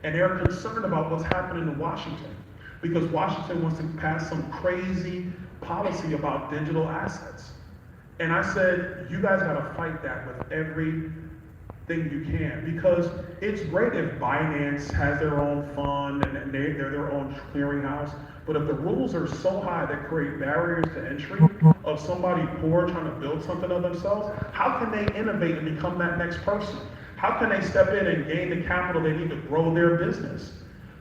[SPEAKER 5] And they're concerned about what's happening in Washington because Washington wants to pass some crazy policy about digital assets. And I said, you guys gotta fight that with everything you can, because it's great if Binance has their own fund and they're their own clearinghouse, but if the rules are so high that create barriers to entry of somebody poor trying to build something of themselves, how can they innovate and become that next person? How can they step in and gain the capital they need to grow their business?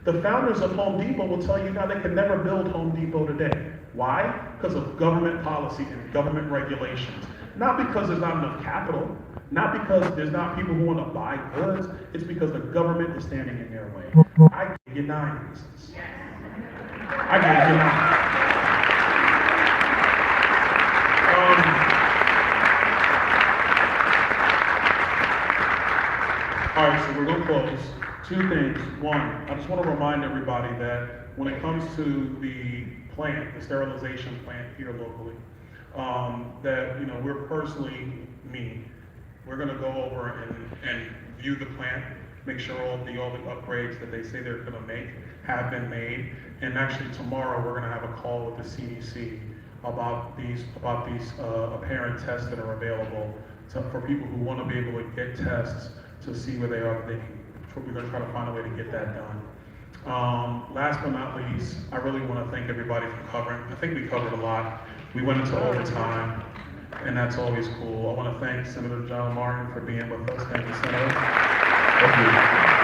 [SPEAKER 5] The founders of Home Depot will tell you now they can never build Home Depot today. Why? Because of government policy and government regulations. Not because there's not enough capital, not because there's not people who want to buy goods, it's because the government is standing in their way. I gave you 9 reasons. I gave you 9. All right, so we're gonna close. 2 things. 1, I just want to remind everybody that when it comes to the plant, the sterilization plant here locally, that we're personally, we're gonna go over and view the plant, make sure all the upgrades that they say they're gonna make have been made. And actually tomorrow we're gonna have a call with the CDC about these apparent tests that are available for people who want to be able to get tests to see where they are. We're going to try to find a way to get that done. Last but not least, I really want to thank everybody for covering. I think we covered a lot. We went into overtime, and that's always cool. I want to thank Senator John Martin for being with us. Thank you, Senator. Thank you.